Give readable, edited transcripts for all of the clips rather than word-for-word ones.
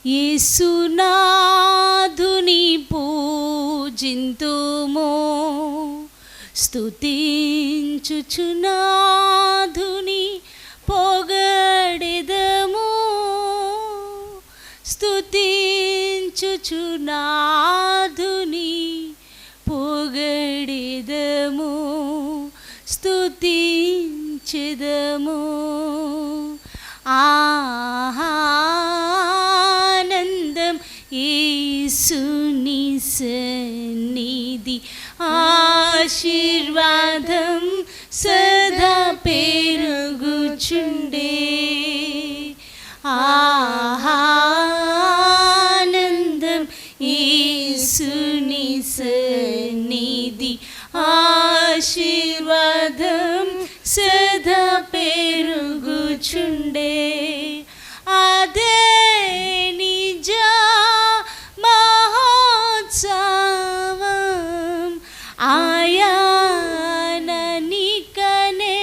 యేసునాథుని పూజింతుము, స్తుతించుచునాథుని పొగడెదము, స్తుతించుచునాథుని పొగడెదము, స్తుతించెదము. ఆనందం యేసుని సన్నిధి, ఆశీర్వాదం సదా పెరుగుచుండే. ఆనందం యేసుని సన్నిధి, ఆశీర్వాదం సదా పెరుగుచుండే. అదే నిజ మహోత్సవం, ఆయాననికనే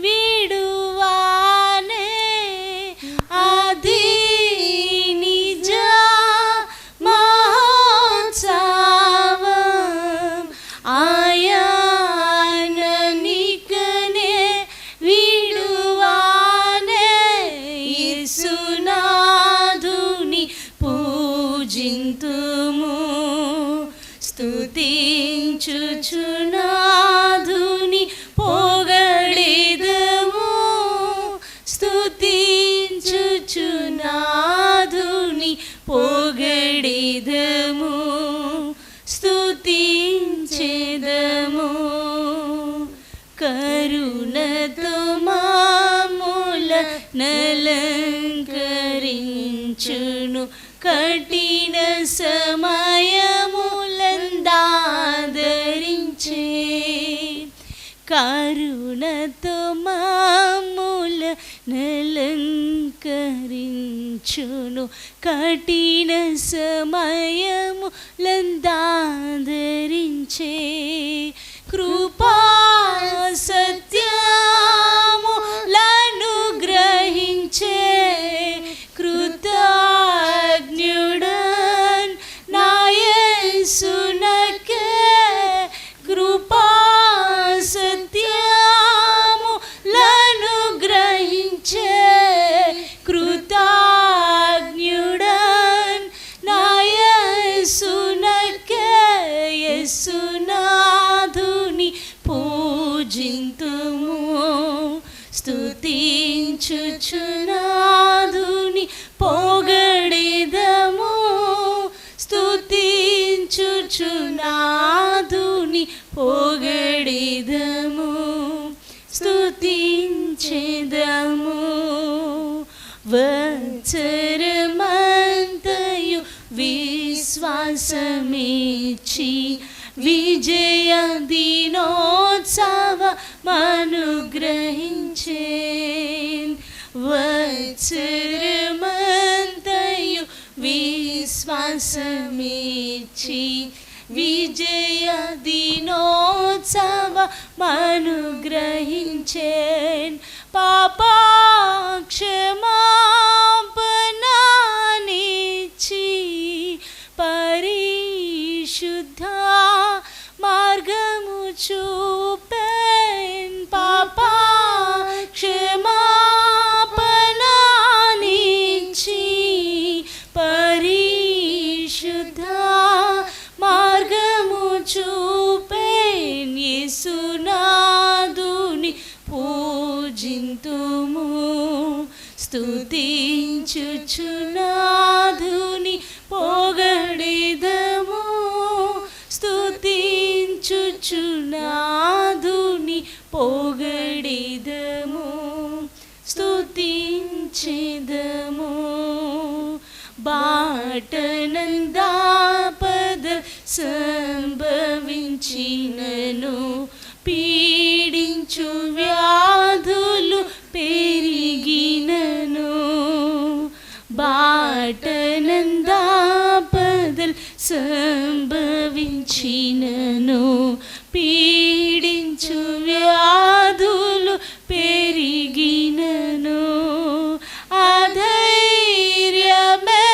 విడువానే. అది నిజ మహోత్సవం, ఆయాననికనే విడువానే. యేసునాథుని పూజింతుము, స్తుతించుచునాథుని పొగడెదము, స్తుతించుచునాథుని పొగడెదము, స్తుతించెదము. కరుణతో మామూల నలంకరించును, కఠిన సమయములందాదరించే. కరుణతో మామూల నలంకరించును, కఠిన సమయములందాదరించే. కృపా సత్యములను గ్రహించే కృతజ్ఞుడన్ నా యేసునకే. కృపా సత్యములను గ్రహించే కృతజ్ఞుడన్ నా యేసునకే. యేసునాథుని పూజింతుము, స్తుతించుచునాథుని పొగడెదము, స్తుతించుచునాథుని పొగడెదము, స్తుతించెదము. వత్సరమంతయు విశ్వాసమిచ్చి విజయ దినోత్సవమనుగ్రహించే. వత్సరమంతయు విశ్వాసమిచ్చి విజయ దినోత్సవమనుగ్రహించేన్. పాపక్షమాపణనిచ్చి పరిశుద్ధ మార్గము చూపెన్. పాపక్షమాపణనిచ్చి పరిశుద్ధ మార్గము చూపెన్. యేసునాథుని పూజింతుము, స్తుతించుచునాథుని పొగడెదము, స్తుతించుచునాథుని పొగడెదము, స్తుతించెదము. బాటనందాపద సంభవించినను, పీడించు వ్యాధులు పెరిగినను. బాటనందాపదల్ సంభవించినను, పీడించు వ్యాధులు పెరిగినను. అధైర్యమే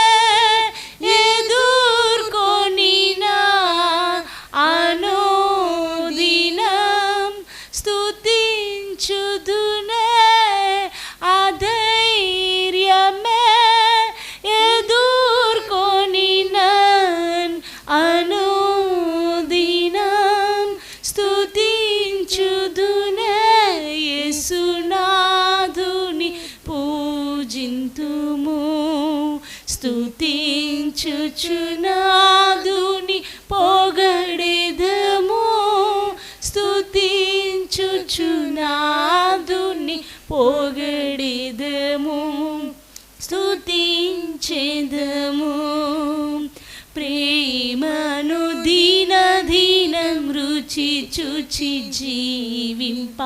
స్తుతించుచునాదుని పొగడెదము స్తుతించుచునాదుని పొగడెదము స్తుతించెదము ప్రేమను దినదినం రుచి చూచి జీవింప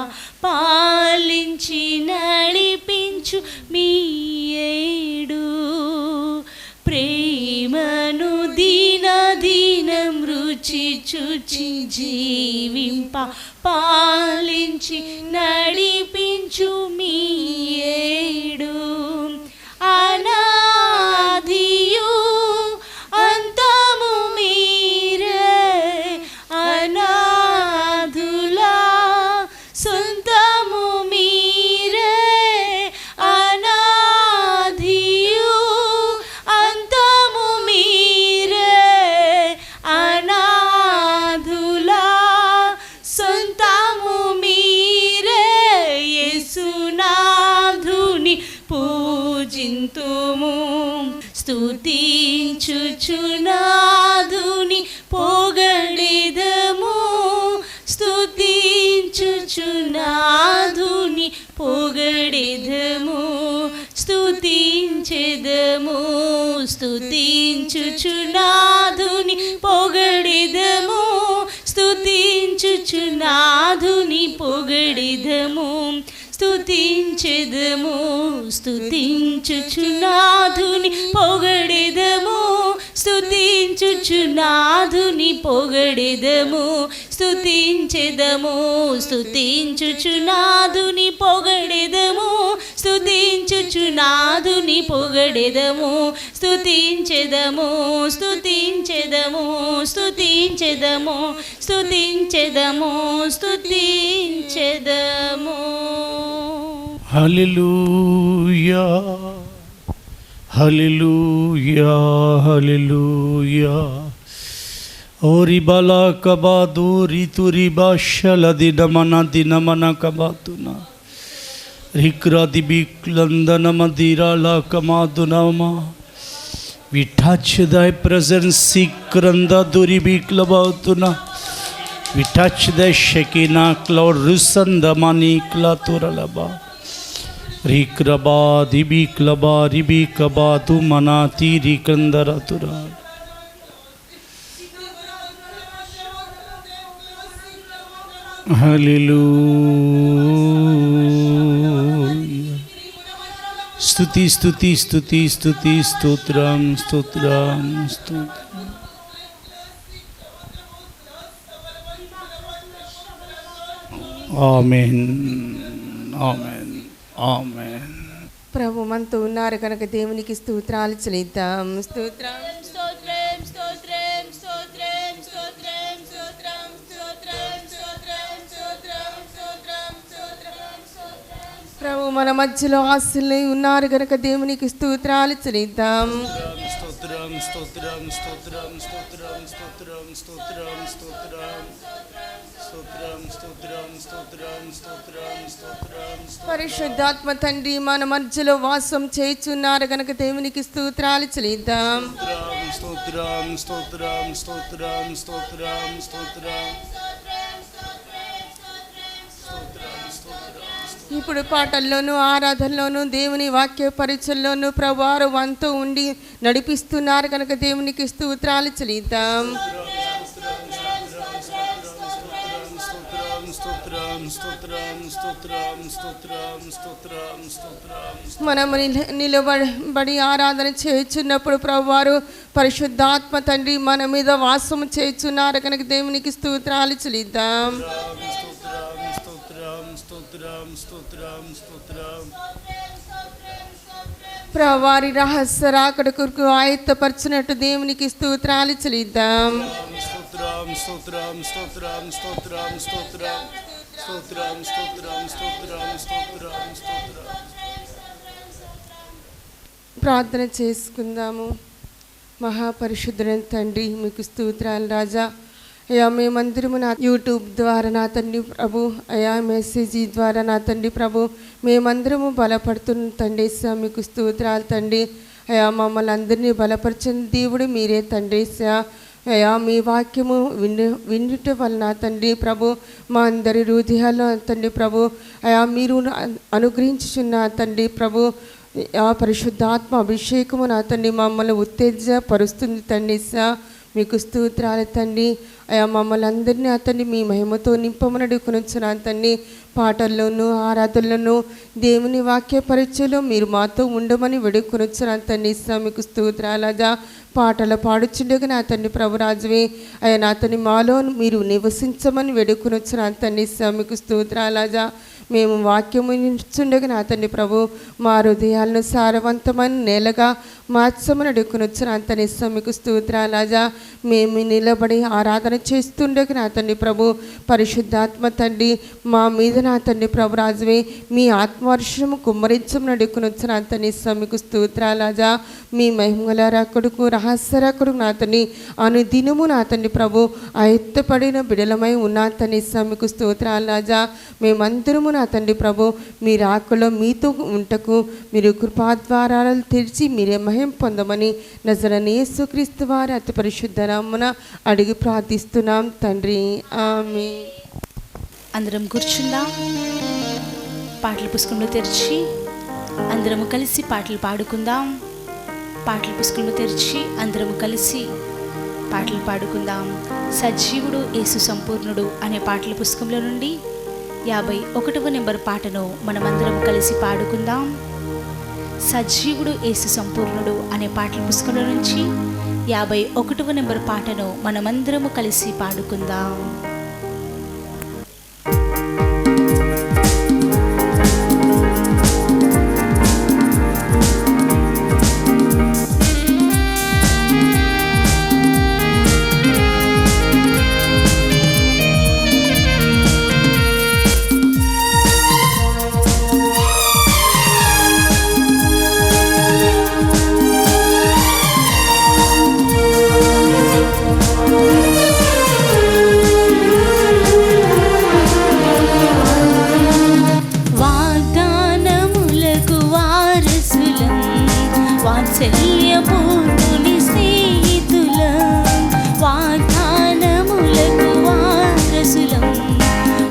పాలించి నడిపించు మీ ఏడు ప్రేమను దినదినం రుచి చూచి జీవింప పాలించి నడిపించు మీ ఏడు అనాదియు అంతము మీరే అనాథులా సొంతము మీరే అనాదియు అంతము మీరే అనాథులా సొంతము మీరే యేసునాథుని పూజింతుము స్తుతించుచునాదుని పొగడెదము స్తుతించుచునాదుని పొగడెదము స్తుతించెదము స్తుతించుచునాదుని పొగడెదము స్తుతించుచునాదుని పొగడెదము స్తుతించెదము స్తుతించుచునాదుని పొగడెదము స్తుతించుచునాదుని పొగడెదము స్తుతించెదము స్తుతించుచునాదుని పొగడెదము స్తుతించుచునాదుని పొగడెదము స్తుతించెదము స్తుతించెదము స్తుతించెదము స్తుతించెదము స్తుతించెదము హల్లెలూయా హల్లెలూయా హల్లెలూయా ఓరి బలా కబాదు రితురి భాషల దినమన కబాతున రిక్రాది బిక్లందన Madirala కమాదునమా We touch thy presence, Sikranda Duri Biklabautuna. We touch the Shekinah cloud, Rusanda Manikla Turalaba. Rikraba, Dibiklaba, Ribikaba, Tumanati, Rikandara Tura. Hallelujah. Stuti, stuti, stuti, stuti, stotram, stotram, stotram. Amen. Amen. Amen. ప్రభు మనతో ఉన్నారు కనుక దేవునికి స్తోత్రాలు చెల్లిద్దాం. స్తోత్రం స్తోత్రం స్తోత్రం స్తోత్రం స్తోత్రం స్తోత్రం స్తోత్రం స్తోత్రం స్తోత్రం స్తోత్రం స్తోత్రం స్తోత్రం ప్రభు మన మధ్యలో ఆశలై ఉన్నారు కనుక దేవునికి స్తోత్రాలు చెల్లిద్దాం. స్తోత్రం స్తోత్రం స్తోత్రం స్తోత్రం స్తోత్రం స్తోత్రం స్తోత్రం స్తోత్రం స్తోత్రం స్తోత్రం స్తోత్రం స్తోత్రం పరిశుద్ధాత్మ తండ్రి మన మధ్యలో వాసం చేయుచున్నారు కనుక దేవునికి స్తోత్రాలు చెల్లిద్దాం. స్తోత్రం స్తోత్రం స్తోత్రం స్తోత్రం స్తోత్రం ఇప్పుడు పాటల్లోనూ ఆరాధనలోనూ దేవుని వాక్య పరిచయంలోనూ ప్రభువారు వంతు ఉండి నడిపిస్తున్నారు కనుక దేవునికి స్తోత్రాలు చెల్లిద్దాం. మనము నిలబడి ఆరాధన చేయుచున్నప్పుడు ప్రభువారు పరిశుద్ధాత్మ తండ్రి మన మీద వాసం చేయుచున్నారు కనుక దేవునికి స్తోత్రాలు చెల్లిద్దాం. ప్రభువారి రహస్య రాకడ కొరకు ఆయత్తపరచినట్టు దేవునికి స్తోత్రాలు చెల్లిద్దాం. ప్రార్థన చేసుకుందాము. మహాపరిశుద్ధుడైన తండ్రి మీకు స్తోత్రాలు రాజా. అయ్యా మేమందరము నా యూట్యూబ్ ద్వారా నా తండ్రి ప్రభు, అయ్యా మెసేజ్ ద్వారా నా తండ్రి ప్రభు మేమందరము బలపడుతున్న తండ్రి మీకు స్తోత్రాలు తండ్రి. అయా మమ్మల్ని అందరినీ బలపరిచిన దేవుడు మీరే తండ్రి. అయా మీ వాక్యము వినుట వలన తండ్రి ప్రభు మా అందరి హృదయాల్లో తండ్రి ప్రభు అయా మీరు అనుగ్రహించుచున్న తండ్రి ప్రభు ఆ పరిశుద్ధాత్మ అభిషేకము నా తండ్రి మమ్మల్ని ఉత్తేజపరుస్తుంది తండ్రి. మీకు స్తోత్రాలు తండ్రి. అయా మమ్మల్ని అందరినీ అతన్ని మీ మహిమతో నింపమని అడుగుకొనుచున్నా తండ్రి. పాటల్లోనూ ఆరాధనలోనూ దేవుని వాక్య పరిచయలో మీరు మాతో ఉండమని వేడుకొనుచున్నా తండ్రి. మీకు స్తోత్రాలజా పాటలు పాడుచుండగా నా తండ్రి ప్రభురాజువే అయ్యా నా తండ్రి మాలో మీరు నివసించమని వేడుకొనుచున్నా తండ్రి. మీకు స్తోత్రాలజా మేము వాక్యము ఇచ్చుండగా నా తండ్రి ప్రభు మా హృదయాలను సారవంతమైన నేలగా మార్చమని అడుగుకొనుచున్నా తండ్రి. మీకు స్తోత్రాలజా మేము నిలబడి ఆరాధన చేస్తుండగా నా తండ్రి ప్రభు పరిశుద్ధాత్మ తండ్రి మా మీద నా తండ్రి ప్రభు రాజువే మీ ఆత్మవర్షము కుమ్మరించమని అడుగుకొనుచున్నా తండ్రి. మీకు స్తోత్రాలజా మీ మహిమల రకుడుకు రహస్య రకుడు నా తండ్రి అనుదినము నా తండ్రి ప్రభు ఆయత్తపడిన బిడలమై ఉన్న తండ్రి. మీకు స్తోత్రాలజా మేమందరము నా తండ్రి ప్రభు మీ రాకలో మీతో ఉంటకు మీరు కృపాద్వారాలు తెరిచి మీరే మహిమ పొందమని నజరేయుడైన యేసుక్రీస్తు వారి అతి పరిశుద్ధ నామమున అడిగి ప్రార్థిస్తున్నాం తండ్రి. ఆమేన్. అందరం కూర్చుందాం. పాటల పుస్తకంలో తెరిచి అందరము కలిసి పాటలు పాడుకుందాం. పాటల పుస్తకంలో తెరిచి అందరము కలిసి పాటలు పాడుకుందాం. సజీవుడు యేసు సంపూర్ణుడు అనే పాటల పుస్తకంలో నుండి 51వ నెంబర్ పాటను మనమందరం కలిసి పాడుకుందాం. సజీవుడు యేసు సంపూర్ణుడు అనే పాటల పుస్తకంలో నుంచి 51వ నెంబర్ పాటను మనమందరము కలిసి పాడుకుందాం. వాత్సల్యపూర్ణుని స్నేహితులం, వాగ్దానములకు వారసులం,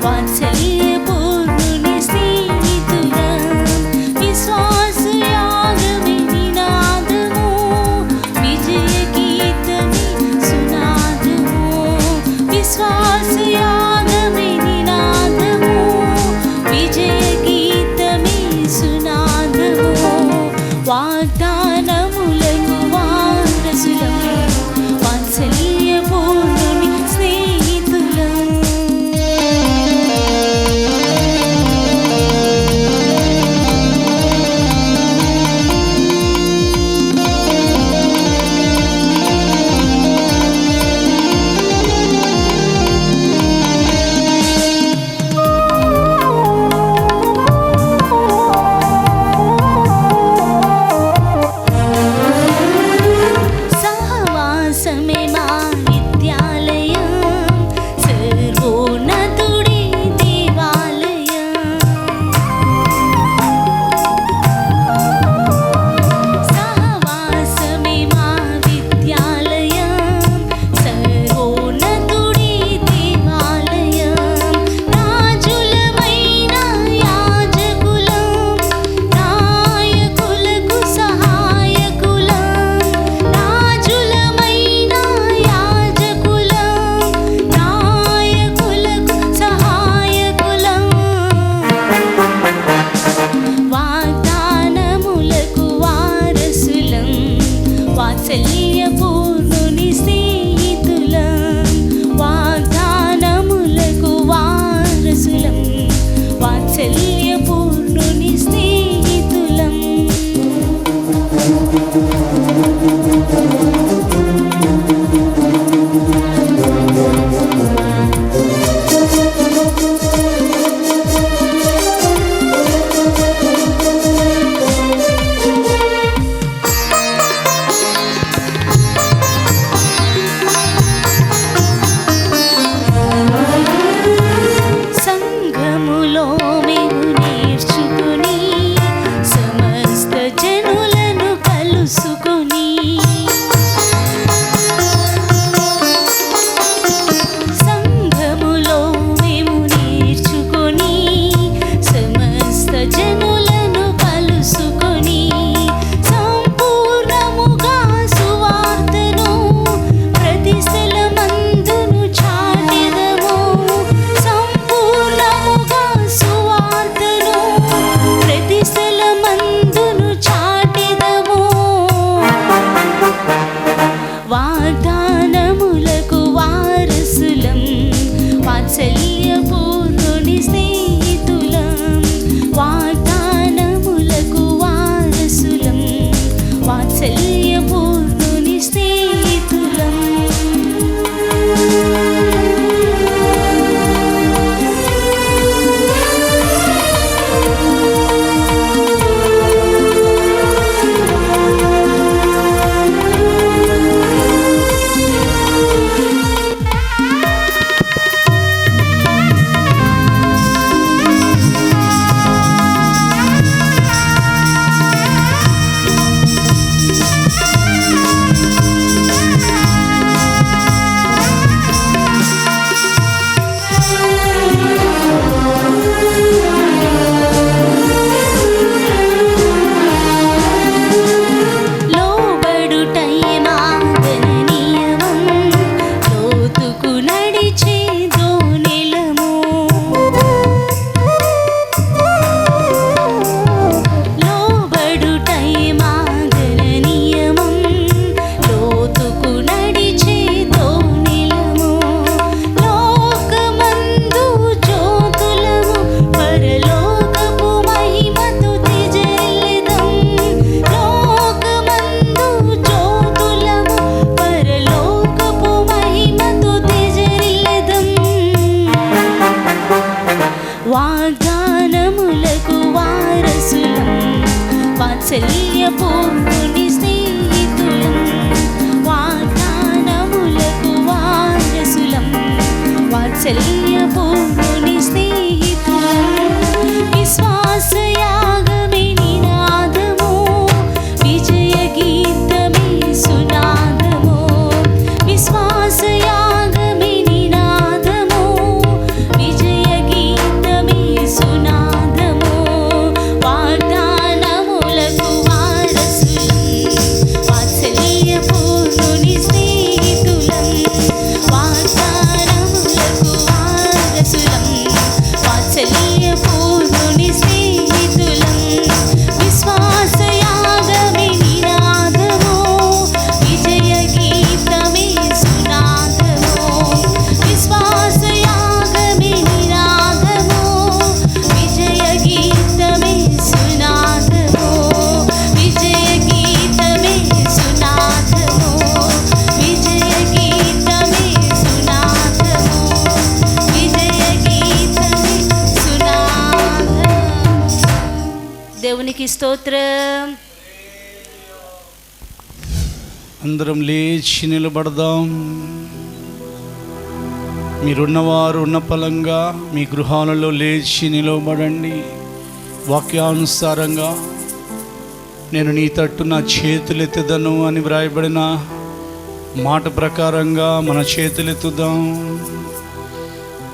వాత్సల్యపూర్ణుని స్నేహితులం. విశ్వాసయాగమే నినాదము, విజయ గీతమే సునాదము. విశ్వాసయాగమే నినాదము, విజయ గీతమే సునాదము. వాగ్దానములకు వారసులం, వాత్సల్యపూర్ణుని స్నేహితులం. వాత్సల్యపూర్ణుని స్నేహితులం, వాగ్దానములకు వారసులం, వాత్సల్యపూర్ణుని స్నేహితులం. వాత్సల్యపూర్ణుని స్నేహితులం విశ్వాసయాగమే నినాదము విజయ గీతమే సునాదము విశ్వాసయాగమే నినాదము విజయ గీతమే సునాదము వాగ్దానములకు వారసులం వాత్సల్యపూర్ణుని స్నేహితులం వాగ్దానములకు వారసులం వాత్సల్యపూర్ణుని స్నేహితులం విశ్వాసయాగమే నినాదము విజయ గీతమే సునాదము విశ్వాసయాగమే నినాదము విజయ గీతమే సునాదము విజయ గీతమే సునాదము విజయ గీతమే సునాదము విజయ గీతమే సునాదము. దేవునికి స్తోత్రం. అందరం లేచి నిలబడదాం. మీరున్నవారు ఉన్న పలంగా మీ గృహాలలో లేచి నిలబడండి. వాక్యానుసారంగా నేను నీ తట్టు నా చేతులెత్తదను అని వ్రాయబడిన మాట ప్రకారంగా మన చేతులెత్తుదాం.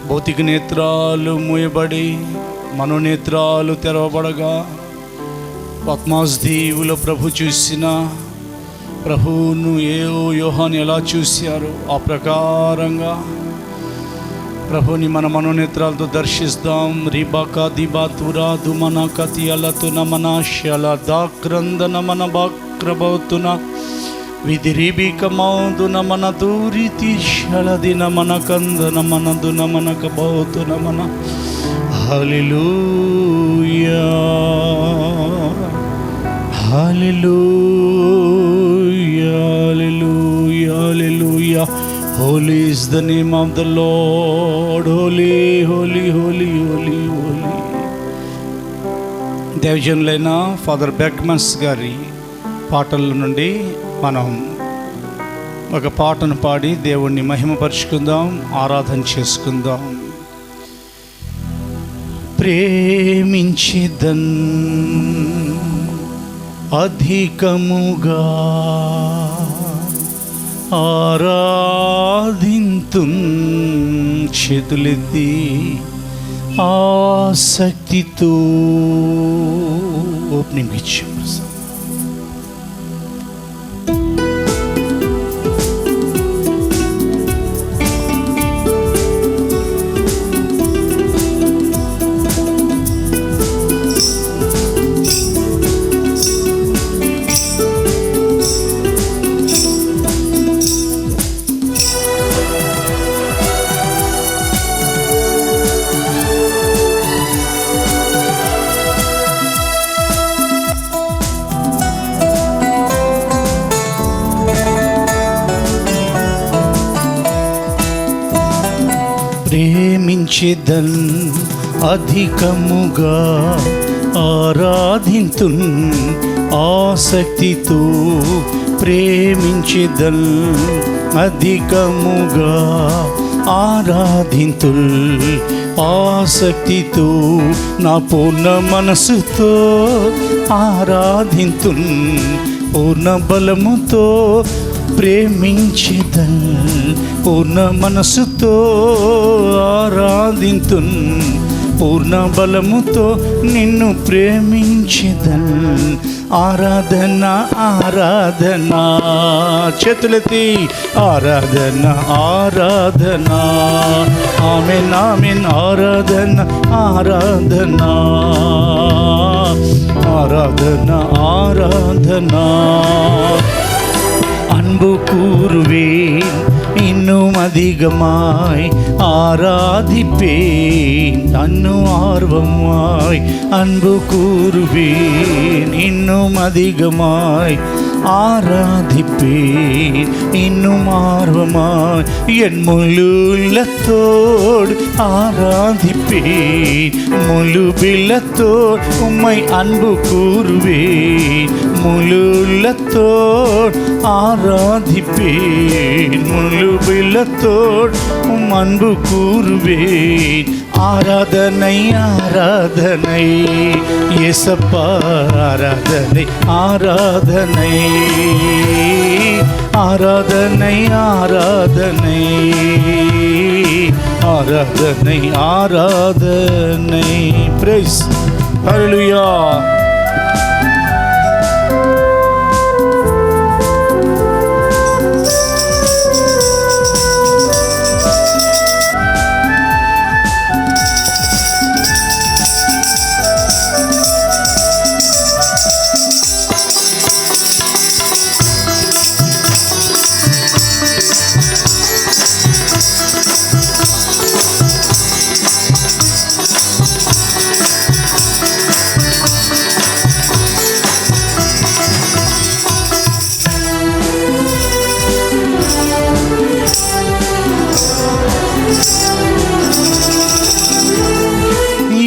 భౌతిక నేత్రాలు మూయబడి మనోనేత్రాలు తెరవబడగా పద్మాస్ దీవులో ప్రభు చూసిన ప్రభువును యోహాను ఎలా చూశారో ఆ ప్రకారంగా ప్రభుని మన మనోనేత్రాలతో దర్శిస్తాం. రిబాకా దిబాతురా దుమన కతియలతు నమన శల దాక్రందన మన బాక్రబౌతున విధిరిబిక మౌదున మన దూరితి శలదిన మన కందన మన దున మన కబౌతున మన హల్లెలూయా హల్లెలూయా హల్లెలూయా హల్లెలూయా. Holy is the name of the Lord. Holy, holy, holy, holy, holy. దేవజనులైన ఫాదర్ బెక్మన్స్ గారి పాటల నుండి మనం ఒక పాటను పాడి దేవుణ్ణి మహిమపరుచుకుందాం, ఆరాధన చేసుకుందాం. ప్రేమించెదన్ అధికముగా ఆరాధింతున్ చేతులెత్తి ఆసక్తితో ఓపెనింగ్ ఇచ్చాం. ప్రేమించెదన్ అధికముగా ఆరాధింతున్ ఆసక్తితో ప్రేమించెదన్ అధికముగా ఆరాధింతుల్ ఆసక్తితో నా పూర్ణ మనసుతో ఆరాధింతున్ పూర్ణ బలముతో ప్రేమించెదన్ పూర్ణ మనసుతో ఆరాధింతున్ పూర్ణ బలముతో నిన్ను ప్రేమించెదన్. ఆరాధన ఆరాధన చేతులెత్తి ఆరాధన ఆరాధన ఆమెన్ ఆమెన్ ఆరాధన ఆరాధన ఆరాధన ఆరాధన. அன்பு கூறுவேன் இன்னும் அதிகமாய் ஆராதிப்பேன் அன்னும் ஆர்வமாய் அன்பு கூறுவேன் இன்னும் அதிகமாய் ஆராதிப்பேன் இன்னும் ஆர்வமாய் என் முழு உள்ளத்தோடு ஆராதிப்பேன் முழு பிள்ளத்தோடு உம்மை அன்பு கூறுவேன் முழு உள்ளத்தோடு ஆராதிப்பேன் முழு பிள்ளத்தோடு உம் அன்பு கூறுவேன் ஆராதனை ஆராதனை இயேசப்பா ஆராதனை ஆராதனை ஆராதனை ஆராதனை ஆராதனை ஆராதனை பிரைஸ் ஹல்லேலூயா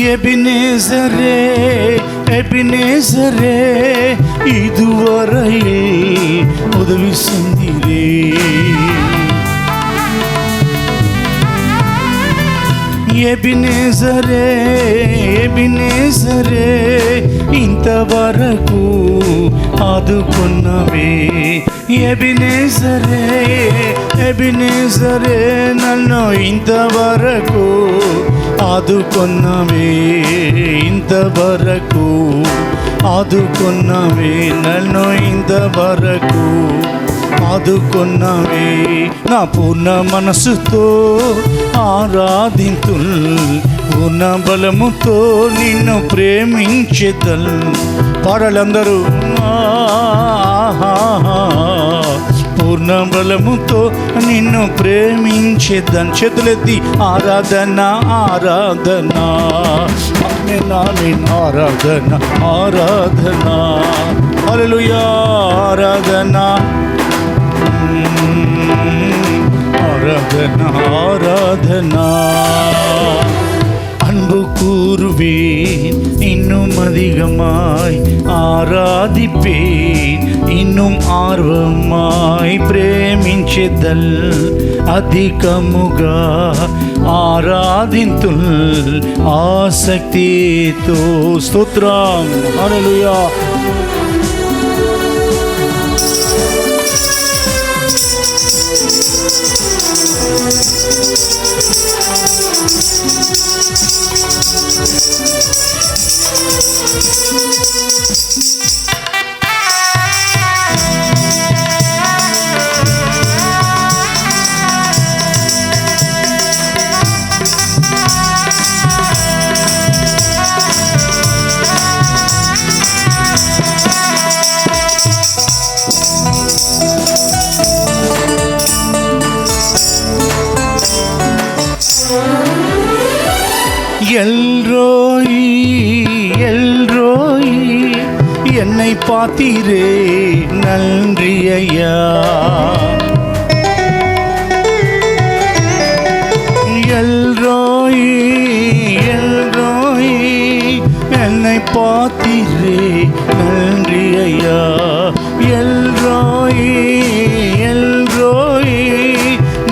எபினேசரே எபினேசரே இதுவரையில் உதவி செஞ்சீரே ఎబినేజరే ఎబినేజరే ఇంతవరకు ఆదుకున్నవే ఎబినేజరే ఎబినేజరే నన్ను ఇంతవరకు ఆదుకున్నవే ఇంతవరకు ఆదుకున్నవే నన్ను ఇంతవరకు ఆదుకున్నవే నా పూర్ణ మనసుతో ఆరాధింతుల్ పూర్ణ బలముతో నిన్ను ప్రేమించెదల్ పాడాలందరూ పూర్ణ బలముతో నిన్ను ప్రేమించెదన్ చేతులెత్తి ఆరాధన ఆరాధన ఆరాధన ఆరాధన హల్లెలూయా ఆరాధన ஆராதனா ஆராதனா அன்பு கூறுவேன் இன்னும் அதிகமாய் ஆராதிப்பேன் இன்னும் ఆర్వమాய் ప్రేమించెదల్ అధికముగా ఆరాధింతుల్ ఆసక్తితో స్తోత్రం హల్లెలూయా எல்ரோயி எல்ரோயி என்னை பார்த்தீரே நன்றி ஐயா எல்ரோயி எல்ரோயி என்னை பார்த்தீரே நன்றி ஐயா ఎల్రోయి ఎల్రోయి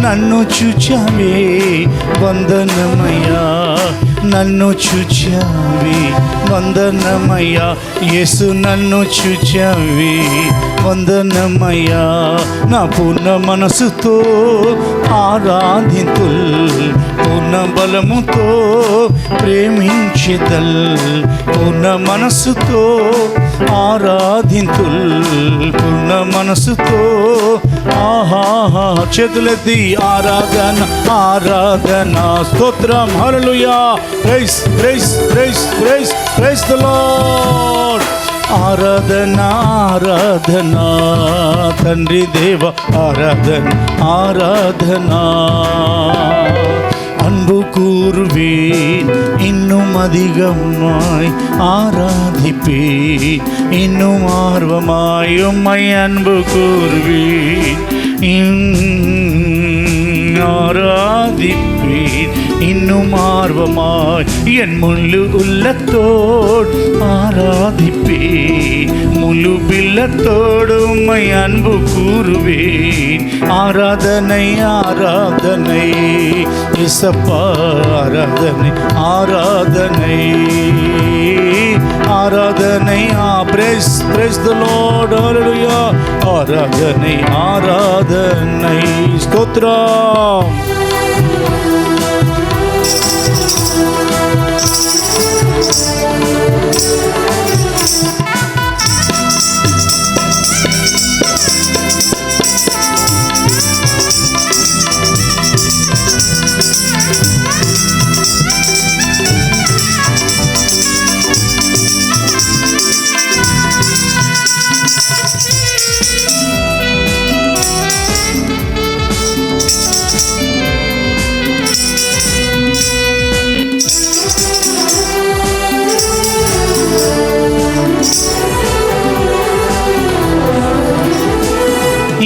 నన్ను చూచావే వందనమయ్యా నన్ను చూచావే వందనమయ్యా యేసు నన్ను చూచావే వందనమయ్యా నా పూర్ణ మనసుతో ఆరాధింతుల్ పూర్ణ బలముతో ప్రేమించెదల్ పూర్ణ మనసుతో ఆరాధింతుల్ పూర్ణ మనసుతో ఆహా చేతులెత్తి ఆరాధన ఆరాధన స్తోత్రం హల్లెలూయా praise praise praise praise praise the lord ఆరాధన ఆరాధన తండ్రి దేవ ఆరాధన ఆరాధన அன்பு கூறுவேன் இன்னும் அதிகமாய் ஆராதிப்பேன் இன்னும் ஆர்வமாய் உம்மை அன்பு கூறுவேன் ஆராதிப்பேன் இன்னும் ஆர்வமாய் என் முழு உள்ளத்தோடு ஆராதிப்பேன் முழு பில்லத்தோடு உம்மை அன்பு கூறுவேன் ஆராதனை ஆராதனை இயேசப்பா ஆராதனை ஆராதனை ஆராதனை praise the Lord hallelujah ஆராதனை ஆராதனை ஸ்தோத்திரம்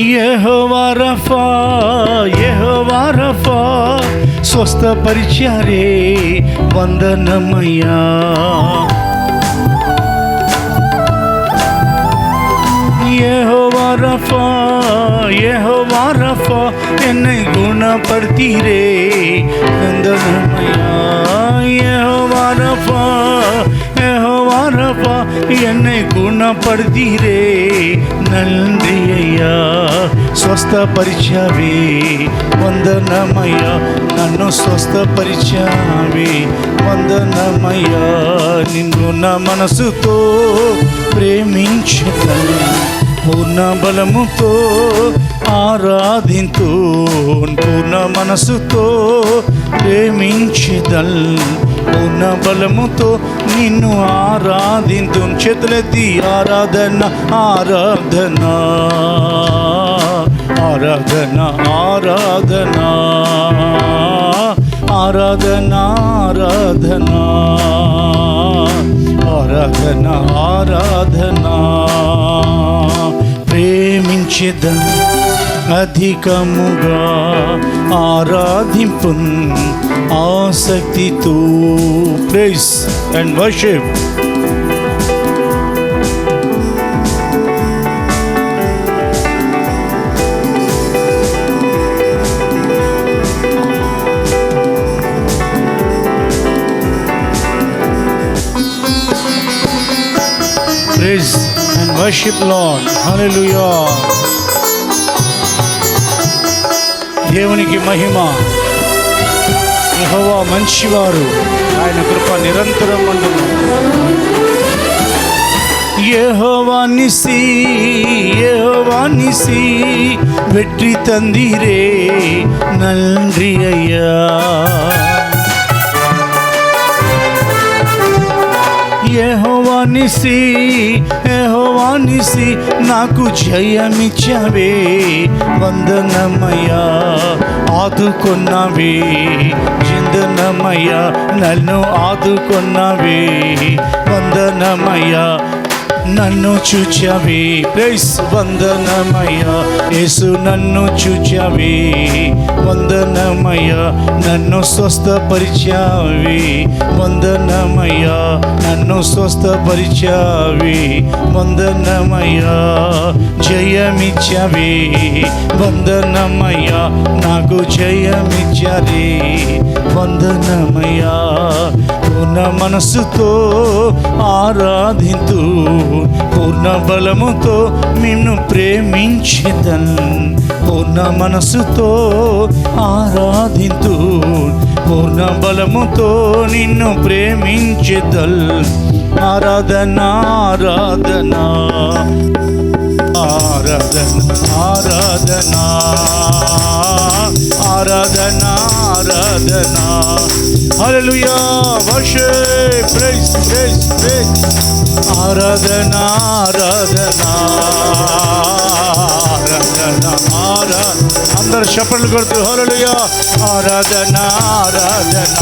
యెహోవా రఫా స్వస్థపరిచారే వందనమయ్యా యెహోవా రఫా என்னை குணப்படுத்தீரே వందనమయ్యా యెహోవా ரஃபா என்னை குணப்படுத்தீரே நன்றி ஐயா స్వస్థపరిచావే వందనమయ్యా నన్ను స్వస్థపరిచావే వందనమయ్యా నిన్ను నా మనసుతో ప్రేమించగలను పూర్ణ బలముతో ఆరాధింతు పూర్ణ మనసుతో ప్రేమించదల్ పూర్ణ బలముతో నిన్ను ఆరాధింతు చేతులెత్తి ఆరాధన ఆరాధన ఆరాధన ఆరాధన ఆరాధన ఆరాధన ఆరాధన ఆరాధన ప్రేమించెదం అధికముగా ఆరాధింపు ఆసక్తితో praise and worship Praise and worship Lord. Hallelujah. దేవునికి మహిమ. యెహోవా మంచివారు, ఆయన కృప నిరంతరం ఉండును. యెహోవా నిసి వెற்றி தந்தீரே நன்றி ஐயா. యెహోవా నిసి నాకు జయమిచ్చావే వందనమయ్యా ఆదుకొన్నావే చిందనమయ్యా నన్ను ఆదుకొన్నావే వందనమయ్యా నన్ను చూచావే ప్రైస్ వందనమయ్యా యేసు నన్ను చూచావే వందనమయ్యా నన్ను స్వస్థపరిచావే వందనమయ్యా నన్ను స్వస్థపరిచావే వందనమయ్యా జయమిచ్చావే వందనమయ్యా నాకు జయమిచ్చారే వందనమయ్యా పూర్ణ మనసుతో ఆరాధింతు పూర్ణ బలముతో నిన్ను ప్రేమించెదన్ పూర్ణ మనసుతో ఆరాధింతు పూర్ణ బలముతో నిన్ను ప్రేమించెదల్ ఆరాధన ఆరాధన ఆరాధన ఆరాధన ఆరాధన ఆరాధన హల్లెలూయా వర్షిప్ ప్రైజ్ ప్రైజ్ ప్రైజ్ ఆరాధన ఆరాధన ఆరాధన ఆరాధన అందరు చప్పట్లు కొడుతూ హల్లెలూయా. ఆరాధన ఆరాధన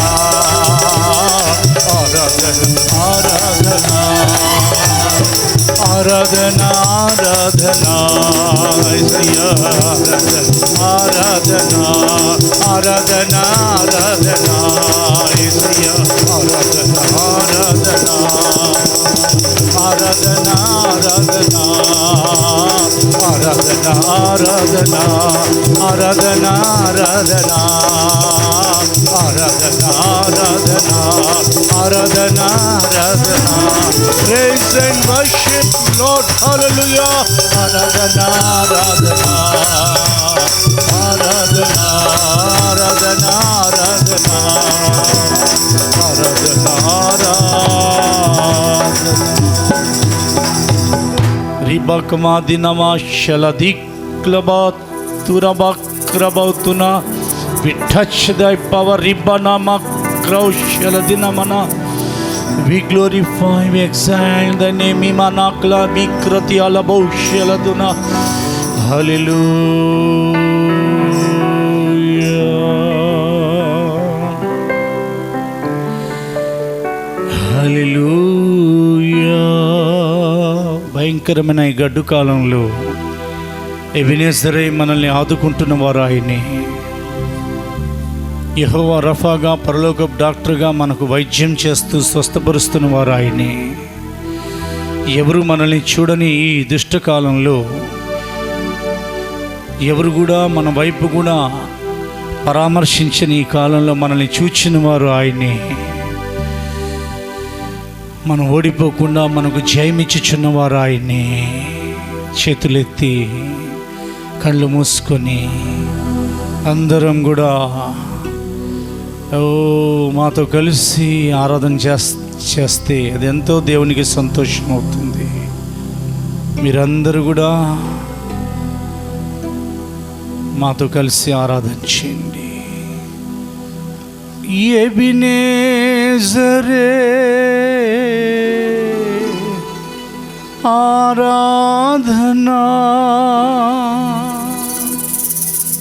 ఆరాధన ఆరాధన ఆరాధన ఆరాధన యేసయ్యా. ఆరాధన ఆరాధన ఆరాధన యేసయ్యా. ఆరాధన ఆరాధన ఆరాధన ఆరాధన ఆరాధన ఆరాధన ఆరాధన ఆరాధన ఆరాధన ఆరాధన ఆరాధన ఆరాధన. Praise and worship Lord, hallelujah. ఆరాధన ఆరాధన ఆరాధన ఆరాధన ఆరాధన ఆరాధన ఆరాధన. రిబకమాదినమా శలదిక్లబాత్ తురబక్రబౌతున. We touch thy power, Ribbanama Kraushaladinamana. We glorify, we exalt thy name, Imanakla Mikrati Alaboshaladuna. Hallelujah. Hallelujah. భయంకరమైన ఈ గడ్డు కాలంలో ఎబెనెజరే మనల్ని ఆదుకుంటున్న వారు ఆయనే. యెహోవా రఫాగా, పరలోకపు డాక్టర్గా మనకు వైద్యం చేస్తూ స్వస్థపరుస్తున్న వారు ఆయనే. ఎవరు మనల్ని చూడని ఈ దుష్టకాలంలో ఎవరు కూడా మన వైపు కూడా పరామర్శించని ఈ కాలంలో మనల్ని చూచిన వారు ఆయనే. మనం ఓడిపోకుండా మనకు జయమిచ్చుచున్నవారు ఆయనే. చేతులెత్తి కళ్ళు మూసుకొని అందరం కూడా మాతో కలిసి ఆరాధన చేస్తే అది ఎంతో దేవునికి సంతోషం అవుతుంది. మీరందరూ కూడా మాతో కలిసి ఆరాధన చేయండి. ఎబెనెజరే ఆరాధనా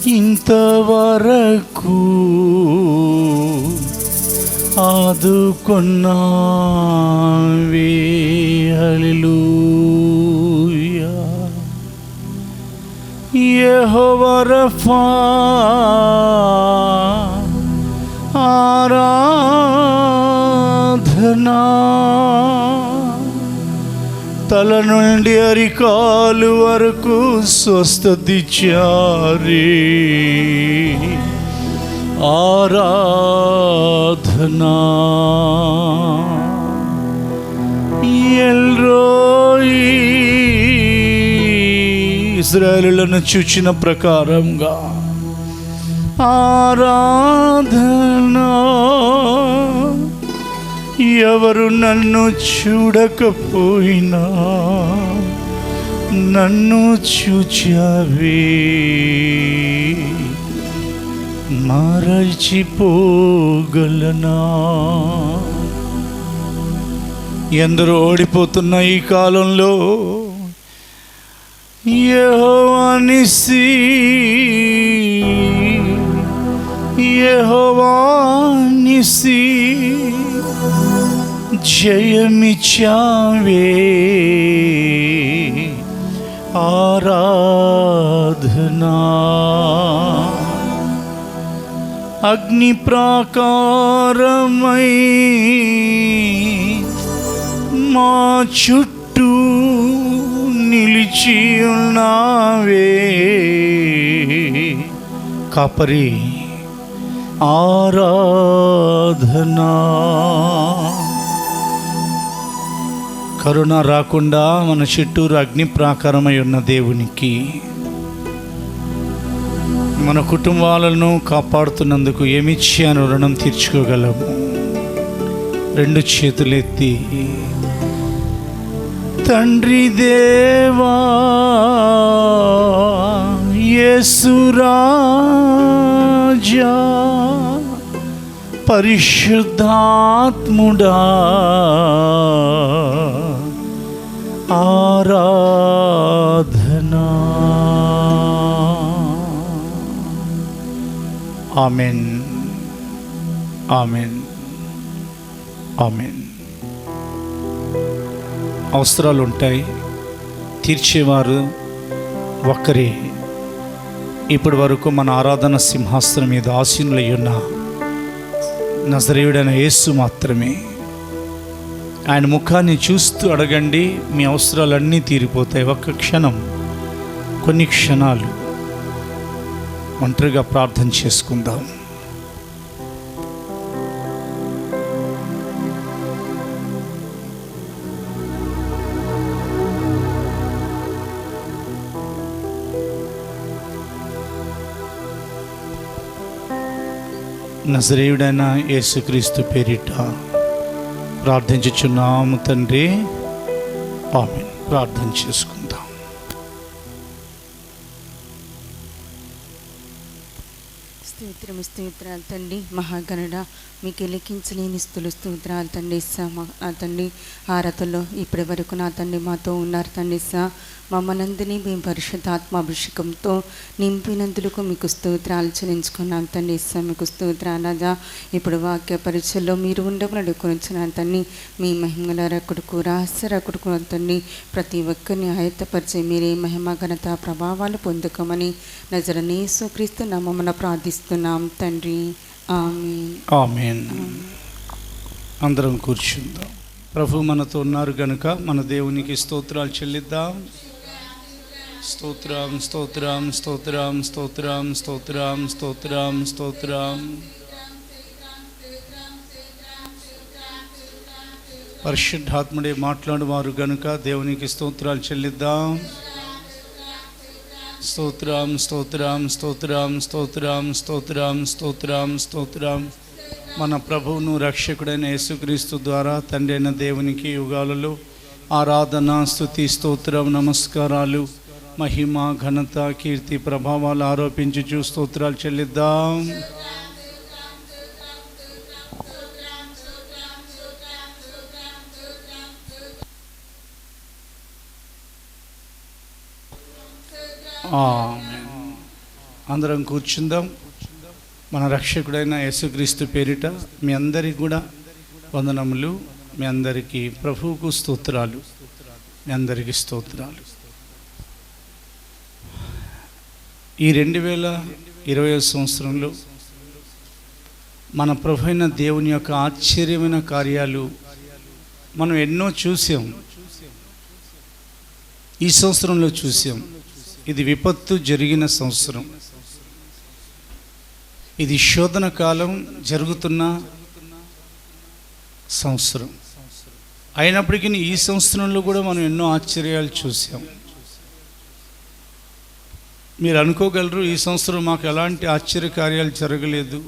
ఇంతవరకు ఆదుకొన్నావే. హల్లెలూయా. యెహోవా రఫా ఆరాధనా. తల నుండి అరికాలు వరకు స్వస్థతిచ్చారే. ఆరాధనా. ఎల్రోయి ఇశ్రాయేలులను చూచిన ప్రకారంగా ఆరాధనా. ఎవరు నన్ను చూడకపోయినా నన్ను చూచావే. మరచిపోగలనా? ఎందరో ఓడిపోతున్న ఈ కాలంలో యెహోవా నిస్సీ, యెహోవా నిస్సీ జయమిచ్చావే. ఆరాధనా. అగ్ని ప్రాకారమై మా చుట్టూ నిలిచి ఉన్నావే. కాపరి. ఆరాధనా. కరుణ రాకుండా మన చుట్టూరు అగ్ని ప్రాకారమై ఉన్న దేవునికి మన కుటుంబాలను కాపాడుతున్నందుకు ఏమిచ్చాను రుణం తీర్చుకోగలము. రెండు చేతులెత్తి తండ్రి దేవా యేసురాజా పరిశుద్ధాత్ముడా ఆరాధనా. Amen, amen, amen. అవసరాలు ఉంటాయి, తీర్చేవారు ఒక్కరే. ఇప్పటి వరకు మన ఆరాధన సింహాసనం మీద ఆసీనులై ఉన్న నజరేయుడైన యేసు మాత్రమే. ఆయన ముఖాన్ని చూస్తూ అడగండి, మీ అవసరాలన్నీ తీరిపోతాయి. ఒక్క క్షణం, కొన్ని క్షణాలు ఒంటరిగా ప్రార్థన చేసుకుందాం. నజరేయుడైన యేసుక్రీస్తు పేరిట ప్రార్థించుచున్నాము తండ్రి, ఆమేన్. ప్రార్థన చేసుకుందాం. స్తోత్రాలు తండ్రి, మహాగణుడ, మీకు లెక్కించలేని స్తోత్రాలు తండ్రి. నా తండ్రి ఆరాధనలో ఇప్పటి వరకు నా తండ్రి మాతో ఉన్నారు తండ్రి. మమ్మల్నందరినీ మేము పరిశుద్ధాత్మ అభిషేకంతో నింపినందులకు మీకు స్తోత్రాలు చెల్లించుకున్నాం తండ్రి. మీకు స్తోత్రాలదా. ఇప్పుడు వాక్య పరీక్షల్లో మీరు ఉండమని అడుగుకొనిచ్చున్నాను తండ్రి. మీ మహిమల రకుడుకు రహస్య రకుడుకు తండ్రి ప్రతి ఒక్కరిని ఆయత్తపరిచి మీరే మహిమ ఘనత ప్రభావాలు పొందుకోమని నజరేయుడైన యేసుక్రీస్తు నామమున ప్రార్థిస్తున్నాం తండ్రి. ఆమేన్, ఆమేన్. అందరం కూర్చుందాం. ప్రభు మనతో ఉన్నారు గనుక మన దేవునికి స్తోత్రాలు చెల్లిద్దాం. స్తోత్రం, స్తోత్రం, స్తోత్రం, స్తోత్రం, స్తోత్రం, స్తోత్రం, స్తోత్రం. పరిశుద్ధాత్ముడే మాట్లాడువారు గనుక దేవునికి స్తోత్రాలు చెల్లిద్దాం. స్తోత్రం, స్తోత్రం, స్తోత్రం, స్తోత్రం, స్తోత్రం, స్తోత్రం, స్తోత్రం. మన ప్రభువును రక్షకుడైన యేసుక్రీస్తు ద్వారా తండ్రి అయిన దేవునికి యుగాలలో ఆరాధన, స్తుతి, స్తోత్రం, నమస్కారాలు, మహిమ, ఘనత, కీర్తి, ప్రభావాలు ఆరోపించుచు స్తోత్రాలు చెల్లిద్దాం. అందరం కూర్చుందాం. మన రక్షకుడైన యేసుక్రీస్తు పేరిట మీ అందరికీ కూడా వందనములు. మీ అందరికీ ప్రభువుకు స్తోత్రాలు. మీ అందరికీ స్తోత్రాలు. ఈ 2020 సంవత్సరంలో మన ప్రభు అయిన దేవుని యొక్క ఆశ్చర్యమైన కార్యాలు మనం ఎన్నో చూసాం. ఈ సంవత్సరంలో చూసాం. ఇది విపత్తు జరిగిన సంవత్సరం. ఇది శోధన కాలం జరుగుతున్న సంవత్సరం. అయినప్పటికీ ఈ సంవత్సరంలో కూడా మనం ఎన్నో ఆశ్చర్యాలు చూసాం. మీరు అనుకోగలరు, ఈ సంవత్సరం మాకు ఎలాంటి ఆశ్చర్యకార్యాలు జరగలేదు.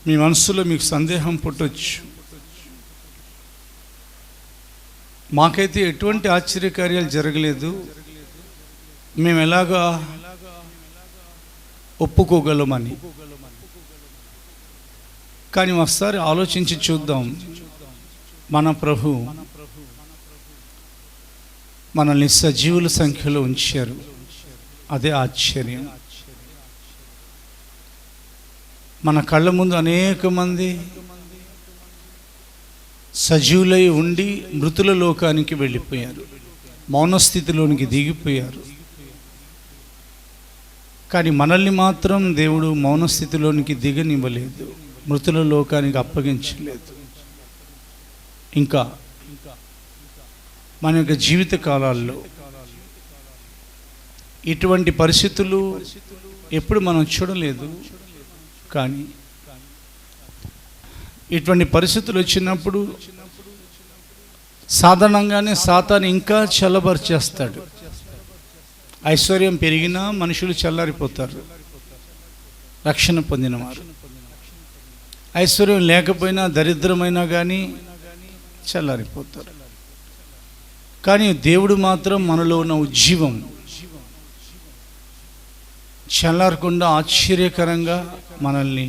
మీ మనసులో మీకు సందేహం పుట్టొచ్చు. మాకైతే ఎటువంటి ఆశ్చర్యకార్యాలు జరగలేదు, మేము ఎలాగా ఒప్పుకోగలమని. కానీ ఒకసారి ఆలోచించి చూద్దాం. మన ప్రభు మనల్ని సజీవుల సంఖ్యలో ఉంచారు. అదే ఆశ్చర్యం. మన కళ్ళ ముందు అనేక మంది సజీవులై ఉండి మృతుల లోకానికి వెళ్ళిపోయారు, మౌనస్థితిలోనికి దిగిపోయారు. కానీ మనల్ని మాత్రం దేవుడు మౌనస్థితిలోనికి దిగనివ్వలేదు, మృతుల లోకానికి అప్పగించలేదు. ఇంకా మన యొక్క జీవిత కాలాల్లో ఇటువంటి పరిస్థితులు ఎప్పుడు మనం చూడలేదు. కానీ ఇటువంటి పరిస్థితులు వచ్చినప్పుడు సాధారణంగానే సాతాను ఇంకా చల్లబరిచేస్తాడు. ఐశ్వర్యం పెరిగినా మనుషులు చల్లారిపోతారు, రక్షణ పొందినవారు. ఐశ్వర్యం లేకపోయినా, దరిద్రమైనా కానీ చల్లారిపోతారు. కానీ దేవుడు మాత్రం మనలో ఉన్న ఉజ్జీవం చల్లారకుండా ఆశ్చర్యకరంగా మనల్ని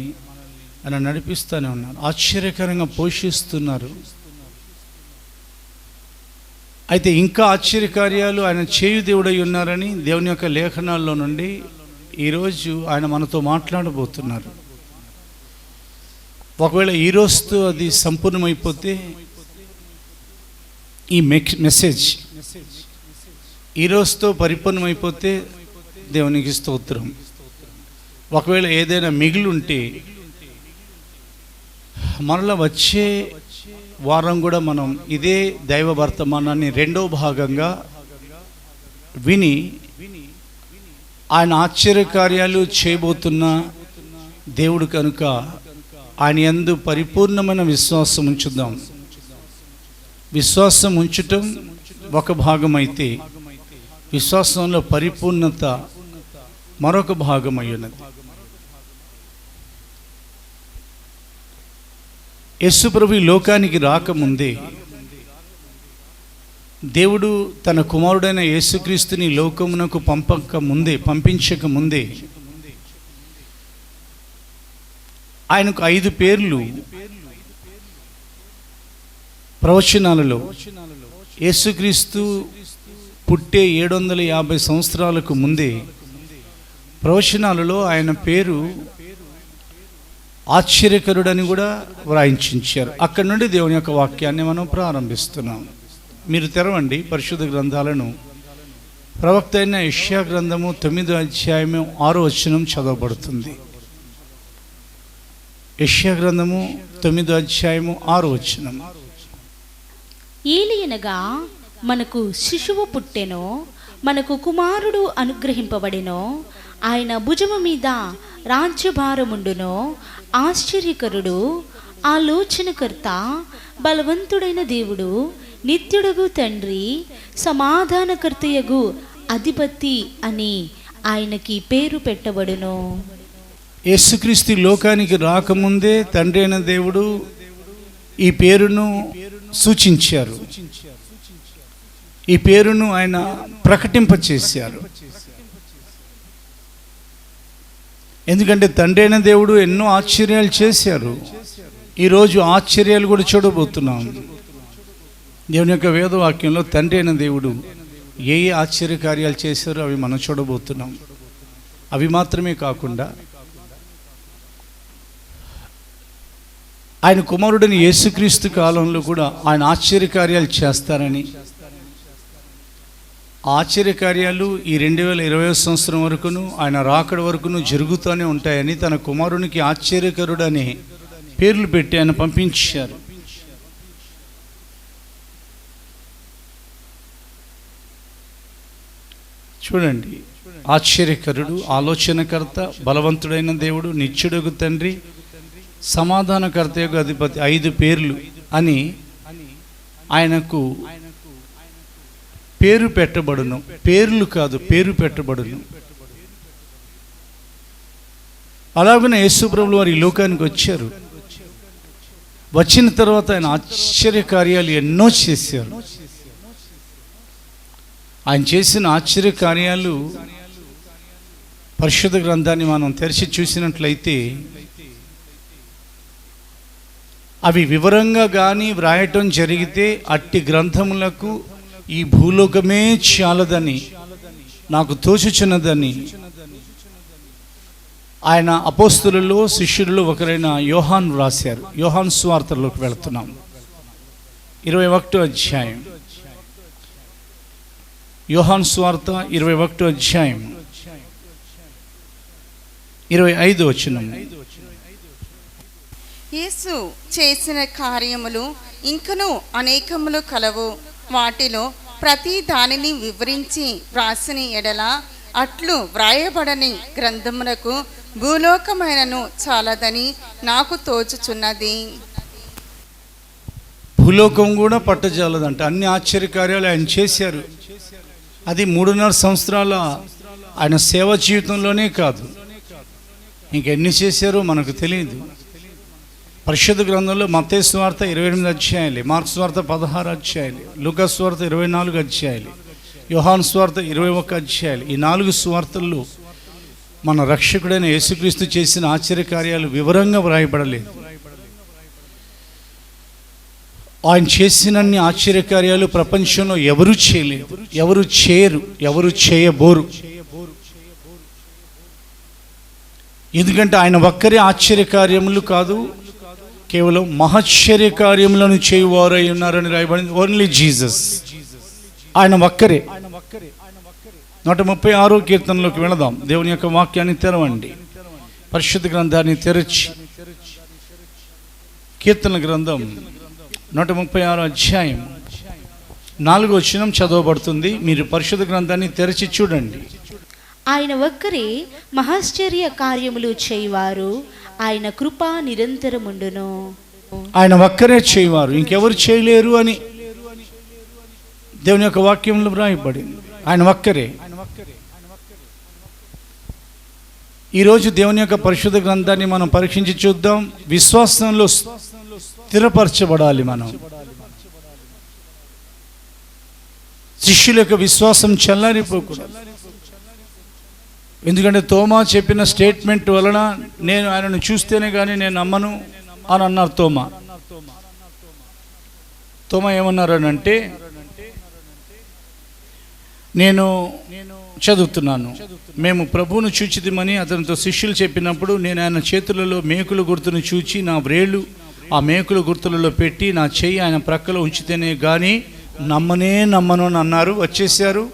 ఆయన నడిపిస్తూనే ఉన్నారు, ఆశ్చర్యకరంగా పోషిస్తున్నారు. అయితే ఇంకా ఆశ్చర్యకార్యాలు ఆయన చేయు దేవుడై ఉన్నారని దేవుని యొక్క లేఖనాల్లో నుండి ఈరోజు ఆయన మనతో మాట్లాడబోతున్నారు. ఒకవేళ ఈ రోజుతో అది సంపూర్ణమైపోతే ఈ మెసేజ్ ఈ రోజుతో పరిపూర్ణమైపోతే దేవునికి స్తోత్రం. ఒకవేళ ఏదైనా మిగిలి ఉంటే మరలా వచ్చే వారం కూడా మనం ఇదే దైవ వర్తమానాన్ని రెండో భాగంగా విని ఆయన ఆశ్చర్యకార్యాలు చేయబోతున్న దేవుడు కనుక ఆయన యందు పరిపూర్ణమైన విశ్వాసం ఉంచుదాం. విశ్వాసం ఉంచటం ఒక భాగం అయితే విశ్వాసంలో పరిపూర్ణత మరొక భాగం అయ్యున్నది. యేసు ప్రభు ఈ లోకానికి రాకముందే దేవుడు తన కుమారుడైన యేసుక్రీస్తుని లోకమునకు పంపించక ముందే ఆయనకు 5 పేర్లు ప్రవచనాలలో యేసుక్రీస్తు పుట్టే 750 సంవత్సరాలకు ముందే ప్రవచనాలలో ఆయన పేరు ఆశ్చర్యకరుడని కూడా వ్రాయించారు. అక్కడి నుండి దేవుని యొక్క వాక్యాన్ని మనం ప్రారంభిస్తున్నాం. మీరు తెరవండి పరిశుద్ధ గ్రంథాలను. ప్రవక్త అయిన యెషయా గ్రంథము 9వ అధ్యాయము 6వ వచనం చదవబడుతుంది. యెషయా గ్రంథము 9వ అధ్యాయము 6వ వచనం. ఏలియనగా మనకు శిశువు పుట్టెనో, మనకు కుమారుడు అనుగ్రహింపబడెనో, ఆయన భుజము మీద రాజ్యభారముండునో. ఆశ్చర్యకరుడు, ఆలోచనకర్త, బలవంతుడైన దేవుడు, నిత్యుడగు తండ్రి, సమాధానకర్తయగు అధిపతి అని ఆయనకి పేరు పెట్టబడును. యేసుక్రీస్తు లోకానికి రాకముందే తండ్రి అయిన దేవుడు ఈ పేరును సూచించారు. ఈ పేరును ఆయన ప్రకటింపచేశారు. ఎందుకంటే తండ్రి అయిన దేవుడు ఎన్నో ఆశ్చర్యాలు చేశారు. ఈరోజు ఆశ్చర్యాలు కూడా చూడబోతున్నాం. దేవుని యొక్క వేదవాక్యంలో తండ్రి అయిన దేవుడు ఏ ఆశ్చర్యకార్యాలు చేశారో అవి మనం చూడబోతున్నాం. అవి మాత్రమే కాకుండా ఆయన కుమారుడిని యేసుక్రీస్తు కాలంలో కూడా ఆయన ఆశ్చర్యకార్యాలు చేస్తారని, ఆశ్చర్యకార్యాలు ఈ 2020 సంవత్సరం వరకును ఆయన రాకడ వరకును జరుగుతూనే ఉంటాయని తన కుమారునికి ఆశ్చర్యకరుడు అనే పేర్లు పెట్టి ఆయన పంపించారు. చూడండి, ఆశ్చర్యకరుడు, ఆలోచనకర్త, బలవంతుడైన దేవుడు, నిత్యుడగు తండ్రి, సమాధానకర్త యొక్క అధిపతి, 5 పేర్లు అని ఆయనకు పేరు పెట్టబడును. పేర్లు కాదు, పేరు పెట్టబడును. అలాగనే యేసు ప్రభువు వారు ఈ లోకానికి వచ్చారు. వచ్చిన తర్వాత ఆయన ఆశ్చర్యకార్యాలు ఎన్నో చేశారు. ఆయన చేసిన ఆశ్చర్యకార్యాలు పరిశుద్ధ గ్రంథాన్ని మనం తెరిచి చూసినట్లయితే అవి వివరంగా కానీ వ్రాయటం జరిగితే అట్టి గ్రంథములకు ఈ భూలోకమే చాలదని నాకు తోచుచున్నదని ఆయన అపోస్తులలో శిష్యులలో ఒకరైన యోహాన్ వ్రాశారు. యోహాన్ సువార్తలోకి వెళుతున్నాం. 21వ అధ్యాయం. యోహాన్ సువార్త 21వ అధ్యాయం 25వ వచనం. యేసు చేసిన కార్యములు ఇంకనూ అనేకములు కలవు. వాటిలో ప్రతి దానిని వివరించి వ్రాసిన ఎడల అట్లు వ్రాయబడని గ్రంథమునకు భూలోకమైనను చాలదని నాకు తోచుచున్నది. భూలోకం కూడా పట్టజాలదంట. అన్ని ఆశ్చర్యకార్యాలు ఆయన చేశారు. అది 3.5 సంవత్సరాల ఆయన సేవా జీవితంలోనే కాదు, ఇంకెన్ని చేశారో మనకు తెలియదు. పరిశుద్ధ గ్రంథంలో మత్తయి సువార్త 28 అధ్యాయాలు, మార్కు సువార్త 16 అధ్యాయాలు, లూకా సువార్త 24 అధ్యాయాలు, యోహాను సువార్త 21 అధ్యాయాలు. ఈ 4 సువార్తల్లో మన రక్షకుడైన యేసుక్రీస్తు చేసిన ఆశ్చర్యకార్యాలు వివరంగా వ్రాయబడలేదు. ఆయన చేసినన్ని ఆశ్చర్యకార్యాలు ప్రపంచంలో ఎవరు చేయలేదు, ఎవరు చేయరు, ఎవరు చేయబోరు. ఎందుకంటే ఆయన ఒక్కరే ఆశ్చర్యకార్యములు కాదు, కేవలం మహశ్చర్యకార్యములను చేయువారై ఉన్నారని రాయబడింది. ఓన్లీ జీసస్, ఆయన ఒక్కరే. 136వ కీర్తనలోకి వెళదాం. దేవుని యొక్క వాక్యాన్ని తెరవండి. పరిశుద్ధ గ్రంథాన్ని తెరచి కీర్తన గ్రంథం 136 అధ్యాయం 4వ వచనం చదవబడుతుంది. మీరు పరిశుద్ధ గ్రంథాన్ని తెరచి చూడండి. ఆయన ఒక్కరే మహాశ్చర్య కార్యములు చేయువారు, ఆయన కృప నిరంతరముండును. ఆయన ఒక్కరే చేయవారు, ఇంకెవరు చేయలేరు అని దేవుని యొక్క వాక్యంలో వ్రాయబడింది. ఆయన ఒక్కరే. ఈరోజు దేవుని యొక్క పరిశుద్ధ గ్రంథాన్ని మనం పరీక్షించి చూద్దాం. విశ్వాసంలో స్థిరపరచబడాలి. మనం శిష్యుల యొక్క విశ్వాసం చల్లారిపోకూడదు. ఎందుకంటే తోమా చెప్పిన స్టేట్మెంట్ వలన నేను ఆయనను చూస్తేనే కానీ నేను నమ్మను అని అన్నారు తోమా. ఏమన్నారనంటే, నేను చదువుతున్నాను, మేము ప్రభువును చూచితిమని అతనితో శిష్యులు చెప్పినప్పుడు నేను ఆయన చేతులలో మేకుల గుర్తును చూచి నా వ్రేళ్ళు ఆ మేకుల గుర్తులలో పెట్టి నా చెయ్యి ఆయన ప్రక్కలో ఉంచితేనే కానీ నమ్మను అని అన్నారు. వచ్చేసారు.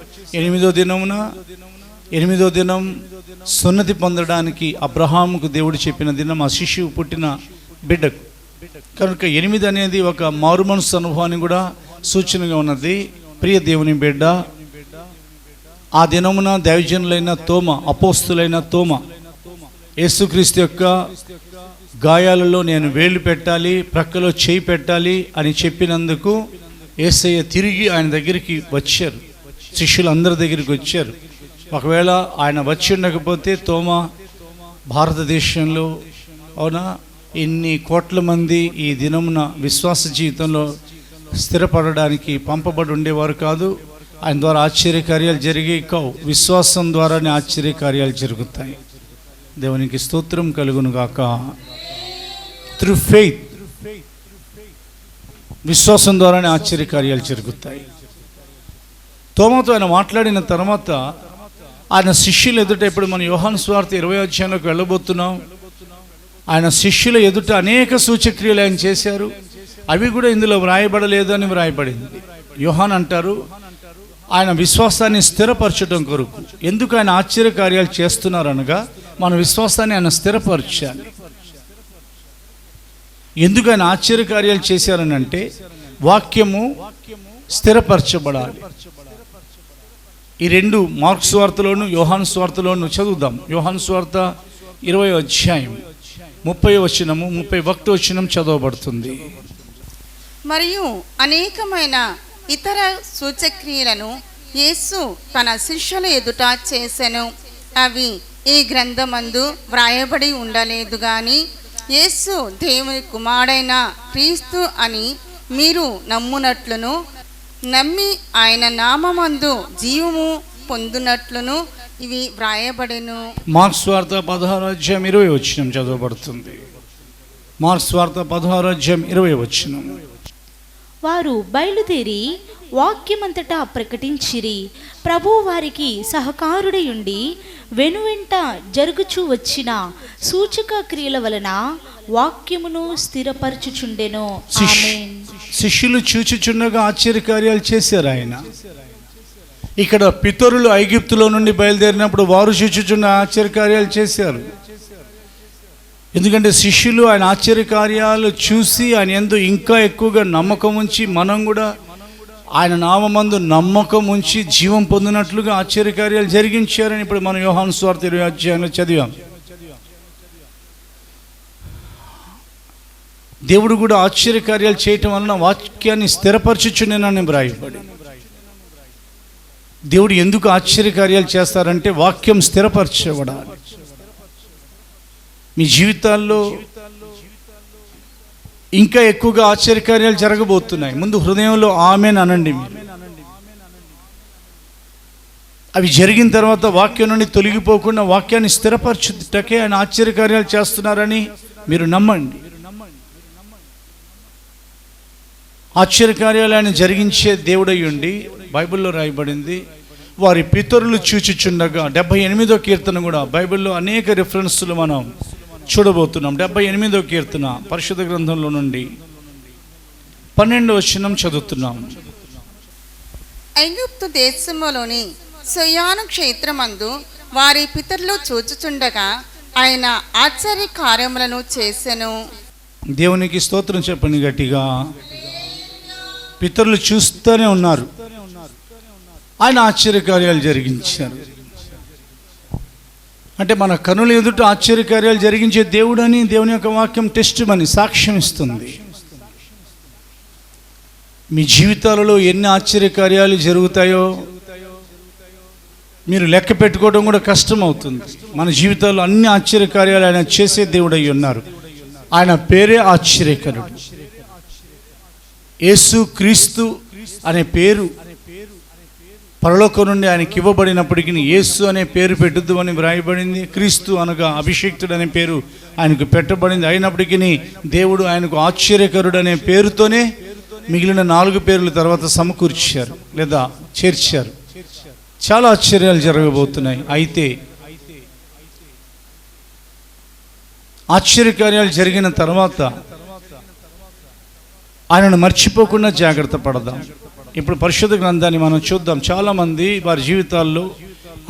8వ దినం సున్నతి పొందడానికి అబ్రహాముకు దేవుడు చెప్పిన దినం, ఆ శిశువు పుట్టిన బిడ్డకు. కనుక 8 అనేది ఒక మారుమనసు అనుభవాన్ని కూడా సూచనగా ఉన్నది. ప్రియ దేవుని బిడ్డ, ఆ దినమున దైవజనులైన తోమ, అపోస్తులైన తోమ, యేసుక్రీస్తు యొక్క గాయాలలో నేను వేలు పెట్టాలి, ప్రక్కలో చేయి పెట్టాలి అని చెప్పినందుకు యేసయ్య తిరిగి ఆయన దగ్గరికి వచ్చారు. శిష్యులు అందరి దగ్గరికి వచ్చారు. ఒకవేళ ఆయన వచ్చి ఉండకపోతే తోమ భారతదేశంలో అవునా ఇన్ని కోట్ల మంది ఈ దినమున విశ్వాస జీవితంలో స్థిరపడడానికి పంపబడి ఉండేవారు కాదు. ఆయన ద్వారా ఆశ్చర్యకార్యాలు జరిగే కావు. విశ్వాసం ద్వారానే ఆశ్చర్యకార్యాలు జరుగుతాయి. దేవునికి స్తోత్రం కలుగును గాక. త్రూ ఫెయిత్, విశ్వాసం ద్వారానే ఆశ్చర్యకార్యాలు జరుగుతాయి. తోమాతో ఆయన మాట్లాడిన తర్వాత ఆయన శిష్యుల ఎదుట, ఇప్పుడు మనం యోహాను సువార్త 20వ అధ్యాయంలోకి వెళ్ళబోతున్నాం. ఆయన శిష్యుల ఎదుట అనేక సూచక్రియలు ఆయన చేశారు. అవి కూడా ఇందులో వ్రాయబడలేదు అని వ్రాయబడింది. యోహాన్ అంటారు, ఆయన విశ్వాసాన్ని స్థిరపరచడం కొరకు. ఎందుకు ఆయన ఆశ్చర్యకార్యాలు చేస్తున్నారు అనగా మన విశ్వాసాన్ని ఆయన స్థిరపరచాలి. ఎందుకు ఆయన ఆశ్చర్యకార్యాలు చేశారని అంటే వాక్యము స్థిరపరచబడాలి. ఈ రెండు మార్కు సువార్తలోను యోహాను సువార్తలోను చదువుదాం. యోహాను సువార్త 20వ అధ్యాయం 30వ వచనము 31వ వచనం చదవబడుతుంది. మరియు అనేకమైన ఇతర సూచక్రియలను యేసు తన శిష్యుల ఎదుట చేసెను. అవి ఈ గ్రంథమందు వ్రాయబడి ఉండలేదు గాని యేసు దేవుని కుమారుడైన క్రీస్తు అని మీరు నమ్మునట్లును, నమ్మి ఆయన నామమందు జీవము పొందునట్లును ఇవి వ్రాయబడెను. మార్కు సువార్త 16వ అధ్యాయం 20వ వచనం చదవబడుతుంది. మార్కు సువార్త 16వ అధ్యాయం 20వ వచనం. వారు బయలుదేరి వాక్యమంతటా ప్రకటించిరి. ప్రభు వారికి సహకారుడై ఉండి వెనువెంట జరుగుచూ వచ్చిన సూచక క్రియల వలన వాక్యమును స్థిరపరచుచుండెను. ఆమేన్. శిష్యులు చూచుచుండగా ఆశ్చర్యకార్యాలు చేశారు ఆయన. ఇక్కడ పితరులు ఐగుప్తులో నుండి బయలుదేరినప్పుడు వారు చూచుచున్న ఆశ్చర్యకార్యాలు చేశారు. ఎందుకంటే శిష్యులు ఆయన ఆశ్చర్యకార్యాలు చూసి ఆయన యందు ఇంకా ఎక్కువగా నమ్మకం ఉంచి, మనం కూడా ఆయన నామమందు నమ్మకం ఉంచి జీవం పొందినట్లుగా ఆశ్చర్యకార్యాలు జరిగించారని ఇప్పుడు మనం యోహాను సువార్త 20వ అధ్యాయంలో చదివాం. దేవుడు కూడా ఆశ్చర్యకార్యాలు చేయటం వలన వాక్యాన్ని స్థిరపరచుచుండెనని వ్రాయబడి. దేవుడు ఎందుకు ఆశ్చర్యకార్యాలు చేస్తారంటే వాక్యం స్థిరపరచబడాలి. మీ జీవితాల్లో ఇంకా ఎక్కువగా ఆశ్చర్యకార్యాలు జరగబోతున్నాయి. ముందు హృదయంలో ఆమేన్ అనండి. అవి జరిగిన తర్వాత వాక్యం నుండి తొలగిపోకుండా వాక్యాన్ని స్థిరపరచుటకే ఆయన ఆశ్చర్యకార్యాలు చేస్తున్నారని మీరు నమ్మండి. ఆశ్చర్యకార్యాలు ఆయన జరిగించే దేవుడై ఉండి, బైబిల్లో రాయబడింది, వారి పితరులు చూచుచుండగా. 78వ కీర్తన కూడా బైబిల్లో అనేక రిఫరెన్స్లు మనం చూడబోతున్నాం. 78వ కీర్తన పరిశుద్ధ గ్రంథంలో నుండి 12వ వచనం చదువుతున్నాం. ఐగుప్తు దేశములోని సొయాను క్షేత్రమందు వారి పితరులు చూచుచుండగా ఆయన ఆశ్చర్య కార్యములను చేసెను. దేవునికి స్తోత్రం చెప్పండి గట్టిగా. పితరులు చూస్తూనే ఉన్నారు, ఆయన ఆశ్చర్యకార్యాలు జరిగించారు. అంటే మన కనుల ఎదుట ఆశ్చర్యకార్యాలు జరిగించే దేవుడు అని దేవుని యొక్క వాక్యం టెస్ట్ అని సాక్ష్యం ఇస్తుంది. మీ జీవితాలలో ఎన్ని ఆశ్చర్యకార్యాలు జరుగుతాయో మీరు లెక్క పెట్టుకోవడం కూడా కష్టం అవుతుంది. మన జీవితాల్లో అన్ని ఆశ్చర్యకార్యాలు ఆయన చేసే దేవుడై ఉన్నారు. ఆయన పేరే ఆశ్చర్యకరుడు. యేసు క్రీస్తు అనే పేరు పరలోకం నుండి ఆయనకి ఇవ్వబడినప్పటికీ యేసు అనే పేరు పెట్టద్దు అని వ్రాయబడింది. క్రీస్తు అనగా అభిషేక్తుడు అనే పేరు ఆయనకు పెట్టబడింది. అయినప్పటికీ దేవుడు ఆయనకు ఆశ్చర్యకరుడు అనే పేరుతోనే మిగిలిన 4 పేర్ల తర్వాత సమకూర్చారు లేదా చేర్చారు. చాలా ఆశ్చర్యాలు జరగబోతున్నాయి. అయితే ఆశ్చర్యకార్యాలు జరిగిన తర్వాత ఆయనను మర్చిపోకుండా జాగ్రత్త పడదాం. ఇప్పుడు పరిశుద్ధ గ్రంథాన్ని మనం చూద్దాం. చాలామంది వారి జీవితాల్లో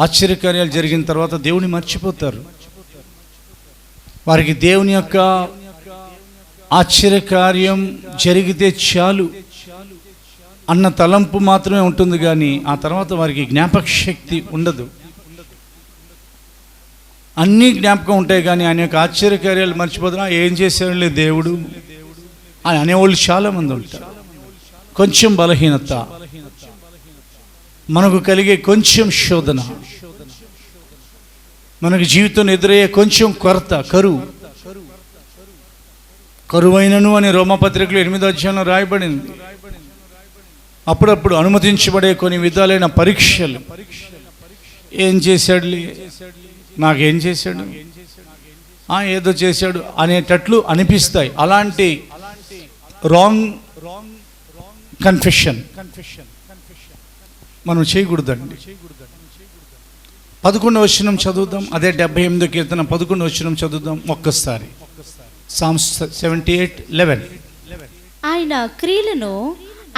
ఆశ్చర్యకార్యాలు జరిగిన తర్వాత దేవుని మర్చిపోతారు. వారికి దేవుని యొక్క ఆశ్చర్యకార్యం జరిగితే చాలు అన్న తలంపు మాత్రమే ఉంటుంది, కానీ ఆ తర్వాత వారికి జ్ఞాపక శక్తి ఉండదు. అన్నీ జ్ఞాపకం ఉంటాయి కానీ ఆయన యొక్క ఆశ్చర్యకార్యాలు మర్చిపోతున్నా. ఏం చేశాడులే దేవుడు అని అనేవాళ్ళు చాలామంది ఉంటారు. కొంచెం బలహీనత, మనకు కలిగే కొంచెం శోధన, మనకు జీవితంలో ఎదురయ్యే కొంచెం కొరత, కరువైనను అని రోమపత్రికలో 8వ అధ్యాయంలో రాయబడింది. అప్పుడప్పుడు అనుమతించబడే కొన్ని విధాలైన పరీక్షలు. ఏం చేశాడులే, నాకేం చేశాడు, ఏదో చేశాడు అనేటట్లు అనిపిస్తాయి. అలాంటి రాంగ్ కన్ఫెషన్ మనం చేయకూడదండి. 11వ వచనం చదువుదాం. అదే 78వ కీర్తన 11వ వచనం చదువుదాం ఒక్కసారి. Psalms 78:11. ఆయన క్రియలను,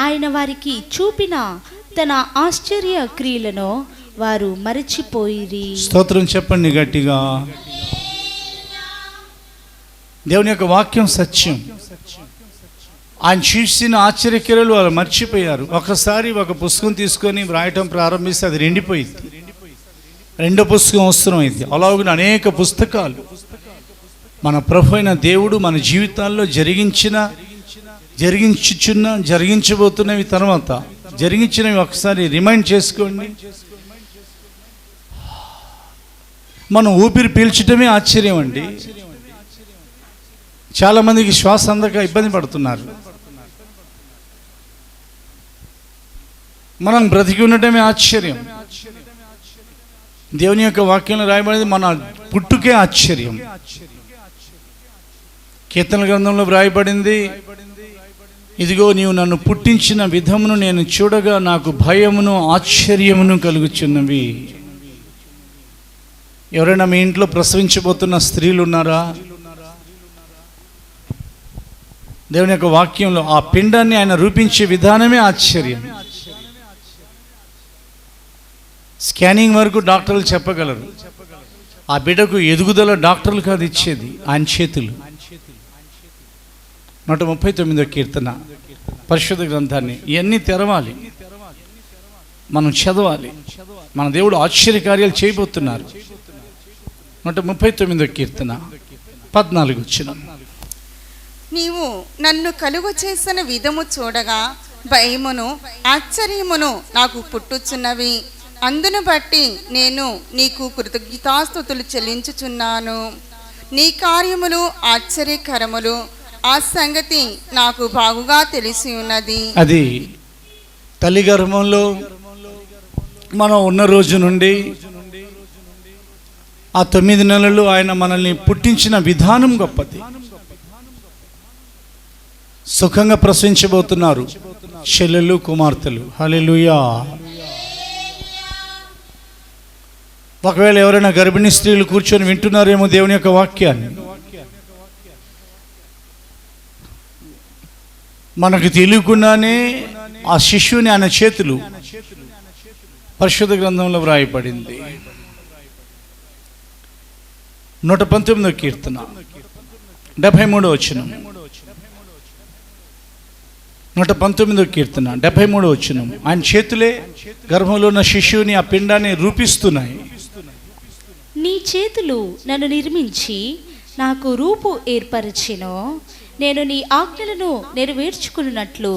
ఆయన వారికి చూపిన తన ఆశ్చర్య క్రియలను వారు మరచిపోయిరి. స్తోత్రం చెప్పండి గట్టిగా. దేవుని యొక్క వాక్యం సత్యం. ఆయన చూసిన ఆశ్చర్యక్రియలు వాళ్ళు మర్చిపోయారు. ఒకసారి ఒక పుస్తకం తీసుకొని వ్రాయటం ప్రారంభిస్తే అది నిండిపోయింది. 2వ పుస్తకం అవసరమైంది. అలాగే అనేక పుస్తకాలు మన ప్రభు అయిన దేవుడు మన జీవితాల్లో జరిగించబోతున్నవి, తర్వాత జరిగించినవి ఒకసారి రిమైండ్ చేసుకోండి. మనం ఊపిరి పీల్చడమే ఆశ్చర్యం అండి. చాలామందికి శ్వాస అందక ఇబ్బంది పడుతున్నారు. మనం బ్రతికి ఉండటమే ఆశ్చర్యం. దేవుని యొక్క వాక్యంలో రాయబడింది మన పుట్టుకే ఆశ్చర్యం. కీర్తన గ్రంథంలో వ్రాయబడింది, ఇదిగో నీవు నన్ను పుట్టించిన విధమును నేను చూడగా నాకు భయమును ఆశ్చర్యమును కలుగుచున్నవి. ఎవరైనా మీ ఇంట్లో ప్రసవించబోతున్న స్త్రీలు ఉన్నారా? దేవుని యొక్క వాక్యంలో ఆ పిండాన్ని ఆయన రూపించే విధానమే ఆశ్చర్యం. స్కానింగ్ వరకు డాక్టర్లు చెప్పగలరు. ఆ బిడ్డకు ఎదుగుదల డాక్టర్లు కాదు ఇచ్చేది, ఆయన చేతులు. 139వ కీర్తన పరిశుద్ధ గ్రంథాన్ని ఇవన్నీ తెరవాలి, మనం చదవాలి. మన దేవుడు ఆశ్చర్యకార్యాలు చేయబోతున్నారు. 139వ కీర్తన 14వ వచనం. నీవు నన్ను కలుగు చేసిన విధము చూడగా భయమును ఆశ్చర్యమును నాకు పుట్టుచున్నవి. అందును బట్టి నేను నీకు కృతజ్ఞతాస్తుతులు చెల్లించుచున్నాను. నీ కార్యములు ఆశ్చర్యకరములు, ఆ సంగతి నాకు బాగుగా తెలిసి ఉన్నది. అది తల్లి గర్భంలో మనం ఉన్న రోజు నుండి ఆ 9 నెలలు ఆయన మనల్ని పుట్టించిన విధానం గొప్పది. సుఖంగా ప్రసవించబోతున్నారు చెల్లెలు కుమార్తెలు. హల్లెలూయా. ఒకవేళ ఎవరైనా గర్భిణీ స్త్రీలు కూర్చొని వింటున్నారేమో దేవుని యొక్క వాక్యాన్ని, మనకు తెలియకుండానే ఆ శిశువుని ఆయన చేతులు పరిశుద్ధ గ్రంథంలో వ్రాయబడింది. 119వ కీర్తన 73వ వచనం. 119వ కీర్తన 73వ వచనం. ఆయన చేతులే గర్భంలో ఉన్న శిశువుని, ఆ పిండాన్ని రూపిస్తున్నాయి. నీ చేతులు నన్ను నిర్మించి నాకు రూపు ఏర్పరచెను. నేను నీ ఆజ్ఞలను నెరవేర్చుకున్నట్లు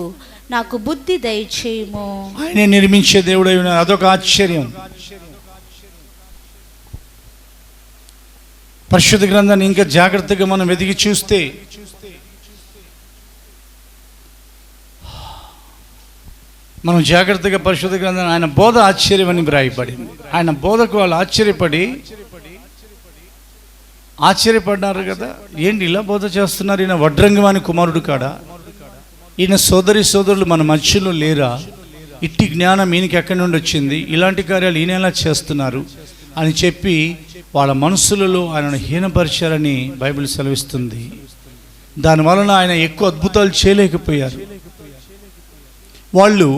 నాకు బుద్ధి దయచేయము. ఆయనే నిర్మించే దేవుడై ఉన్నాడు. అదొక ఆశ్చర్యం. పరిశుద్ధ గ్రంథాన్ని ఇంకా జాగ్రత్తగా మనం వెతికి చూస్తే మనం జాగ్రత్తగా పరిశుద్ధ గ్రంథం ఆయన బోధ ఆశ్చర్యం అని వ్రాయబడింది. ఆయన బోధకు వాళ్ళు ఆశ్చర్యపడ్డారు కదా, ఏంటి ఇలా బోధ చేస్తున్నారు, ఈయన వడ్రంగవాని కుమారుడు కాడా, ఈయన సోదరులు మన మధ్యలో లేరా, ఇట్టి జ్ఞానం ఈయనకి ఎక్కడి నుండి వచ్చింది, ఇలాంటి కార్యాలు ఈయన ఎలా చేస్తున్నారు అని చెప్పి వాళ్ళ మనసులలో ఆయనను హీనపరిచారని బైబిల్ సెలవిస్తుంది. దానివలన ఆయన ఎక్కువ అద్భుతాలు చేయలేకపోయారు. వాళ్ళు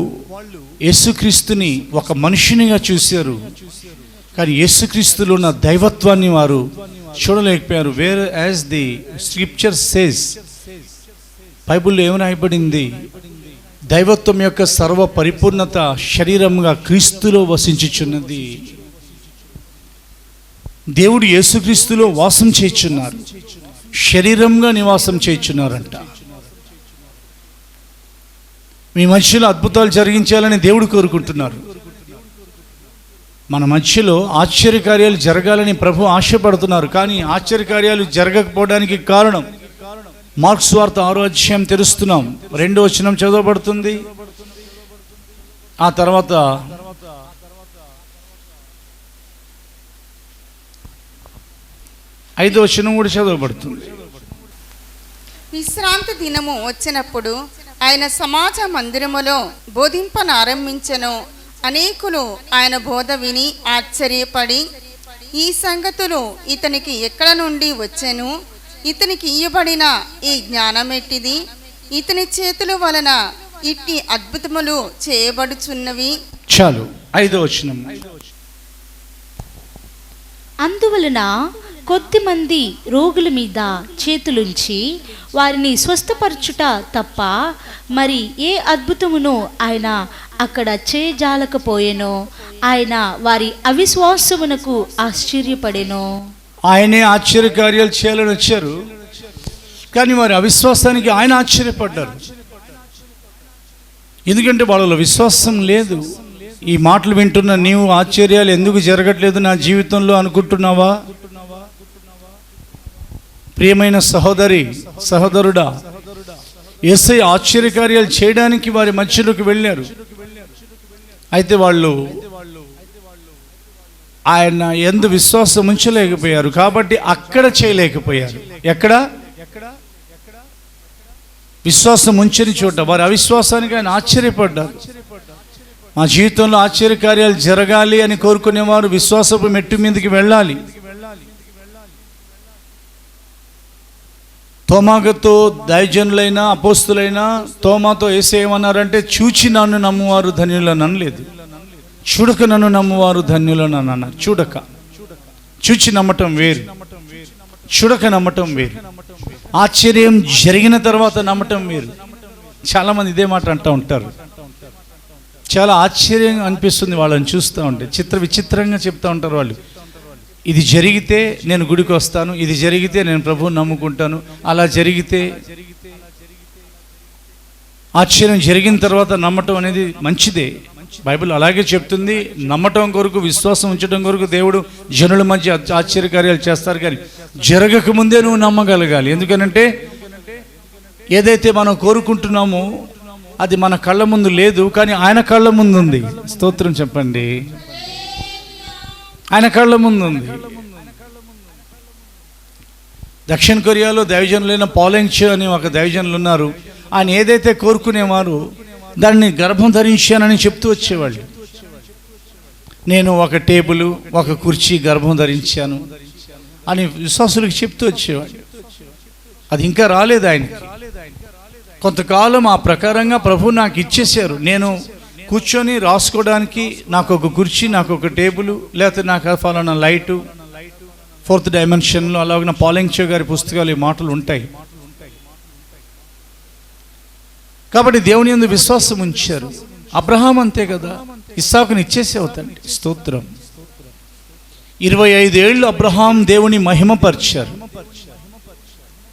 యేసుక్రీస్తుని ఒక మనిషినిగా చూశారు, కానీ యేసుక్రీస్తులో ఉన్న దైవత్వాన్ని వారు చూడలేకపోయారు. Whereas the scripture says, బైబిల్లో ఏమి రాయబడింది, దైవత్వం యొక్క సర్వ పరిపూర్ణత శరీరంగా క్రీస్తులో వసించుచున్నది. దేవుడు యేసుక్రీస్తులో వాసం చేయుచున్నారు, శరీరంగా నివాసం చేయుచున్నారంట. మీ మధ్యలో అద్భుతాలు జరిగించాలని దేవుడు కోరుకుంటున్నారు. మన మధ్యలో ఆశ్చర్యకార్యాలు జరగాలని ప్రభు ఆశపడుతున్నారు. కానీ ఆశ్చర్యకార్యాలు జరగకపోవడానికి కారణం, మార్క్స్ వార్త 6వ అధ్యాయం తెరుస్తున్నాం, 2వ వచనం చదవబడుతుంది. ఆ తర్వాత 5వ వచనం కూడా చదవబడుతుంది. విశ్రాంతి దినము వచ్చినప్పుడు ఆయన సమాజ మందిరములో బోధింపనారంభించెను. అనేకులు ఆయన బోధ విని ఆశ్చర్యపడి, ఈ సంగతులు ఇతనికి ఎక్కడ నుండి వచ్చెను, ఇతనికి ఇయ్యబడిన ఈ జ్ఞానమెట్టిది, ఇతని చేతుల వలన ఇట్టి అద్భుతములు చేయబడుచున్నవి. చాలు, 5వ వచనం. అందువలన కొద్దిమంది రోగుల మీద చేతులుంచి వారిని స్వస్థపరచుట తప్ప మరి ఏ అద్భుతమును ఆయన అక్కడ చేయజాలకపోయెనో. ఆయన వారి అవిశ్వాసమునకు ఆశ్చర్యపడెను. ఆయనే ఆశ్చర్యకార్యాలు చేయాలని వచ్చారు, కానీ వారి అవిశ్వాసానికి ఆయన ఆశ్చర్యపడ్డారు. ఎందుకంటే వాళ్ళలో విశ్వాసం లేదు. ఈ మాటలు వింటున్న నీవు ఆశ్చర్యాలు ఎందుకు జరగట్లేదు నా జీవితంలో అనుకుంటున్నావా? ప్రియమైన సహోదరుడా, యేసయ్య ఆశ్చర్యకార్యాలు చేయడానికి వారి మధ్యలోకి వెళ్ళారు. అయితే వాళ్ళు ఆయన యందు విశ్వాసం ఉంచలేకపోయారు, కాబట్టి అక్కడ చేయలేకపోయారు. ఎక్కడ? విశ్వాసం ఉంచని చోట వారి అవిశ్వాసానికి ఆయన ఆశ్చర్యపడ్డారు. మా జీవితంలో ఆశ్చర్యకార్యాలు జరగాలి అని కోరుకునేవారు విశ్వాసపు మెట్టు మీదకి వెళ్ళాలి. తోమాతో దైవజనులైన అపోస్తులైన తోమాతో యేసు ఏమన్నారంటే, చూచి నన్ను నమ్మువారు ధన్యులని అనలేదు, చూడక నన్ను నమ్మువారు ధన్యులని అన్నారు. చూచి నమ్మటం వేరు, చూడక నమ్మటం వేరు. ఆశ్చర్యం జరిగిన తర్వాత నమ్మటం వేరు. చాలామంది ఇదే మాట అంటూ ఉంటారు. చాలా ఆశ్చర్యంగా అనిపిస్తుంది వాళ్ళని చూస్తూ ఉంటే, విచిత్రంగా చెప్తూ ఉంటారు వాళ్ళు. ఇది జరిగితే నేను గుడికి వస్తాను, ఇది జరిగితే నేను ప్రభువుని నమ్ముకుంటాను, అలా జరిగితే. ఆశ్చర్యం జరిగిన తర్వాత నమ్మటం అనేది మంచిదే, బైబిల్ అలాగే చెప్తుంది. నమ్మటం కొరకు, విశ్వాసం ఉంచడం కొరకు దేవుడు జనుల మధ్య ఆశ్చర్యకార్యాలు చేస్తారు, కానీ జరగకముందే నువ్వు నమ్మగలగాలి. ఎందుకనంటే ఏదైతే మనం కోరుకుంటున్నామో అది మన కళ్ళ ముందు లేదు, కానీ ఆయన కళ్ళ ముందు ఉంది. స్తోత్రం చెప్పండి. ఆయన కళ్ళ ముందు ఉంది. దక్షిణ కొరియాలో దైవజనులైన పాలెంగ్ అని ఒక దైవజనులు ఉన్నారు. ఆయన ఏదైతే కోరుకునేవారు దాన్ని గర్భం ధరించానని చెప్తూ వచ్చేవాళ్ళు. నేను ఒక టేబుల్, ఒక కుర్చీ గర్భం ధరించాను అని విశ్వాసులకు చెప్తూ వచ్చేవాడు. అది ఇంకా రాలేదు ఆయనకి. కొంతకాలం ఆ ప్రకారంగా ప్రభు నాకు ఇచ్చేశారు. నేను కూర్చొని రాసుకోవడానికి నాకు ఒక కుర్చీ, నాకు ఒక టేబుల్, లేకపోతే నాకు ఫలానా లైటు, 4th డైమెన్షన్లో అలాగే పాలించో గారి పుస్తకాలు ఈ మాటలు ఉంటాయి. కాబట్టి దేవుని యందు విశ్వాసం ఉంచారు. అబ్రహాం అంతే కదా, ఇస్సాకుని ఇచ్చేసావు తండ్రి, స్తోత్రం. 25 ఏళ్ళు అబ్రహాం దేవుని మహిమపరిచారు.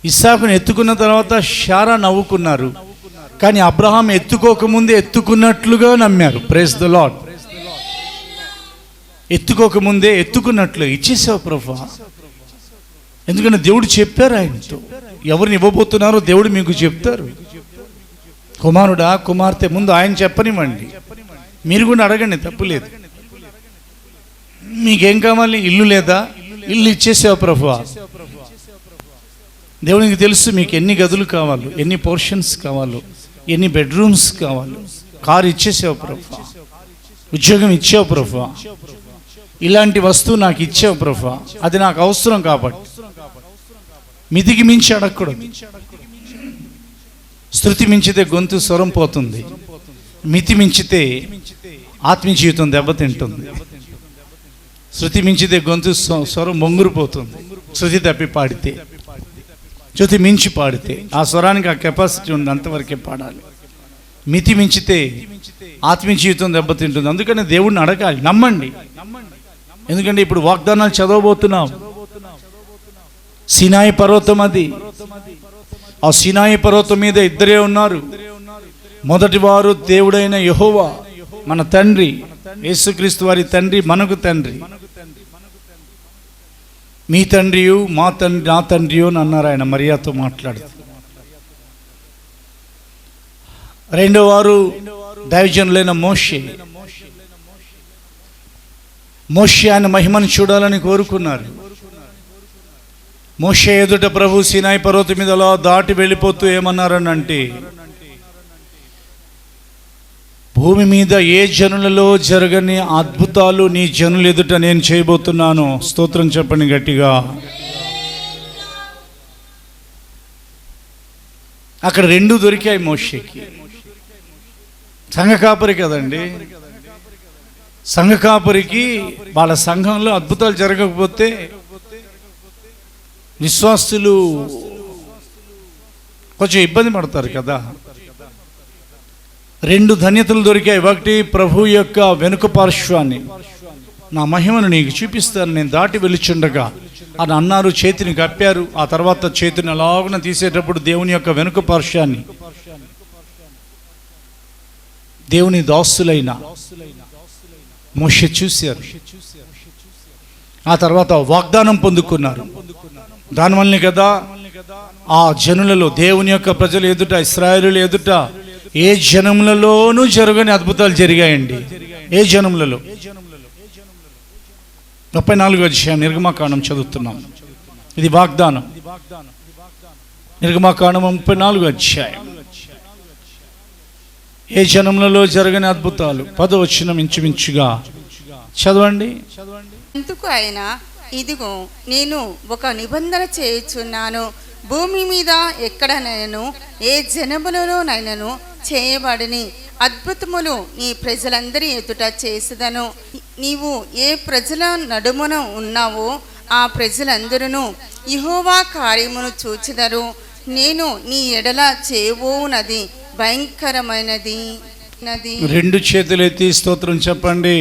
ఇస్సాకుని ఎత్తుకున్న తర్వాత శారా నవ్వుకున్నారు, కానీ అబ్రహాం ఎత్తుకోకముందే ఎత్తుకున్నట్లుగా నమ్మారు. Praise the lord. ఎత్తుకోకముందే ఎత్తుకున్నట్లు ఇచ్చేసావు ప్రభా. ఎందుకంటే దేవుడు చెప్పారు ఆయనతో, ఎవరిని ఇవ్వబోతున్నారో దేవుడు మీకు చెప్తారు. కుమారుడా, కుమార్తె, ముందు ఆయన చెప్పనివ్వండి, మీరు కూడా అడగండి, తప్పులేదు. మీకేం కావాలి? ఇల్లు లేదా? ఇల్లు ఇచ్చేసావు ప్రభువా. దేవునికి తెలుసు మీకు ఎన్ని గదులు కావాలో, ఎన్ని పోర్షన్స్ కావాలో, ఎన్ని బెడ్రూమ్స్ కావాలో. కారు ఇచ్చేసావు ప్రభువా, ఉద్యోగం ఇచ్చావు ప్రభువా, ఇలాంటి వస్తువు నాకు ఇచ్చావు ప్రభువా, అది నాకు అవసరం కాబట్టి. మితికి మించి అడగకూడదు. శృతి మించితే గొంతు స్వరం పోతుంది, మితి మించితే ఆత్మీయ జీవితం దెబ్బతింటుంది. శృతి మించితే గొంతు స్వరం మొంగురుపోతుంది. శృతి తప్పి పాడితే, శృతి మించి పాడితే ఆ స్వరానికి ఆ కెపాసిటీ ఉంది, అంతవరకే పాడాలి. మితి మించితే ఆత్మీయ జీవితం దెబ్బతింటుంది. అందుకని దేవుడిని అడగాలి, నమ్మండి. ఎందుకంటే ఇప్పుడు వాగ్దానాలు చదవబోతున్నాం. సినాయి పర్వతం అది. ఆ సినాయి పర్వతం మీద ఇద్దరే ఉన్నారు. మొదటి వారు దేవుడైన యెహోవా, మన తండ్రి, యేసుక్రీస్తు వారి తండ్రి, మనకు తండ్రి. మీ తండ్రియు మా తండ్రి, నా తండ్రియు అని అన్నారు ఆయన మరియాతో మాట్లాడుతూ. రెండో వారు దైవజనులైన మోషే. మోషే ఆయన మహిమను చూడాలని కోరుకున్నారు. మోషే ఎదుట ప్రభు సినాయి పర్వతం మీద అలా దాటి వెళ్ళిపోతూ ఏమన్నారని అంటే, భూమి మీద ఏ జనులలో జరగని అద్భుతాలు నీ జనులు ఎదుట నేను చేయబోతున్నాను. స్తోత్రం చెప్పండి గట్టిగా. అక్కడ 2 దొరికాయి మోషేకి. సంఘ కాపరి కదండి. సంఘ కాపరికి వాళ్ళ సంఘంలో అద్భుతాలు జరగకపోతే విశ్వాసులు కొంచెం ఇబ్బంది పడతారు కదా. 2 ధన్యతలు దొరికాయి. ఒకటి, ప్రభు యొక్క వెనుక పార్శ్వాన్ని, నా మహిమను నీకు చూపిస్తాను నేను దాటి వెలుచుండగా అని అన్నారు. చేతిని కప్పారు. ఆ తర్వాత చేతిని అలాగున తీసేటప్పుడు దేవుని యొక్క వెనుక పార్శ్వాన్ని దేవుని దాసులైన మోషే చూశారు. ఆ తర్వాత వాగ్దానం పొందుకున్నారు. దానివల్లనే కదా ఆ జనులలో, దేవుని యొక్క ప్రజలు ఎదుట, ఇశ్రాయేలుల ఎదుట ఏ జనములలోనూ జరగని అద్భుతాలు జరిగాయండి. ఏ జనములలో? 34వ అధ్యాయం నిర్గమకాండం చదువుతున్నాం. ఇది వాగ్దానం. నిర్గమకాండం 34వ అధ్యాయం. ఏ జనములలో జరగని అద్భుతాలు. 10వ వచనం ఇంచుమించుగా చదవండి. అందుకు ఆయన, ఇదిగో నేను ఒక నిబంధన చేయుచున్నాను, భూమి మీద ఎక్కడనైనను ఏ జనములలోనైనను చేయబడిని అద్భుతములు నీ ప్రజలందరి ఎదుట చేసేదను. నీవు ఏ ప్రజల నడుమున ఉన్నావో ఆ ప్రజలందరూ యెహోవా కార్యమును చూచెదరు. నేను నీ ఎడల చేయబోవునది భయంకరమైనది. 2 చేతులెత్తి స్తోత్రం చెప్పండి.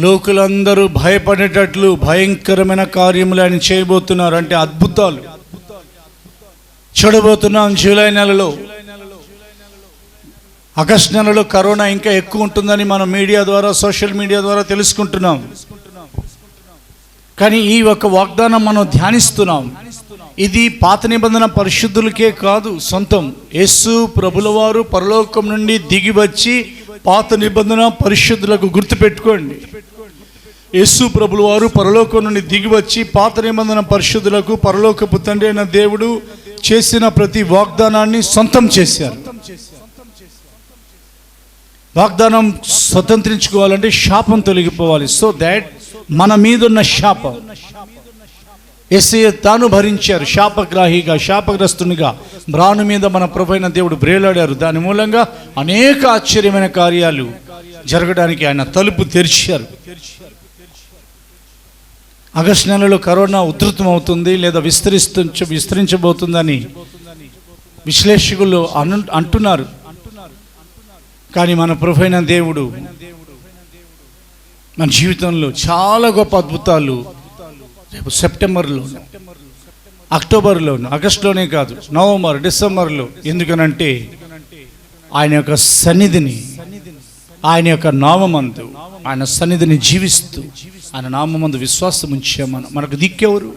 లోకులందరూ భయపడేటట్లు భయంకరమైన కార్యములు ఆయన చేయబోతున్నారు. అంటే అద్భుతాలు చూడబోతున్నాం. జూలై నెలలో, ఆగస్టు నెలలో కరోనా ఇంకా ఎక్కువ ఉంటుందని మనం మీడియా ద్వారా, సోషల్ మీడియా ద్వారా తెలుసుకుంటున్నాం. కానీ ఈ యొక్క వాగ్దానం మనం ధ్యానిస్తున్నాం. ఇది పాత నిబంధన పరిశుద్ధులకే కాదు సొంతం. యేసు ప్రభుల వారు పరలోకం నుండి దిగి వచ్చి పాత నిబంధన పరిశుద్ధులకు గుర్తుపెట్టుకోండి. యేసు ప్రభుల వారు పరలోకం నుండి దిగి వచ్చి పాత నిబంధన పరిశుద్ధులకు పరలోకపు తండ్రి అయిన దేవుడు చేసిన ప్రతి వాగ్దానాన్ని సొంతం చేశారు. వాగ్దానం స్వతంత్రించుకోవాలంటే శాపం తొలగిపోవాలి. సో దాట్ మన మీదున్న శాపం యేసయ్య తాను భరించారు. శాపగ్రాహిగా, శాపగ్రస్తునిగా మ్రాను మీద మన ప్రభువైన దేవుడు బ్రేలాడారు. దాని మూలంగా అనేక ఆశ్చర్యమైన కార్యాలు జరగడానికి ఆయన తలుపు తెరిచారు. ఆగస్టు నెలలో కరోనా ఉధృతం అవుతుంది లేదా విస్తరించబోతుందని విశ్లేషకులు అంటున్నారు. కానీ మన ప్రభువైన దేవుడు మన జీవితంలో చాలా గొప్ప అద్భుతాలు రేపు సెప్టెంబర్లో, అక్టోబర్లోను, ఆగస్టులోనే కాదు, నవంబర్, డిసెంబర్లో. ఎందుకనంటే ఆయన యొక్క సన్నిధిని, ఆయన యొక్క నామమందు, ఆయన సన్నిధిని జీవిస్తూ ఆయన నామమందు విశ్వాసం ఉంచామని మనకు దిక్కెవరు?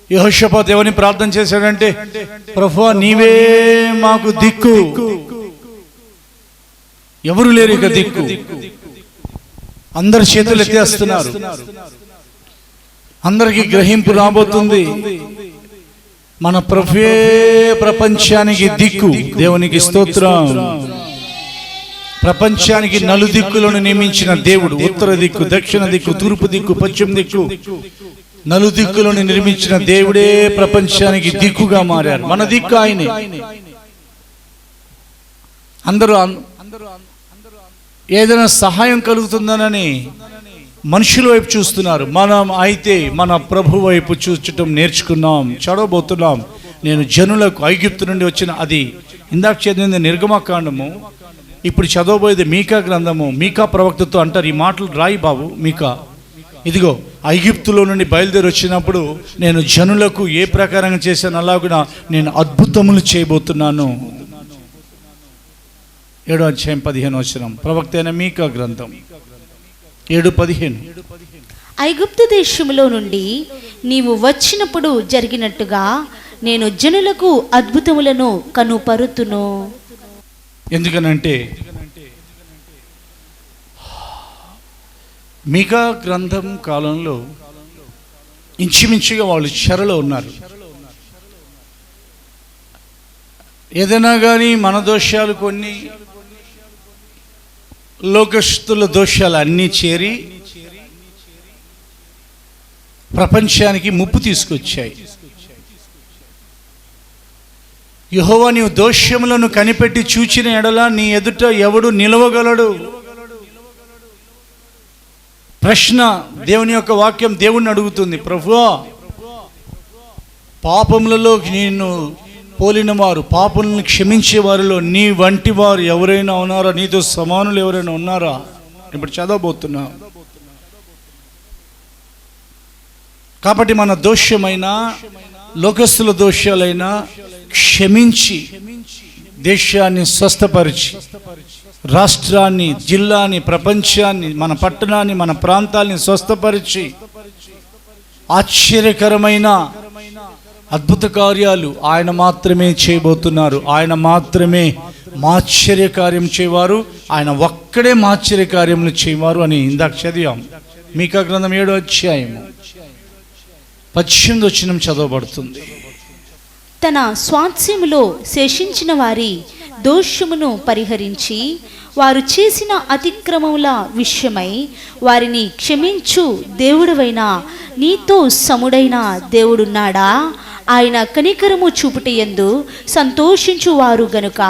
యెహోషాపాతు ఎవరిని ప్రార్థన చేశాడంటే, ప్రభువా నీవే మాకు దిక్కు, ఎవరు లేరు ఇక దిక్కు. అందరు చేతులు ఎత్తేస్తున్నారు. అందరికీ గ్రహింపు రాబోతుంది. మన ప్రభువే ప్రపంచానికి దిక్కు. దేవునికి స్తోత్రం. ప్రపంచానికి నలుదిక్కులను నియమించిన దేవుడు, ఉత్తర దిక్కు, దక్షిణ దిక్కు, తూర్పు దిక్కు, పశ్చిమ దిక్కు, నలుదిక్కులను నిర్మించిన దేవుడే ప్రపంచానికి దిక్కుగా మారారు. మన దిక్కు ఆయనే. అందరూ ఏదైనా సహాయం కలుగుతుందనని మనుషుల వైపు చూస్తున్నారు. మనం అయితే మన ప్రభు వైపు చూచటం నేర్చుకున్నాం, చదవబోతున్నాం. నేను జనులకు ఐగుప్తు నుండి వచ్చిన, అది ఇందాక చదివింది నిర్గమకాండము, ఇప్పుడు చదవబోయేది మీకా గ్రంథము. మీకా ప్రవక్తతో అంటారు, ఈ మాటలు రాయి బాబు మీకా, ఇదిగో ఐగుప్తులో నుండి బయలుదేరి వచ్చినప్పుడు నేను జనులకు ఏ ప్రకారంగా చేశాను అలాగున నేను అద్భుతములు చేయబోతున్నాను. 7వ అధ్యాయం 15వ వచనం, ప్రవక్త అయిన మీకా గ్రంథం 7:15. ఐగుప్తు దేశములో నుండి నీవు వచ్చినప్పుడు జరిగినట్టుగా నేను జనులకు అద్భుతములను కనుపరుతును. ఎందుకనంటే మీకా గ్రంథం కాలంలో ఇంచుమించుగా వాళ్ళు చెరలో ఉన్నారు. ఏదైనా కానీ మన దోషాలు కొన్ని, లోకస్తుల దోషాలు అన్నీ చేరి ప్రపంచానికి ముప్పు తీసుకొచ్చాయి. యెహోవా నీవు దోషములను కనిపెట్టి చూచిన ఎడల నీ ఎదుట ఎవడు నిలవగలడు? ప్రశ్న. దేవుని యొక్క వాక్యం దేవుణ్ణి అడుగుతుంది, ప్రభువా పాపములలో నిన్ను పోలిన వారు, పాపములను క్షమించే వారిలో నీ వంటి వారు ఎవరైనా ఉన్నారా? నీతో సమానులు ఎవరైనా ఉన్నారా? ఇప్పుడు చదవబోతున్నా. కాబట్టి మన దోషమైన, లోకస్తుల దోషాలైనా క్షమించి దేశాన్ని స్వస్థపరిచి, రాష్ట్రాన్ని, జిల్లాని, ప్రపంచాన్ని, మన పట్టణాన్ని, మన ప్రాంతాల్ని స్వస్థపరిచి ఆశ్చర్యకరమైన అద్భుత కార్యాలు ఆయన మాత్రమే చేయబోతున్నారు. ఆయన మాత్రమే ఆశ్చర్యకార్యం చేయవారు, ఆయన ఒక్కడే ఆశ్చర్యకార్యములు చేయవారు అని ఇందాక చదివాం. మీకా గ్రంథం 7వ అధ్యాయం 18వ వచనం చదవబడుతుంది. తన స్వాస్థ్యములో శేషించిన వారి దోషమును పరిహరించి వారు చేసిన అతిక్రమముల విషయమై వారిని క్షమించు దేవుడవైన నీతో సముడైన దేవుడున్నాడా? ఆయన కనికరము చూపుటయందు సంతోషించువారు గనుక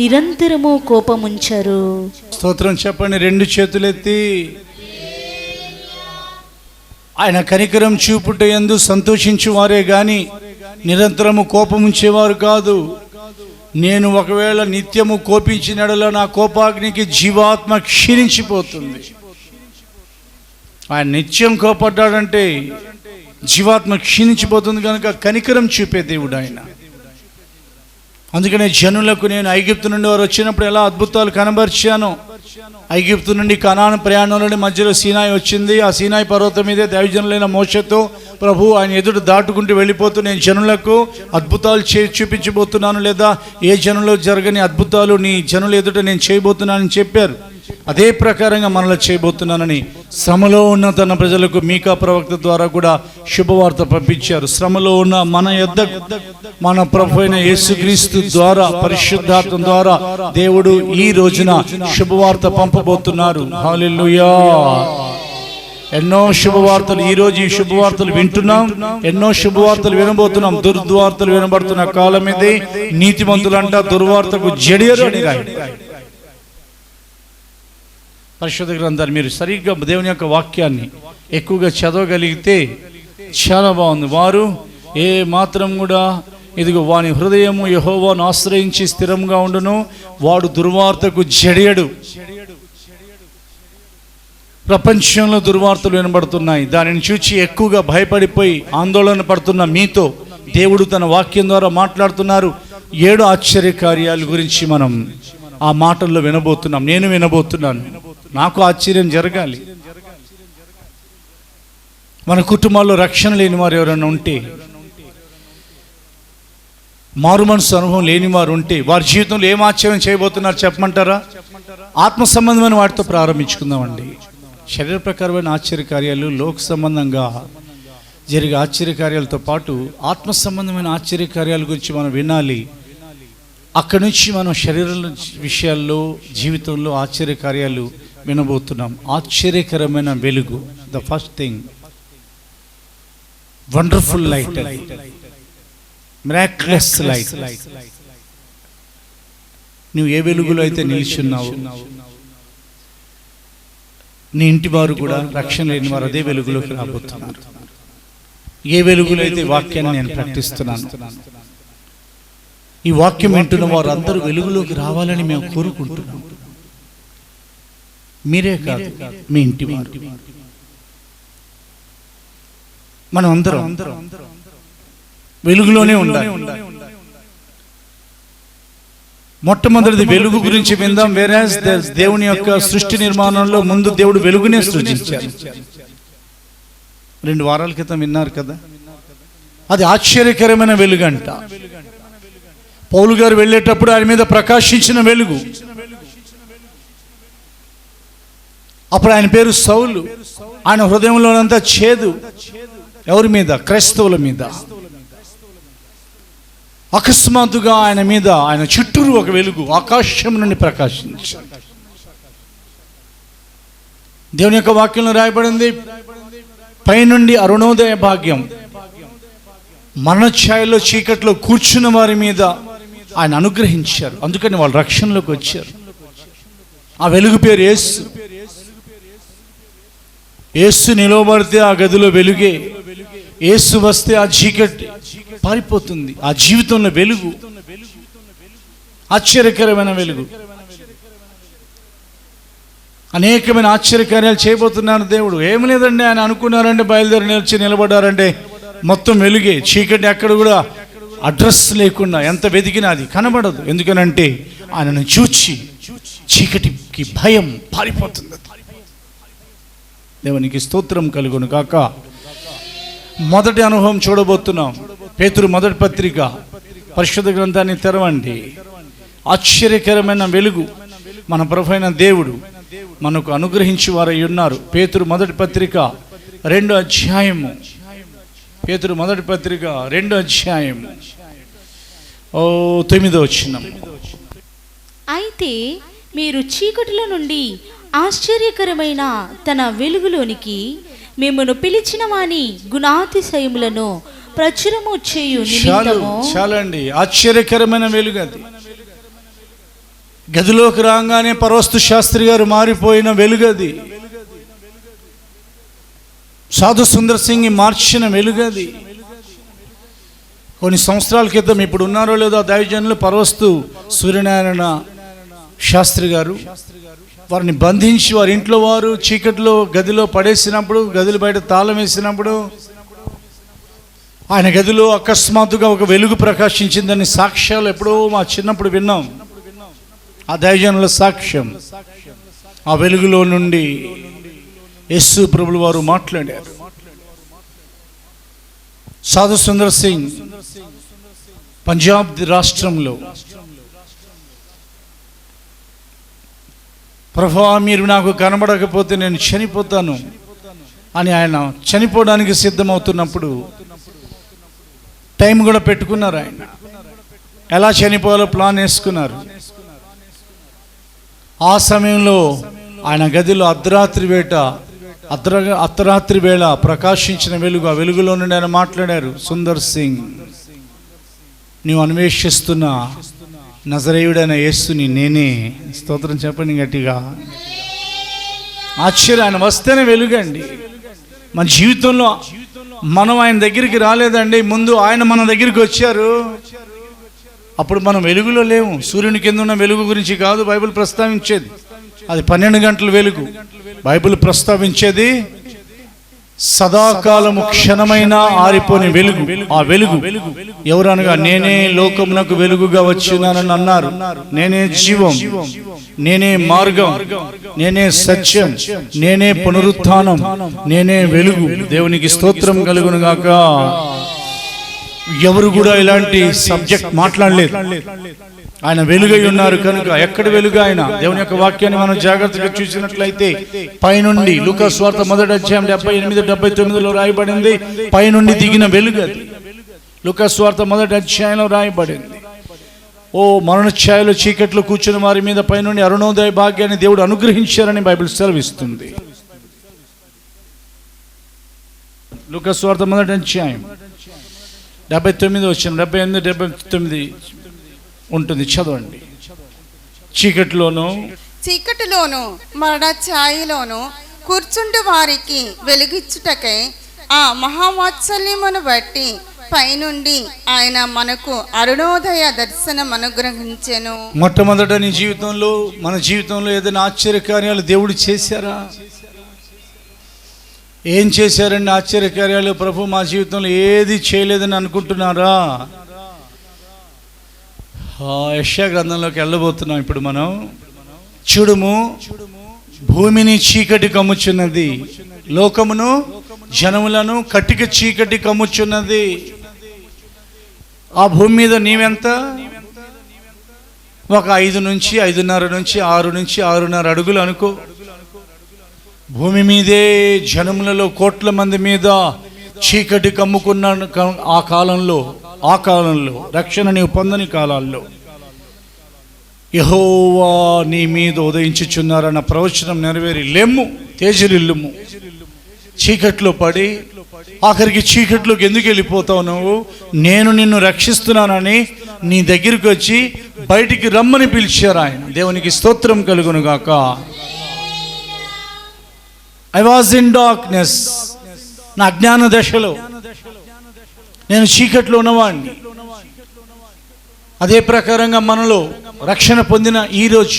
నిరంతరము కోపముంచరు. స్తోత్రం చెప్పండి, 2 చేతులెత్తి. ఆయన కనికరం చూపుటయందు సంతోషించువారే గాని నిరంతరము కోపముంచేవారు కాదు. నేను ఒకవేళ నిత్యము కోపించినడలో నా కోపాగ్నికి జీవాత్మ క్షీణించిపోతుంది. ఆయన నిత్యం కోపడ్డాడంటే జీవాత్మ క్షీణించిపోతుంది కనుక కనికరం చూపే దేవుడు ఆయన. అందుకనే జనులకు నేను ఐగుప్తు నుండి వారు వచ్చినప్పుడు ఎలా అద్భుతాలు కనబరిచాను. ఐగుప్తు నుండి కనాను ప్రయాణంలోని మధ్యలో సీనాయి వచ్చింది. ఆ సీనాయి పర్వతం మీదే దైవజనులైన మోషతో ప్రభు ఆయన ఎదుట దాటుకుంటూ వెళ్ళిపోతూ నేను జనులకు అద్భుతాలు చూపించబోతున్నాను, లేదా ఏ జనులో జరగని అద్భుతాలు నీ జనుల ఎదుట నేను చేయబోతున్నానని చెప్పారు. అదే ప్రకారంగా మనలో చేయబోతున్నానని శ్రమలో ఉన్న తన ప్రజలకు మీకా ప్రవక్త ద్వారా కూడా శుభవార్త పంపించారు. శ్రమలో ఉన్న మన యొద్ద మన ప్రభు అయిన యేసుక్రీస్తు ద్వారా పరిశుద్ధాత్మ ద్వారా దేవుడు ఈ రోజున శుభవార్త పంపబోతున్నారు. హల్లెలూయా. ఎన్నో శుభవార్తలు ఈరోజు ఈ శుభవార్తలు వింటున్నాం, ఎన్నో శుభవార్తలు వినబోతున్నాం. దుర్వార్తలు వినబడుతున్న కాలం ఇది. నీతిమంతులంట దుర్వార్తకు జడియరు అని రాయండి. పరిశుద్ధ గ్రంథాన్ని మీరు సరిగ్గా దేవుని యొక్క వాక్యాన్ని ఎక్కువగా చదవగలిగితే చాలా బాగుంది. వారు ఏ మాత్రం కూడా ఇదిగో వాని హృదయము యెహోవాను ఆశ్రయించి స్థిరంగా ఉండును, వాడు దుర్వార్తకు జడియడు. ప్రపంచంలో దుర్వార్తలు వినబడుతున్నాయి. దానిని చూచి ఎక్కువగా భయపడిపోయి ఆందోళన పడుతున్న మీతో దేవుడు తన వాక్యం ద్వారా మాట్లాడుతున్నారు. 7 ఆశ్చర్యకార్యాల గురించి మనం ఆ మాటల్లో వినబోతున్నాం. నేను వినబోతున్నాను. నాకు ఆశ్చర్యం జరగాలి. మన కుటుంబాల్లో రక్షణ లేని వారు ఎవరైనా ఉంటే, మారు మనసు అనుభవం లేని వారు ఉంటే, వారి జీవితంలో ఏం ఆశ్చర్యం చేయబోతున్నారు చెప్పమంటారా? ఆత్మ సంబంధమైన వాటితో ప్రారంభించుకుందామండి. శరీర ప్రకారమైన ఆశ్చర్యకార్యాలు, లోక సంబంధంగా జరిగే ఆశ్చర్యకార్యాలతో పాటు ఆత్మ సంబంధమైన ఆశ్చర్యకార్యాల గురించి మనం వినాలి. అక్కడి నుంచి మనం శరీర విషయాల్లో జీవితంలో ఆశ్చర్యకార్యాలు వినబోతున్నాం. ఆశ్చర్యకరమైన వెలుగు, the first thing, wonderful light, miraculous light. నువ్వు ఏ వెలుగులో అయితే నిలిచున్నావు, నీ ఇంటి వారు కూడా రక్షణ లేని వారు అదే వెలుగులోకి రాబోతున్నారు. ఏ వెలుగులో అయితే వాక్యాన్ని నేను ప్రకటిస్తున్నాను, ఈ వాక్యం వింటున్న వారు అందరూ వెలుగులోకి రావాలని మేము కోరుకుంటున్నాం. మీరే కాదు, మీ ఇంటి వారు, మనం అందరం వెలుగులోనే ఉండాలి. మొట్టమొదటిది వెలుగు గురించి విందాం. వేరాజ్ దేవుని యొక్క సృష్టి నిర్మాణంలో ముందు దేవుడు వెలుగునే సృజించారు. 2 వారాల క్రితం విన్నారు కదా, అది ఆశ్చర్యకరమైన వెలుగంట. పౌలు గారు వెళ్ళేటప్పుడు ఆయన మీద ప్రకాశించిన వెలుగు. అప్పుడు ఆయన పేరు సౌలు. ఆయన హృదయంలోనంతా చేదు. ఎవరి మీద? క్రైస్తవుల మీద. అకస్మాత్తుగా ఆయన మీద, ఆయన చుట్టూరు ఒక వెలుగు ఆకాశం నుండి ప్రకాశించాడు. దేవుని యొక్క వాక్యంలో రాయబడింది, పైనుండి అరుణోదయ భాగ్యం, మరణఛాయలో చీకట్లో కూర్చున్న వారి మీద ఆయన అనుగ్రహించారు. అందుకని వాళ్ళు రక్షణలోకి వచ్చారు. ఆ వెలుగు పేరు యేసు. యేసు నిలవబడితే ఆ గదిలో వెలుగే, యేసు వస్తే ఆ చీకటి పారిపోతుంది. ఆ జీవితంలో వెలుగు, ఆశ్చర్యకరమైన వెలుగు. అనేకమైన ఆశ్చర్యకార్యాలు చేయబోతున్నారు దేవుడు. ఏమి లేదండి, ఆయన అనుకున్నారంటే బయలుదేరి నిలిచి నిలబడ్డారంటే మొత్తం వెలుగే. చీకటి ఎక్కడ కూడా అడ్రస్ లేకుండా ఎంత వెతికినా అది కనబడదు. ఎందుకనంటే ఆయనను చూచి చీకటికి భయం పారిపోతుంది. దేవునికి స్తోత్రం కలుగును కాక. మొదటి అనుభవం చూడబోతున్నాం. పేతురు మొదటి పత్రిక పరిశుద్ధ గ్రంథాన్ని తెరవండి. ఆశ్చర్యకరమైన వెలుగు మన ప్రభువైన దేవుడు మనకు అనుగ్రహించి వారై ఉన్నారు. పేతురు మొదటి పత్రిక 2వ అధ్యాయము. పేతురు మొదటి పత్రిక 2వ అధ్యాయము 9వ వచనం. అయితే మీరు చీకటిలో నుండి ఆశ్చర్యకరమైన తన వెలుగులోనికి మిమ్మను పిలిచిన వాని గుణాతిశయములను ప్రచురము చేయు నిమిత్తము. చాలండి, ఆశ్చర్యకరమైన వెలుగు అది. గదిలోకి రాగానే పరవస్తు శాస్త్రి గారు మారిపోయిన వెలుగది. సాధు సుందర్ సింగ్ మార్చిన వెలుగది. కొన్ని సంవత్సరాల క్రితం, ఇప్పుడు ఉన్నారో లేదో దైవజనులు, పరవస్తు సూర్యనారాయణ శాస్త్రి గారు వారిని బంధించి వారి ఇంట్లో వారు చీకట్లో గదిలో పడేసినప్పుడు, గదిలో బయట తాళం వేసినప్పుడు ఆయన గదిలో అకస్మాత్తుగా ఒక వెలుగు ప్రకాశించిందని సాక్ష్యాలు ఎప్పుడో మా చిన్నప్పుడు విన్నాం. ఆ దైవజనుల సాక్ష్యం. ఆ వెలుగులో నుండి యేసు ప్రభులు వారు మాట్లాడారు. సాధు సుందర్ సింగ్ పంజాబ్ రాష్ట్రంలో ప్రభువా మీరు నాకు కనబడకపోతే నేను చనిపోతాను అని ఆయన చనిపోవడానికి సిద్ధమవుతున్నప్పుడు టైం కూడా పెట్టుకున్నారు. ఆయన ఎలా చనిపోవాలో ప్లాన్ వేసుకున్నారు. ఆ సమయంలో ఆయన గదిలో అర్ధరాత్రి వేళ ప్రకాశించిన వెలుగు, ఆ వెలుగులో నుండి ఆయన మాట్లాడారు, సుందర్ సింగ్, నీవు అన్వేషిస్తున్న నజరేయుడైన యేసుని నేనే. స్తోత్రం చెప్పండి గట్టిగా. ఆశ్చర్యం, ఆయన వస్తేనే వెలుగండి. మన జీవితంలో మనం ఆయన దగ్గరికి రాలేదండి, ముందు ఆయన మన దగ్గరికి వచ్చారు. అప్పుడు మనం వెలుగులో లేము. సూర్యుని కింద ఉన్న వెలుగు గురించి కాదు బైబిల్ ప్రస్తావించేది, అది 12 గంటల వెలుగు. బైబిల్ ప్రస్తావించేది సదాకాలము క్షణమైన ఆరిపోని వెలుగు. ఆ వెలుగు ఎవరనగా నేనే లోకమునకు వెలుగుగా వచ్చినానని అన్నారు. నేనే జీవం, నేనే మార్గం, నేనే సత్యం, నేనే పునరుత్థానం, నేనే వెలుగు. దేవునికి స్తోత్రం కలుగును గాక. ఎవరు కూడా ఇలాంటి సబ్జెక్ట్ మాట్లాడలేదు. ఆయన వెలుగై ఉన్నారు కనుక. ఎక్కడ వెలుగు? ఆయన దేవుని యొక్క వాక్యాన్ని మనం జాగ్రత్తగా చూసినట్లయితే పైనుండి, లూకా సువార్త 1వ అధ్యాయం 78-79 రాయబడింది, పైనుండి దిగిన వెలుగు అది. లూకా సువార్త 1వ అధ్యాయంలో రాయబడింది, ఓ మరణ ఛాయలో చీకట్లో కూర్చున్న వారి మీద పైనుండి అరుణోదయ భాగ్యాన్ని దేవుడు అనుగ్రహించారని బైబిల్ సెలవిస్తుంది. లూకా సువార్త 1వ అధ్యాయం 79 వచ్చిన 78-79 ఉంటుంది, చదవండి. చీకటిలోను మరణ ఛాయలోను కూర్చుండు వారికి వెలుగిచ్చుటకై ఆ మహావాత్సల్యమును బట్టి పైనుండి ఆయన మనకు అరుణోదయ దర్శనం అనుగ్రహించెను. మొట్టమొదట నీ జీవితంలో, మన జీవితంలో ఏదైనా ఆశ్చర్యకార్యాలు దేవుడు చేశారా? ఏం చేశారండి ఆశ్చర్యకార్యాలు? ప్రభు మా జీవితంలో ఏది చేయలేదని అనుకుంటున్నారా? యెషయా గ్రంథంలోకి వెళ్ళబోతున్నాం ఇప్పుడు మనం. చూడుము, భూమిని చీకటి కమ్ముచున్నది, లోకమును జనములను కటిక చీకటి కమ్ముచున్నది. ఆ భూమి మీద నీవెంత? ఒక 5 నుంచి 5.5 నుంచి 6 నుంచి 6.5 అడుగులు అనుకో. భూమి మీదే జనములలో కోట్ల మంది మీద చీకటి కమ్ముకున్న ఆ కాలంలో రక్షణ నీవు పొందని కాలాల్లో యెహోవా నీ మీద ఉదయించుచున్నారన్న ప్రవచనం నెరవేరి, లెమ్ము తేజరిల్లుము. చీకట్లో పడి ఆఖరికి చీకట్లోకి ఎందుకు వెళ్ళిపోతావు నువ్వు? నేను నిన్ను రక్షిస్తున్నానని నీ దగ్గరికి వచ్చి బయటికి రమ్మని పిలిచారు ఆయన. దేవునికి స్తోత్రం కలుగును గాక. ఐ వాజ్ ఇన్ డార్క్నెస్, నా అజ్ఞాన దశలో నేను చీకట్లో ఉన్నవాడిని. అదే ప్రకారంగా మనలో రక్షణ పొందిన ఈరోజు,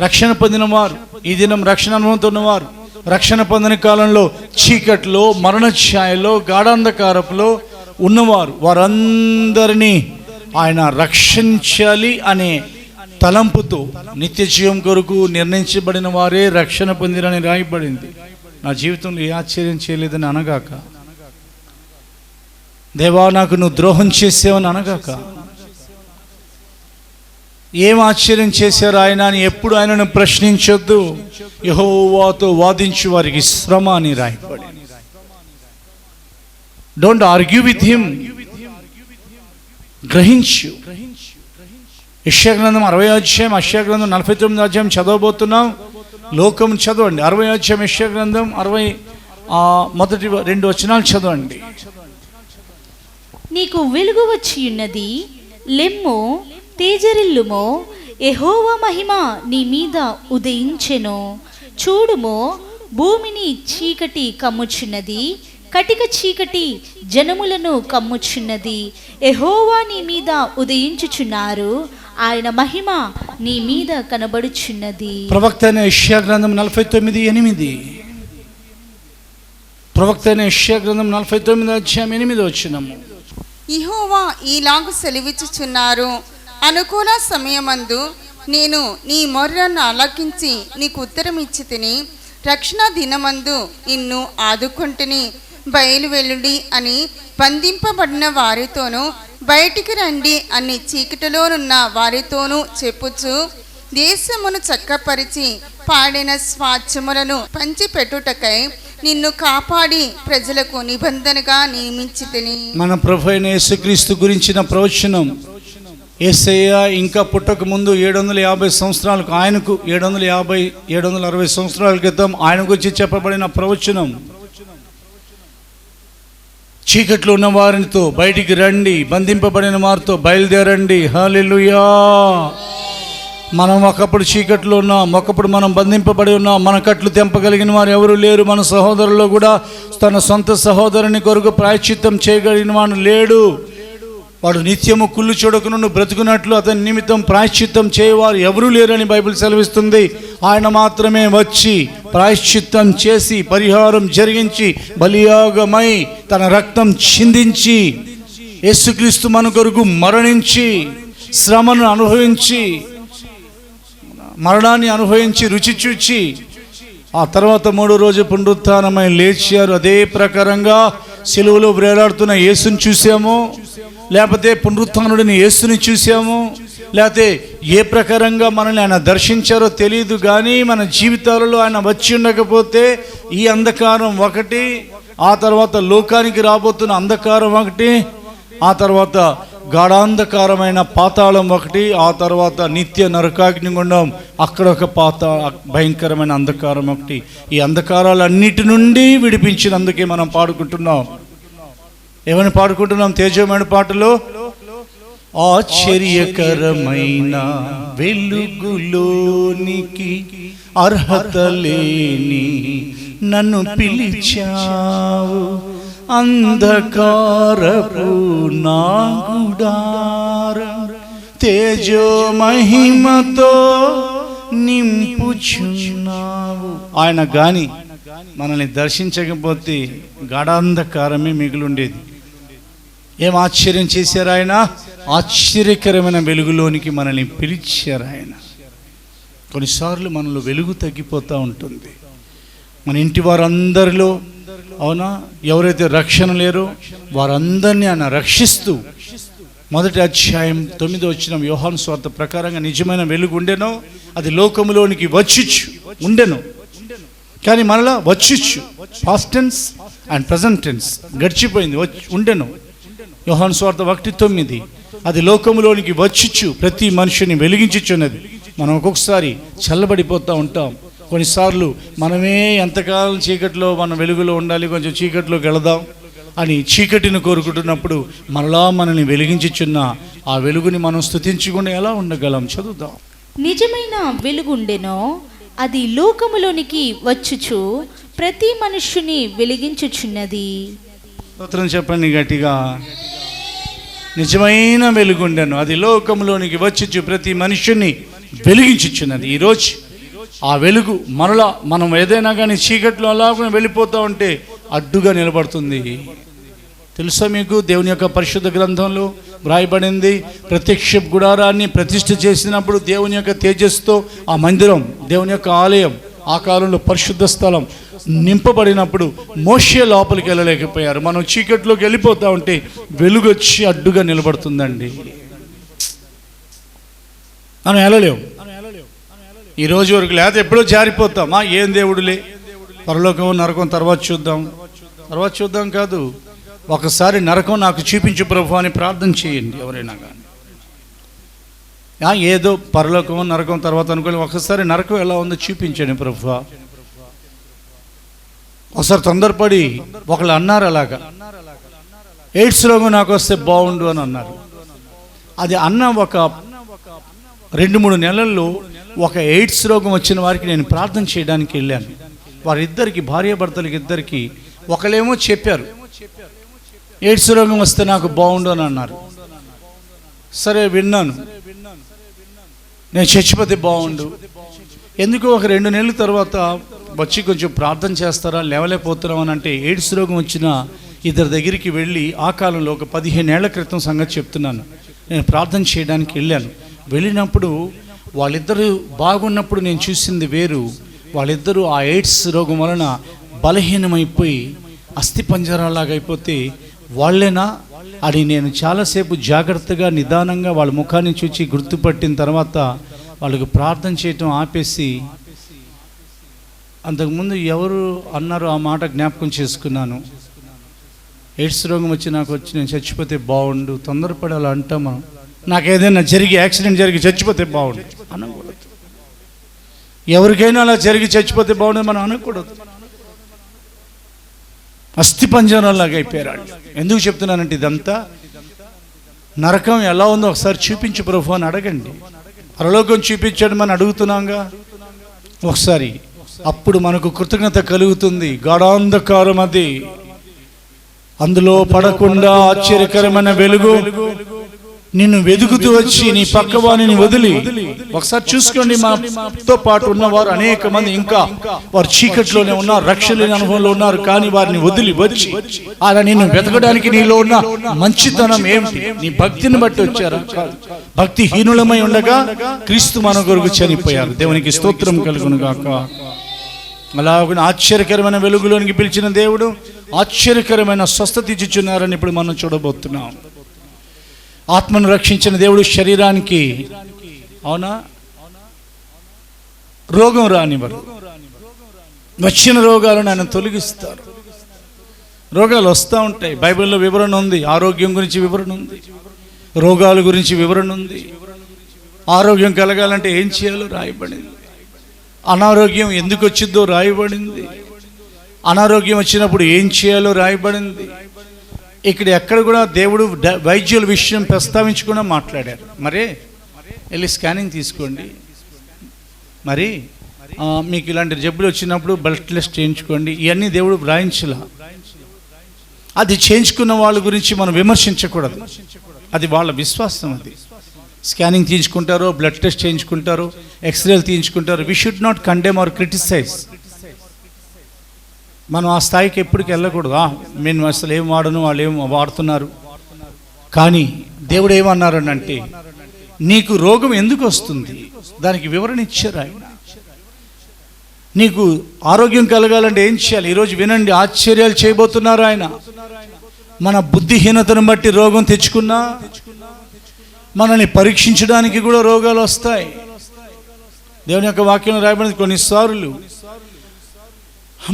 రక్షణ పొందిన వారు, ఈ దినం రక్షణ అనుభవంతో ఉన్నవారు, రక్షణ పొందిన కాలంలో చీకట్లో, మరణ ఛాయలో, గాఢాంధకారపులో ఉన్నవారు, వారందరినీ ఆయన రక్షించాలి అనే తలంపుతో నిత్య జీవం కొరకు నిర్ణయించబడిన వారే రక్షణ పొందిరని రాయబడింది. నా జీవితంలో ఏ ఆశ్చర్యం చేయలేదని అనగాక, దేవా నాకు నువ్వు ద్రోహం చేసావని అనగాక, ఏం ఆశ్చర్యం చేశారు ఆయన అని ఎప్పుడు ఆయనను ప్రశ్నించొద్దు. యెహోవాతో వాదించు వారికి శ్రమ అని రాయబడింది. డోంట్ ఆర్గ్యూ విత్ హిమ్, గ్రహించు. యెషయా గ్రంథం 60వ అధ్యాయం, యెషయా గ్రంథం 49వ అధ్యాయం చదవబోతున్నాం. లోకం చదవండి. 60వ అధ్యాయం యెషయా గ్రంథం 60 మొదటి 2 వచనాలు చదవండి. నీకు వెలుగు వచ్చి ఉన్నది, లెమ్ము తేజరిల్లుమో, యెహోవా మహిమ నీ మీద ఉదయించెను. చూడుమో, భూమిని చీకటి కమ్ముచున్నది, కటిక చీకటి జనములను కమ్ముచున్నది. యెహోవా నీ మీద ఉదయించుచున్నారు, ఆయన మహిమ నీ మీద కనబడుచున్నది. ప్రవక్త అయిన యెషయా గ్రంథం 49:8. ప్రవక్త అయిన యెషయా గ్రంథం 49వ అధ్యాయం 8వ వచనము. యెహోవా ఈలాగు సెలవిచ్చుచున్నారు, అనుకూల సమయమందు నేను నీ మొర్రను ఆలకించి నీకు ఉత్తరం ఇచ్చి తిని, రక్షణ దినమందు నిన్ను ఆదుకుంటుని. బయలు వెల్లుడి అని బంధింపబడిన వారితోనూ, బయటికి రండి అని చీకటిలోనున్న వారితోనూ చెప్పుచు, దేశమును చక్కపరిచి పాడిన స్వాచ్ఛములను పంచిపెట్టుటకై నిన్ను కాపాడి ప్రజలకు నిబంధనగా నియమించితిని. మన ప్రభు అయిన యేసుక్రీస్తు గురించిన ప్రవచనం యేసయ్య ఇంకా పుట్టక ముందు 750 సంవత్సరాలకు, ఆయనకు 760 సంవత్సరాల క్రితం ఆయన గురించి చెప్పబడిన ప్రవచనం. చీకట్లో ఉన్న వారితో బయటికి రండి, బంధింపబడిన వారితో బయలుదేరండి. హల్లెలూయా. మనం ఒకప్పుడు చీకట్లో ఉన్నాం, ఒకప్పుడు మనం బంధింపబడి ఉన్నాం. మన కట్లు తెంపగలిగిన వారు ఎవరు లేరు. మన సహోదరుల్లో కూడా తన సొంత సహోదరుని కొరకు ప్రాయశ్చిత్తం చేయగలిగిన వాడు లేడు. వాడు నిత్యము కుళ్ళు చూడకును బ్రతుకున్నట్లు అతని నిమిత్తం ప్రాయశ్చిత్తం చేయవారు ఎవరూ లేరని బైబిల్ సెలవిస్తుంది. ఆయన మాత్రమే వచ్చి ప్రాయశ్చిత్తం చేసి పరిహారం జరిగించి బలియాగమై తన రక్తం చిందించి యేసుక్రీస్తు మన కొరకు మరణించి శ్రమను అనుభవించి మరణాన్ని అనుభవించి రుచి చూచి ఆ తర్వాత 3వ రోజు పునరుత్థానమై లేచారు. అదే ప్రకారంగా సిలువలో వేలాడుతున్న యేసుని చూసాము, లేకపోతే పునరుత్థానుడిని యేసుని చూసాము, లేకపోతే ఏ ప్రకారంగా మనల్ని ఆయన దర్శించారో తెలియదు. కానీ మన జీవితాలలో ఆయన వచ్చి ఉండకపోతే ఈ అంధకారం ఒకటి, ఆ తర్వాత లోకానికి రాబోతున్న అంధకారం ఒకటి, ఆ తర్వాత గాఢాంధకారమైన పాతాళం ఒకటి, ఆ తర్వాత నిత్య నరకాగ్నిగుండం, అక్కడ ఒక భయంకరమైన అంధకారం ఒకటి. ఈ అంధకారాలన్నిటి నుండి విడిపించినందుకే మనం పాడుకుంటున్నాం. ఏమని పాడుకుంటున్నాం? తేజమైన పాటలో ఆశ్చర్యకరమైన వెలుగులోనికి అర్హత లేని నన్ను పిలిచావు, అంధకారపు నా గుడారం తేజో మహిమతో నింపుచున్నావు. ఆయన గాని మనల్ని దర్శించకపోతే గాఢాంధకారమే మిగిలుండేది. ఏం ఆశ్చర్యం చేశారు ఆయన? ఆశ్చర్యకరమైన వెలుగులోనికి మనల్ని పిలిచారు ఆయన. కొన్నిసార్లు మనలో వెలుగు తగ్గిపోతూ ఉంటుంది. మన ఇంటి వారందరిలో అవునా ఎవరైతే రక్షణ లేరో వారందరినీ ఆయన రక్షిస్తూ 1వ అధ్యాయం 9వ వచనం యోహాను సువార్త ప్రకారంగా నిజమైన వెలుగు ఉండెనో అది లోకములోనికి వచ్చుచు ఉండెను. కానీ మరలా వచ్చుచు, past tense and present tense, గడిచిపోయింది, ఉండెను. యోహాను సువార్త 1:9 అది లోకములోనికి వచ్చుచు ప్రతి మనిషిని వెలిగించుచున్నది. మనం ఒక్కొక్కసారి చల్లబడిపోతూ ఉంటాం. కొన్నిసార్లు మనమే ఎంతకాలం చీకటిలో మనం వెలుగులో ఉండాలి, కొంచెం చీకటిలోకి వెళదాం అని చీకటిని కోరుకుంటున్నప్పుడు మరలా మనల్ని వెలిగించుచున్న ఆ వెలుగుని మనం స్తుతించకుండా ఎలా ఉండగలం? చదువుదాం. నిజమైన వెలుగుండెనో అది లోకములోనికి వచ్చుచు ప్రతి మనుష్యుని వెలిగించుచున్నది. స్తోత్రం చెప్పండి గట్టిగా. నిజమైన వెలుగుండెను అది లోకంలోనికి వచ్చుచు ప్రతి మనుష్యుని వెలిగించుచున్నది. ఈరోజు ఆ వెలుగు మరలా మనం ఏదైనా కానీ చీకట్లో అలాగే వెళ్ళిపోతూ ఉంటే అడ్డుగా నిలబడుతుంది. తెలుసా మీకు? దేవుని యొక్క పరిశుద్ధ గ్రంథంలో వ్రాయబడింది, ప్రత్యక్ష గుడారాన్ని ప్రతిష్ఠ చేసినప్పుడు దేవుని యొక్క తేజస్సుతో ఆ మందిరం, దేవుని యొక్క ఆలయం, ఆ కాలంలో పరిశుద్ధ స్థలం నింపబడినప్పుడు మోషే లోపలికి వెళ్ళలేకపోయారు. మనం చీకట్లోకి వెళ్ళిపోతూ ఉంటే వెలుగు వచ్చి అడ్డుగా నిలబడుతుందండి. మనం వెళ్ళలేము ఈ రోజు వరకు, లేదా ఎప్పుడో జారిపోతామా? ఏం దేవుడులే, పరలోకం నరకం తర్వాత చూద్దాం కాదు, ఒకసారి నరకం నాకు చూపించు ప్రభు అని ప్రార్థన చేయండి ఎవరైనా కానీ. ఏదో పరలోకం నరకం తర్వాత అనుకోని ఒకసారి నరకం ఎలా ఉందో చూపించండి ప్రభు. ఒకసారి తొందరపడి ఒకళ్ళు అన్నారు అలాగా, ఎయిడ్స్ రోగం నాకు వస్తే బాగుండు అని అన్నారు. అది అన్న ఒక 2-3 నెలల్లో ఒక ఎయిడ్స్ రోగం వచ్చిన వారికి నేను ప్రార్థన చేయడానికి వెళ్ళాను. వారిద్దరికి, భార్యాభర్తలకి ఇద్దరికి, ఒకళ్ళేమో చెప్పారు ఎయిడ్స్ రోగం వస్తే నాకు బాగుండు అని అన్నారు. సరే విన్నాను, నేను చచ్చిపోతే బాగుండు. ఎందుకు ఒక 2 నెలల తర్వాత వచ్చి కొంచెం ప్రార్థన చేస్తారా, లేవలేకపోతున్నాం అని అంటే, ఎయిడ్స్ రోగం వచ్చిన ఇద్దరి దగ్గరికి వెళ్ళి, ఆ కాలంలో ఒక 15 ఏళ్ల క్రితం సంగతి చెప్తున్నాను, నేను ప్రార్థన చేయడానికి వెళ్ళాను. వెళ్ళినప్పుడు వాళ్ళిద్దరూ బాగున్నప్పుడు నేను చూసింది వేరు. వాళ్ళిద్దరూ ఆ ఎయిడ్స్ రోగం వలన బలహీనమైపోయి అస్థిపంజరాలాగా అయిపోతే వాళ్ళేనా అని నేను చాలాసేపు జాగ్రత్తగా నిదానంగా వాళ్ళ ముఖాన్ని చూచి గుర్తుపట్టిన తర్వాత వాళ్ళకి ప్రార్థన చేయటం ఆపేసి, అంతకుముందు ఎవరు అన్నారో ఆ మాట జ్ఞాపకం చేసుకున్నాను. ఎయిడ్స్ రోగం వచ్చి నేను చచ్చిపోతే బాగుండు, తొందరపడి అలా అంటామా? నాకు ఏదైనా జరిగి యాక్సిడెంట్ జరిగి చచ్చిపోతే బాగుండు అనకూడదు. ఎవరికైనా అలా జరిగి చచ్చిపోతే బాగుండదు మనం అనకూడదు. అస్థి పంజరంలాగా అయిపోయారు. ఎందుకు చెప్తున్నానంటే ఇదంతా నరకం ఎలా ఉందో ఒకసారి చూపించు ప్రభు అని అడగండి. పరలోకం చూపించడం అని అడుగుతున్నాంగా ఒకసారి. అప్పుడు మనకు కృతజ్ఞత కలుగుతుంది. గాఢాంధకారం అది, అందులో పడకుండా ఆశ్చర్యకరమైన వెలుగు నిన్ను వెతుకుతూ వచ్చి నీ పక్కవాణిని వదిలి, ఒకసారి చూసుకోండి, మనతో పాటు ఉన్నవారు అనేక మంది ఇంకా వారు చీకట్లోనే ఉన్నారు, రక్షణ లేని అనుభవంలో ఉన్నారు. కానీ వారిని వదిలి వచ్చి అలా నిన్ను వెతకడానికి నీలో ఉన్న మంచితనం ఏమిటి? నీ భక్తిని బట్టి వచ్చారా? భక్తిహీనులమై ఉండగా క్రీస్తు మన కొరకు చనిపోయారు. దేవునికి స్తోత్రం కలుగును గాక. అలాగే ఆశ్చర్యకరమైన వెలుగులోనికి పిలిచిన దేవుడు ఆశ్చర్యకరమైన స్వస్థత ఇచ్చుచున్నారని ఇప్పుడు మనం చూడబోతున్నాం. ఆత్మను రక్షించిన దేవుడు శరీరానికి, అవునా, రోగం రానివ్వరు. వచ్చిన రోగాలను ఆయన తొలగిస్తారు. రోగాలు వస్తూ ఉంటాయి. బైబిల్లో వివరణ ఉంది. ఆరోగ్యం గురించి వివరణ ఉంది, రోగాల గురించి వివరణ ఉంది. ఆరోగ్యం కలగాలంటే ఏం చేయాలో రాయబడింది. అనారోగ్యం ఎందుకు వచ్చిందో రాయబడింది. అనారోగ్యం వచ్చినప్పుడు ఏం చేయాలో రాయబడింది. ఇక్కడ ఎక్కడ కూడా దేవుడు వైద్యుల విషయం ప్రస్తావించకుండా మాట్లాడారు. మరే వెళ్ళి స్కానింగ్ తీసుకోండి, మరి మీకు ఇలాంటి జబ్బులు వచ్చినప్పుడు బ్లడ్ టెస్ట్ చేయించుకోండి, ఇవన్నీ దేవుడు వ్రాయించలా. అది చేయించుకున్న వాళ్ళ గురించి మనం విమర్శించకూడదు. అది వాళ్ళ విశ్వాసం. అది స్కానింగ్ తీయించుకుంటారో, బ్లడ్ టెస్ట్ చేయించుకుంటారో, ఎక్స్రేలు తీయించుకుంటారో, we should not condemn or criticise. మనం ఆ స్థాయికి ఎప్పటికి వెళ్ళకూడదు. నేను అసలు ఏం వాడను, వాళ్ళు ఏం వాడుతున్నారు. కానీ దేవుడు ఏమన్నారనంటే, నీకు రోగం ఎందుకు వస్తుంది దానికి వివరణ ఇచ్చారు ఆయన. నీకు ఆరోగ్యం కలగాలంటే ఏం చేయాలి? ఈరోజు వినండి, ఆశ్చర్యాలు చేయబోతున్నారు ఆయన. మన బుద్ధిహీనతను బట్టి రోగం తెచ్చుకున్నా, మనల్ని పరీక్షించడానికి కూడా రోగాలు వస్తాయి. దేవుని యొక్క వాక్యం రాయబడింది. కొన్నిసార్లు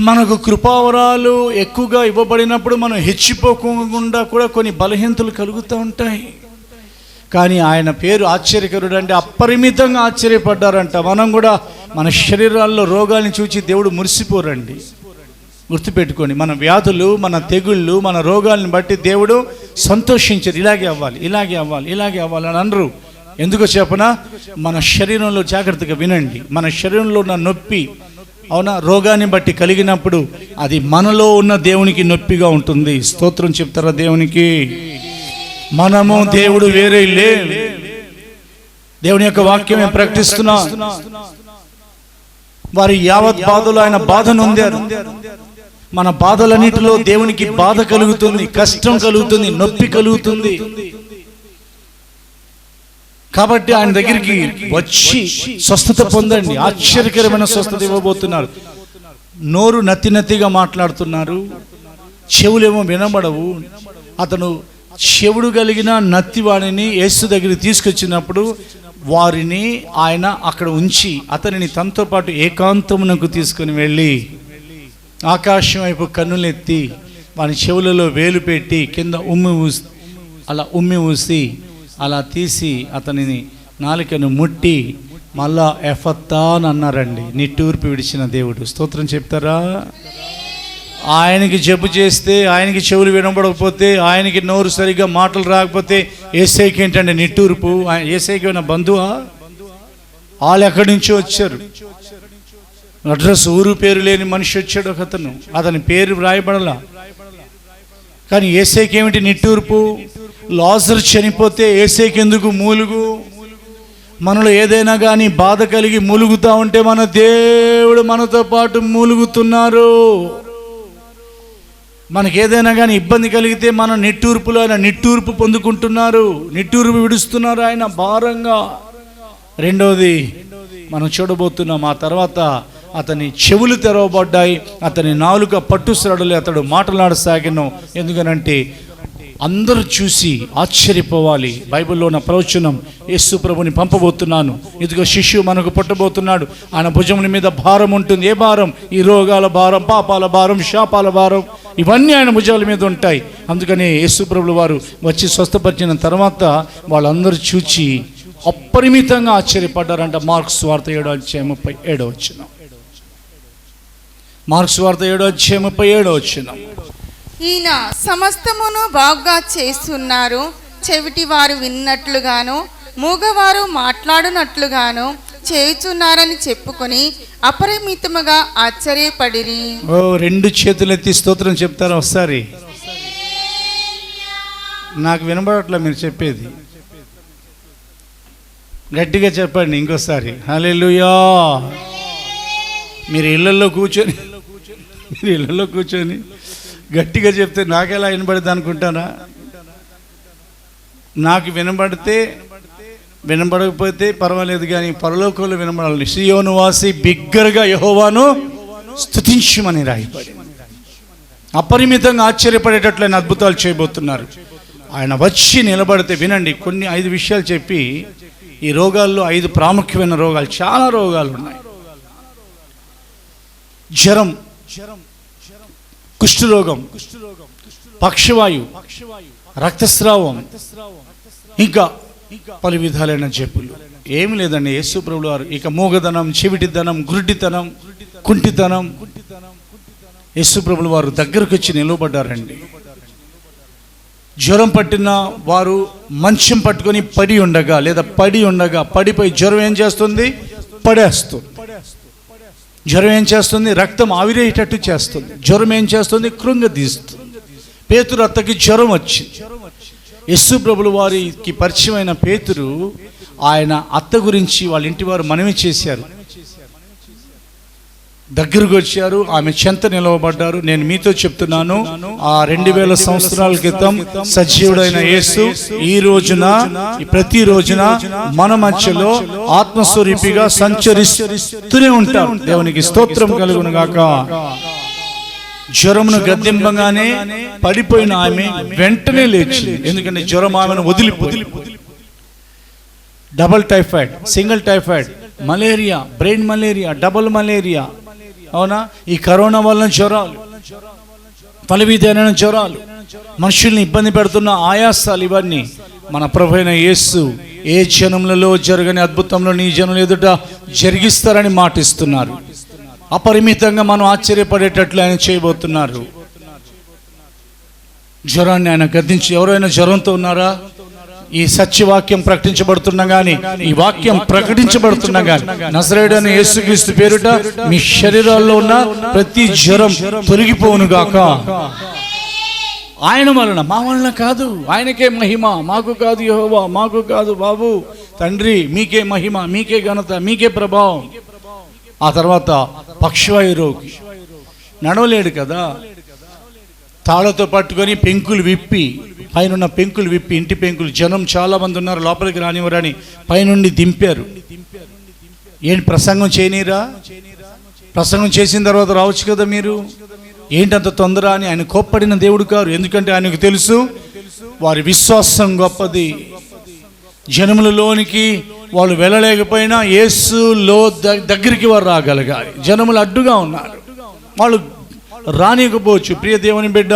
మనకు కృపావరాలు ఎక్కువగా ఇవ్వబడినప్పుడు మనం హెచ్చిపోకుండా కూడా కొన్ని బలహీనతలు కలుగుతూ ఉంటాయి. కానీ ఆయన పేరు ఆశ్చర్యకరుడు అంటే అపరిమితంగా ఆశ్చర్యపడ్డారంట. మనం కూడా మన శరీరాల్లో రోగాల్ని చూచి దేవుడు మురిసిపోరండి. గుర్తుపెట్టుకోండి, మన వ్యాధులు, మన తెగుళ్ళు, మన రోగాల్ని బట్టి దేవుడు సంతోషించారు. ఇలాగే అవ్వాలి, ఇలాగే అవ్వాలి, ఇలాగే అవ్వాలి అని అనరు. ఎందుకో చెప్పనా? మన శరీరంలో, జాగ్రత్తగా వినండి, మన శరీరంలో ఉన్న నొప్పి, అవునా, రోగాన్ని బట్టి కలిగినప్పుడు అది మనలో ఉన్న దేవునికి నొప్పిగా ఉంటుంది. స్తోత్రం చెప్తారా దేవునికి? మనము దేవుడు వేరే లే. దేవుని యొక్క వాక్యమే ప్రకటిస్తున్నా. వారి యావత్ బాధలు ఆయన బాధ నొందారు. మన బాధలన్నిటిలో దేవునికి బాధ కలుగుతుంది, కష్టం కలుగుతుంది, నొప్పి కలుగుతుంది. కాబట్టి ఆయన దగ్గరికి వచ్చి స్వస్థత పొందండి. ఆశ్చర్యకరమైన స్వస్థత ఇవ్వబోతున్నారు. నోరు నత్తిగా మాట్లాడుతున్నారు, చెవులేమో వినబడవు. అతను చెవుడు కలిగిన నత్తివాడిని యేసు దగ్గరికి తీసుకొచ్చినప్పుడు వారిని ఆయన అక్కడ ఉంచి అతనిని తనతో పాటు ఏకాంతమునకు తీసుకుని వెళ్ళి ఆకాశం వైపు కన్నులెత్తి వాని చెవులలో వేలు పెట్టి కింద ఉమ్మి ఊసి అలా తీసి అతనిని నాలుకను ముట్టి మళ్ళా ఎఫత్తా అని అన్నారండి. నిట్టూర్పు విడిచిన దేవుడు. స్తోత్రం చెప్తారా? ఆయనకి జబ్బు చేస్తే, ఆయనకి చెవులు వినబడకపోతే, ఆయనకి నోరు సరిగ్గా మాటలు రాకపోతే యేసయ్యకి ఏంటంటే నిట్టూర్పు? యేసయ్యకి ఏమైనా బంధువా? వాళ్ళు ఎక్కడి నుంచో వచ్చారు. అడ్రస్, ఊరు పేరు లేని మనిషి వచ్చాడు ఒక అతను. అతని పేరు వ్రాయబడలా. కానీ యేసయ్యకి ఏమిటి నిట్టూర్పు? లాజరు చనిపోతే యేసయ్యకి ఎందుకు మూలుగు? మనలో ఏదైనా కానీ బాధ కలిగి మూలుగుతూ ఉంటే మన దేవుడు మనతో పాటు మూలుగుతున్నారు. మనకి ఏదైనా కానీ ఇబ్బంది కలిగితే మన నిట్టూర్పులో ఆయన నిట్టూర్పు పొందుకుంటున్నారు, నిట్టూర్పు విడుస్తున్నారు ఆయన భారంగా. రెండవది మనం చూడబోతున్నాం. ఆ తర్వాత అతని చెవులు తెరవబడ్డాయి, అతని నాలుక పట్టుసరడలే, అతడు మాట్లాడసాగిను. ఎందుకనంటే అందరూ చూసి ఆశ్చర్యపోవాలి. బైబిల్లో ఉన్న ప్రవచనం, యేసు ప్రభుని పంపబోతున్నాను, ఇదిగో శిష్యువు మనకు పుట్టబోతున్నాడు, ఆయన భుజముల మీద భారం ఉంటుంది. ఏ భారం? ఈ రోగాల భారం, పాపాల భారం, శాపాల భారం, ఇవన్నీ ఆయన భుజాల మీద ఉంటాయి. అందుకని యేసు ప్రభుల వారు వచ్చి స్వస్థపరిచిన తర్వాత వాళ్ళందరూ చూచి అపరిమితంగా ఆశ్చర్యపడ్డారంట. మార్క్స్ వార్త 7:37. మార్క్స్ వార్త 7:37. ఈయన సమస్తమును బాగుగా చేస్తున్నారు, చెవిటివారు విన్నట్లుగాను మూగవారు మాట్లాడునట్లుగాను చేయుచున్నారని చెప్పుకొని అపరిమితముగా ఆశ్చర్యపడిరి. ఓ, 2 చేతులెత్తి స్తోత్రం చెప్తారా ఒకసారి? నాకు వినబడట్లే మీరు చెప్పేది, గట్టిగా చెప్పండి ఇంకోసారి. హల్లెలూయా. మీరు ఇళ్ళల్లో కూర్చొని గట్టిగా చెప్తే నాకెలా వినబడదు అనుకుంటానా? నాకు వినబడితే, వినబడకపోతే పర్వాలేదు, కానీ పరలోకంలో వినబడాలి. సియోను వాసి బిగ్గరగా యెహోవాను స్తుతించుమని రాయబడి అపరిమితంగా ఆశ్చర్యపడేటట్లైన అద్భుతాలు చేయబోతున్నారు. ఆయన వచ్చి నిలబడితే వినండి, 5 విషయాలు చెప్పి, ఈ రోగాల్లో 5 ప్రాముఖ్యమైన రోగాలు, చాలా రోగాలు ఉన్నాయి. జ్వరం, కుష్ఠరోగం, పక్షవాయు, రక్తస్రావం, ఇంకా పలు విధాలైన జబ్బులు. ఏమి లేదండి, యేసు ప్రభువు వారు ఇక మూగదనం, చెవిటితనం, గురుడితనం, కుంటితనం, యేసు ప్రభువు వారు దగ్గరకు వచ్చి నిలబడ్డారండి. జ్వరం పట్టిన వారు మంచం పట్టుకొని పడి ఉండగా పడిపోయి జ్వరం ఏం చేస్తుంది? పడేస్తుంది. జ్వరం ఏం చేస్తుంది? రక్తం ఆవిరేటట్టు చేస్తుంది. జ్వరం ఏం చేస్తుంది? కృంగదీస్తుంది. పేతురు అత్తకి జ్వరం వచ్చింది. యేసు ప్రభుల వారికి పరిచయమైన పేతురు ఆయన అత్త గురించి వాళ్ళ ఇంటి వారు మనవి చేశారు. దగ్గరకు వచ్చారు, ఆమె చెంత నిలవబడ్డారు. నేను మీతో చెప్తున్నాను, ఆ 2000 సంవత్సరాల క్రితం సజీవుడైన యేసు ఈ రోజున, ప్రతి రోజున మన మధ్యలో ఆత్మస్వరూపిగా సంచరిస్తూనే ఉంటారు. దేవునికి స్తోత్రం కలుగును గాక. జ్వరమును గద్దింపగానే పడిపోయిన ఆమె వెంటనే లేచింది. ఎందుకంటే జ్వరం ఆమెను వదిలిపోయింది. Double typhoid, single typhoid, malaria, brain malaria, double malaria, అవునా? ఈ కరోనా వలన జ్వరాలు, పలు విధమైన జ్వరాలు, మనుషుల్ని ఇబ్బంది పెడుతున్న ఆయాసాలు, ఇవన్నీ మన ప్రభువైన యేసు ఏ జనములలో జరగని అద్భుతంలో నీ జనుల ఎదుట జరిగిస్తారని మాటిస్తున్నారు. అపరిమితంగా మనం ఆశ్చర్యపడేటట్లు ఆయన చేయబోతున్నారు. జ్వరాన్ని ఆయన గద్దించి, ఎవరైనా జ్వరంతో ఉన్నారా? ఈ సత్యవాక్యం ప్రకటించబడుతున్నా గానీ, ఈ వాక్యం ప్రకటించబడుతున్నా గానీ, నజరేయుడైన యేసుక్రీస్తు పేరుట మీ శరీరాల్లో ఉన్న ప్రతి జ్వరం తొలగిపోవును గాక. ఆయన వలన, మా వలన కాదు, ఆయనకే మహిమ, మాకు కాదు. యెహోవా మాకు కాదు బాబు, తండ్రి మీకే మహిమ, మీకే ఘనత, మీకే ప్రభావం. ఆ తర్వాత పక్షవాయు రోగి, నడవలేడు కదా, తాళతో పట్టుకొని పెంకులు విప్పి, పైన పెంకులు విప్పి, ఇంటి పెంకులు, జనం చాలా మంది ఉన్నారు, లోపలికి రానివ్వరని పైనుండి దింపారు. ఏంటి ప్రసంగం చేయనీరా? ప్రసంగం చేసిన తర్వాత రావచ్చు కదా మీరు, ఏంటంత తొందర అని ఆయన కోప్పడిన దేవుడు కాదు. ఎందుకంటే ఆయనకు తెలుసు వారి విశ్వాసం గొప్పది. జనములలోనికి వాళ్ళు వెళ్ళలేకపోయినా యేసులో దగ్గరికి వారు రాగలగాలి. జనములు అడ్డుగా ఉన్నారు, వాళ్ళు రానికపోవచ్చు. ప్రియ దేవుని బిడ్డ,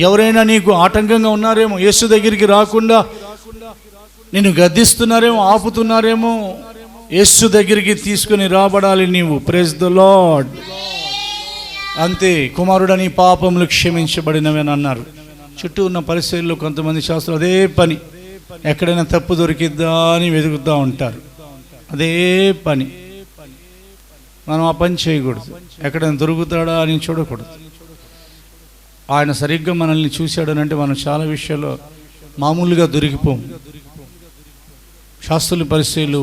ఎవరైనా నీకు ఆటంకంగా ఉన్నారేమో, యేసు దగ్గరికి రాకుండా నిన్ను గద్దిస్తున్నారేమో, ఆపుతున్నారేమో, యేసు దగ్గరికి తీసుకుని రాబడాలి నీవు. Praise the lord. అంతే, కుమారుడని పాపములు క్షమించబడినవని అన్నారు. చుట్టూ ఉన్న పరిస్థితుల్లో కొంతమంది శాస్త్రులు అదే పని, ఎక్కడైనా తప్పు దొరికిద్దా అని వెతుకుతూ ఉంటారు. అదే పని. మనం ఆ పని చేయకూడదు. ఎక్కడైనా దొరుకుతాడా అని చూడకూడదు. ఆయన సరిగ్గా మనల్ని చూశాడనంటే మనం చాలా విషయాల్లో మామూలుగా దొరికిపోం. శాస్త్రుల పరిస్థితులు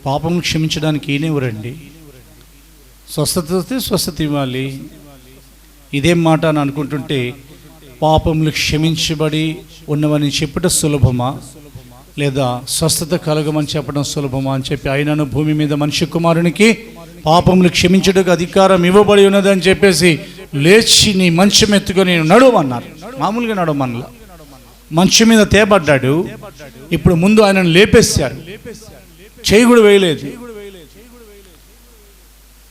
పాపం క్షమించడానికి ఈయనెవరండి? స్వస్థత వస్తే స్వస్థత ఇవ్వాలి. ఇదేం మాట అని అనుకుంటుంటే, పాపములు క్షమించబడి ఉన్నవని చెప్పుట సులభమా, లేదా స్వస్థత కలగమని చెప్పడం సులభమా అని చెప్పి, ఆయనను భూమి మీద మనిషి కుమారునికి పాపములు క్షమించుటకు అధికారం ఇవ్వబడి ఉన్నదని చెప్పేసి లేచి నీ మంచం ఎత్తుకొని నడవమన్నారు. మామూలుగా నడవమనలా, మంచం మీద తేబడ్డాడు. ఇప్పుడు ముందు ఆయనను లేపేశారు, చేయి కూడా వేయలేదు.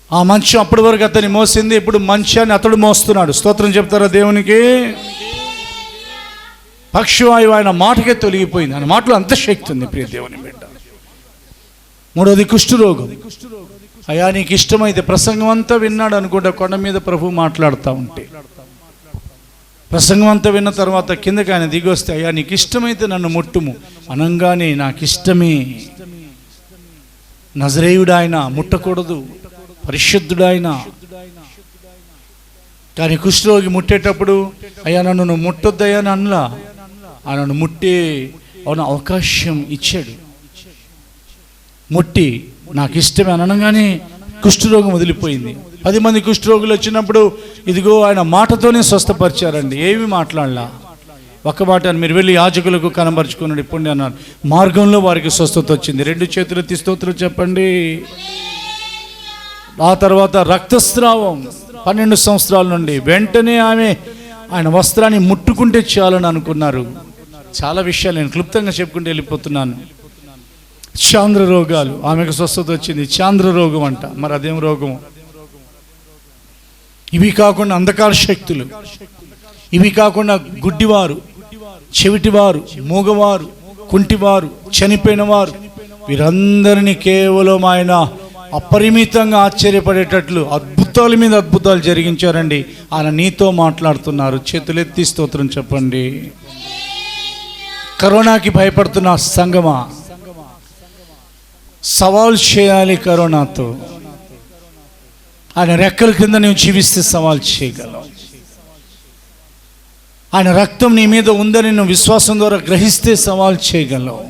ఆ మంచం అప్పటి వరకు అతన్ని మోసింది, ఇప్పుడు మంచాన్ని అతడు మోస్తున్నాడు. స్తోత్రం చెప్తారా దేవునికి? పక్షవాయువు ఆయన మాటకే తొలగిపోయింది. ఆయన మాటలో అంత శక్తి ఉంది ప్రియ దేవుని బిడ్డ. మూడోది కుష్ఠరోగం. అయ్యా నీకు ఇష్టమైతే, ప్రసంగం అంతా విన్నాడు అనుకుంటా, కొండ మీద ప్రభు మాట్లాడుతూ ఉంటే ప్రసంగం అంతా విన్న తర్వాత కిందకి ఆయన దిగి వస్తే, అయ్యా నీకు ఇష్టమైతే నన్ను ముట్టుము అనగానే, నాకు ఇష్టమే. నజరేయుడు ఆయన, ముట్టకూడదు, పరిశుద్ధుడాయన. కానీ కుష్ఠరోగి ముట్టేటప్పుడు, అయ్యా నన్ను నువ్వు ముట్టొద్దయ్యా అని అనలా, ఆయనను ముట్టే అవకాశం ఇచ్చాడు. ముట్టి నాకు ఇష్టమే అనగానే కుష్ఠరోగం వదిలిపోయింది. 10 మంది కుష్ఠరోగులు వచ్చినప్పుడు ఇదిగో ఆయన మాటతోనే స్వస్థపరిచారండి, ఏమి మాట్లాడలా. ఒక్క మాట అని, మీరు వెళ్ళి యాజకులకు కనబరుచుకున్నాడు ఇప్పుడు అన్నారు. మార్గంలో వారికి స్వస్థత వచ్చింది. 2 చేతులు ఎత్తి స్తోత్రం చెప్పండి. ఆ తర్వాత రక్తస్రావం 12 సంవత్సరాల నుండి, వెంటనే ఆయన వస్త్రాన్ని ముట్టుకుంటే చాలని అనుకున్నారు. చాలా విషయాలు నేను క్లుప్తంగా చెప్పుకుంటూ వెళ్ళిపోతున్నాను. చాంద్ర రోగాలు, ఆమెకు స్వస్థత వచ్చింది. చాంద్ర రోగం అంట, మరి అదేం రోగం? ఇవి కాకుండా అంధకార శక్తులు, ఇవి కాకుండా గుడ్డివారు, చెవిటివారు, మూగవారు, కుంటివారు, చనిపోయిన వారు, వీరందరినీ కేవలం ఆయన అపరిమితంగా ఆశ్చర్యపడేటట్లు అద్భుతాల మీద అద్భుతాలు జరిగించారండి. ఆయన నీతో మాట్లాడుతున్నారు. చేతులెత్తి స్తోత్రం చెప్పండి. కరోనాకి భయపడుతున్న సంగమా, సవాల్ చేయాలి కరోనాతో. ఆయన రెక్కల కింద నువ్వు జీవిస్తే సవాల్ చేయగలవు. ఆయన రక్తం నీ మీద ఉందని నువ్వు విశ్వాసం ద్వారా గ్రహిస్తే సవాల్ చేయగలవు.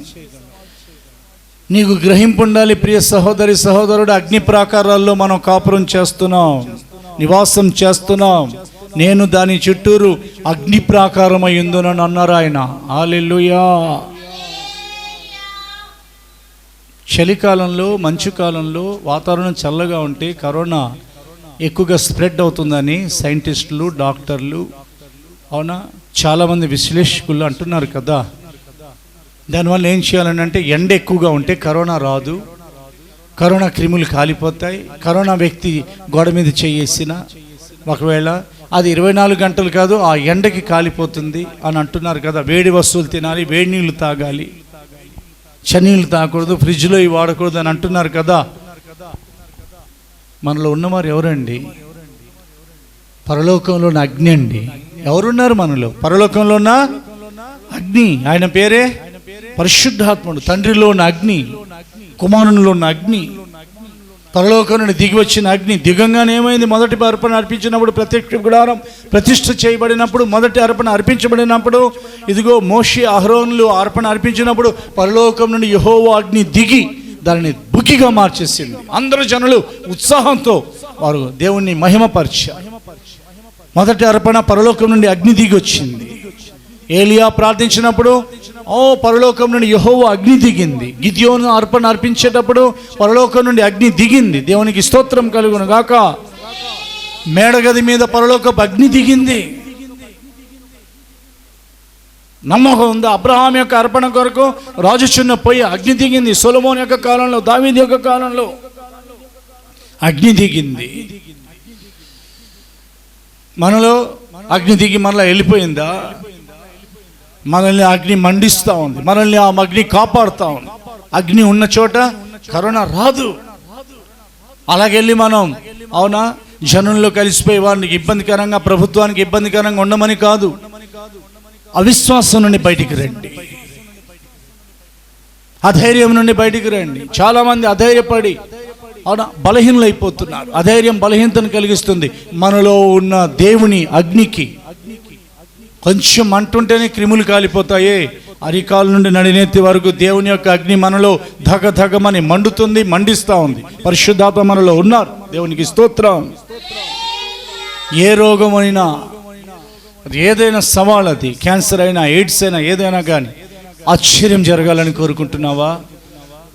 నీకు గ్రహింపు ఉండాలి ప్రియ సహోదరి సహోదరుడు. అగ్ని ప్రాకారాల్లో మనం కాపురం చేస్తున్నాం, నివాసం చేస్తున్నాం. నేను దాని చుట్టూరు అగ్ని ప్రాకారమై ఉందునని అన్నారు ఆయన. హల్లెలూయా. చలికాలంలో, మంచు కాలంలో వాతావరణం చల్లగా ఉంటే కరోనా ఎక్కువగా స్ప్రెడ్ అవుతుందని సైంటిస్టులు, డాక్టర్లు, అవునా, చాలామంది విశ్లేషకులు అంటున్నారు కదా. దానివల్ల ఏం చేయాలని అంటే, ఎండ ఎక్కువగా ఉంటే కరోనా రాదు, కరోనా క్రిములు కాలిపోతాయి. కరోనా వ్యక్తి గోడ మీద చేసిన ఒకవేళ అది 24 గంటలు కాదు, ఆ ఎండకి కాలిపోతుంది అని అంటున్నారు కదా. వేడి వస్తువులు తినాలి, వేడి నీళ్ళు తాగాలి, చన్నీళ్ళు తాగకూడదు, ఫ్రిడ్జ్లో ఇవి వాడకూడదు అని అంటున్నారు కదా. మనలో ఉన్నవారు ఎవరండి? పరలోకంలో ఉన్న అగ్ని అండి. ఎవరున్నారు మనలో? పరలోకంలో ఉన్న అగ్ని. ఆయన పేరే పరిశుద్ధాత్ముడు. తండ్రిలో ఉన్న అగ్ని, కుమారునిలో ఉన్న అగ్ని, పరలోకం నుండి దిగి వచ్చిన అగ్ని. దిగంగానే ఏమైంది? మొదటి అర్పణ అర్పించినప్పుడు, ప్రత్యక్ష గుడారం ప్రతిష్ఠ చేయబడినప్పుడు, మొదటి అర్పణ అర్పించబడినప్పుడు, ఇదిగో మోషే అహరోనులు అర్పణ అర్పించినప్పుడు పరలోకం నుండి యెహోవా అగ్ని దిగి దానిని బుగ్గిగా మార్చేసింది. అందరు జనులు ఉత్సాహంతో వారు దేవుణ్ణి మహిమపరిచారు. మొదటి అర్పణ పరలోకం నుండి అగ్ని దిగి వచ్చింది. ఏలియా ప్రార్థించినప్పుడు పరలోకం నుండి యెహోవా అగ్ని దిగింది. గిద్యోను అర్పణ అర్పించేటప్పుడు పరలోకం నుండి అగ్ని దిగింది. దేవునికి స్తోత్రం కలుగును గాక. మేడగది మీద పరలోకపు అగ్ని దిగింది. నమ్మకం ఉందా? అబ్రహాం యొక్క అర్పణ కొరకు రాజుచున్న పొయ్యి అగ్ని దిగింది. సొలొమోను యొక్క కాలంలో, దావీదు యొక్క కాలంలో అగ్ని దిగింది. మనలో అగ్ని దిగి మరలా వెళ్ళిపోయిందా? మనల్ని అగ్ని మండిస్తూ ఉంది, మనల్ని ఆ అగ్ని కాపాడుతూ ఉంది. అగ్ని ఉన్న చోట కరోనా రాదు. అలాగెళ్ళి మనం, అవునా, జనుల్లో కలిసిపోయి వారికి ఇబ్బందికరంగా, ప్రభుత్వానికి ఇబ్బందికరంగా ఉండమని కాదు, అవిశ్వాసం నుండి బయటికి రండి, అధైర్యం నుండి బయటికి రండి. చాలామంది అధైర్యపడి, అవునా, బలహీనలైపోతున్నారు. అధైర్యం బలహీనతను కలిగిస్తుంది. మనలో ఉన్న దేవుని అగ్నికి కొంచెం అంటుంటేనే క్రిములు కాలిపోతాయి. అరికాల నుండి నడినెత్తి వరకు దేవుని యొక్క అగ్ని మనలో ధగధగమని మండుతుంది, మండిస్తూ ఉంది. పరిశుద్ధాత్మ మనలో ఉన్నారు. దేవునికి స్తోత్రం. ఏ రోగమైనా, ఏదైనా సవాల్, అది క్యాన్సర్ అయినా, ఎయిడ్స్ అయినా, ఏదైనా కానీ ఆశ్చర్యం జరగాలని కోరుకుంటున్నావా?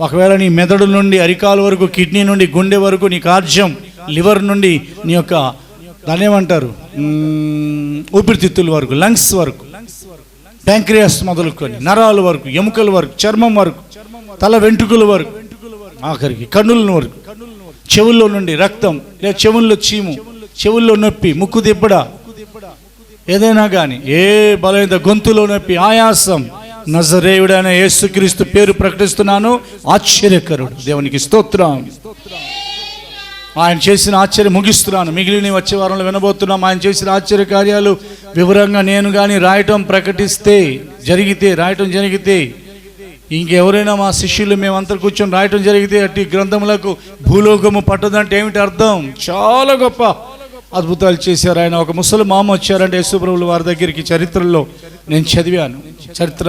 ఒకవేళ నీ మెదడు నుండి అరికాల వరకు, కిడ్నీ నుండి గుండె వరకు, నీ కార్జ్యం, లివర్ నుండి నీ యొక్క దాన్ని ఏమంటారు, ఊపిరితిత్తుల వరకు, లంగ్స్ వరకు ప్యాంక్రియాస్ మొదలుకొని నరాల వరకు, ఎముకల వరకు, చర్మం వరకు, తల వెంట్రుకల వరకు, ఆఖరికి కన్నుల వరకు, చెవుల్లో నుండి రక్తం, లేదా చెవుల్లో చీము, చెవుల్లో నొప్పి, ముక్కు దిబ్బడ, ఏదైనా కానీ ఏ బలైన గొంతులో నొప్పి, ఆయాసం, నజరేయుడైన యేసుక్రీస్తు పేరు ప్రకటిస్తున్నాను, ఆశ్చర్యకరుడు. దేవునికి స్తోత్రం. ఆయన చేసిన ఆశ్చర్యం ముగిస్తున్నాను. మిగిలిన వచ్చే వారంలో వినబోతున్నాం. ఆయన చేసిన ఆశ్చర్య కార్యాలు వివరంగా నేను కానీ రాయటం జరిగితే ఇంకెవరైనా మా శిష్యులు మేమంతా కూర్చొని రాయటం జరిగితే అట్టి గ్రంథములకు భూలోకము పట్టదంటే ఏమిటి అర్థం? చాలా గొప్ప అద్భుతాలు చేశారు ఆయన. ఒక ముసలి మామ వచ్చారంటే యేసుప్రభుల వారి దగ్గరికి, చరిత్రలో నేను చదివాను, చరిత్ర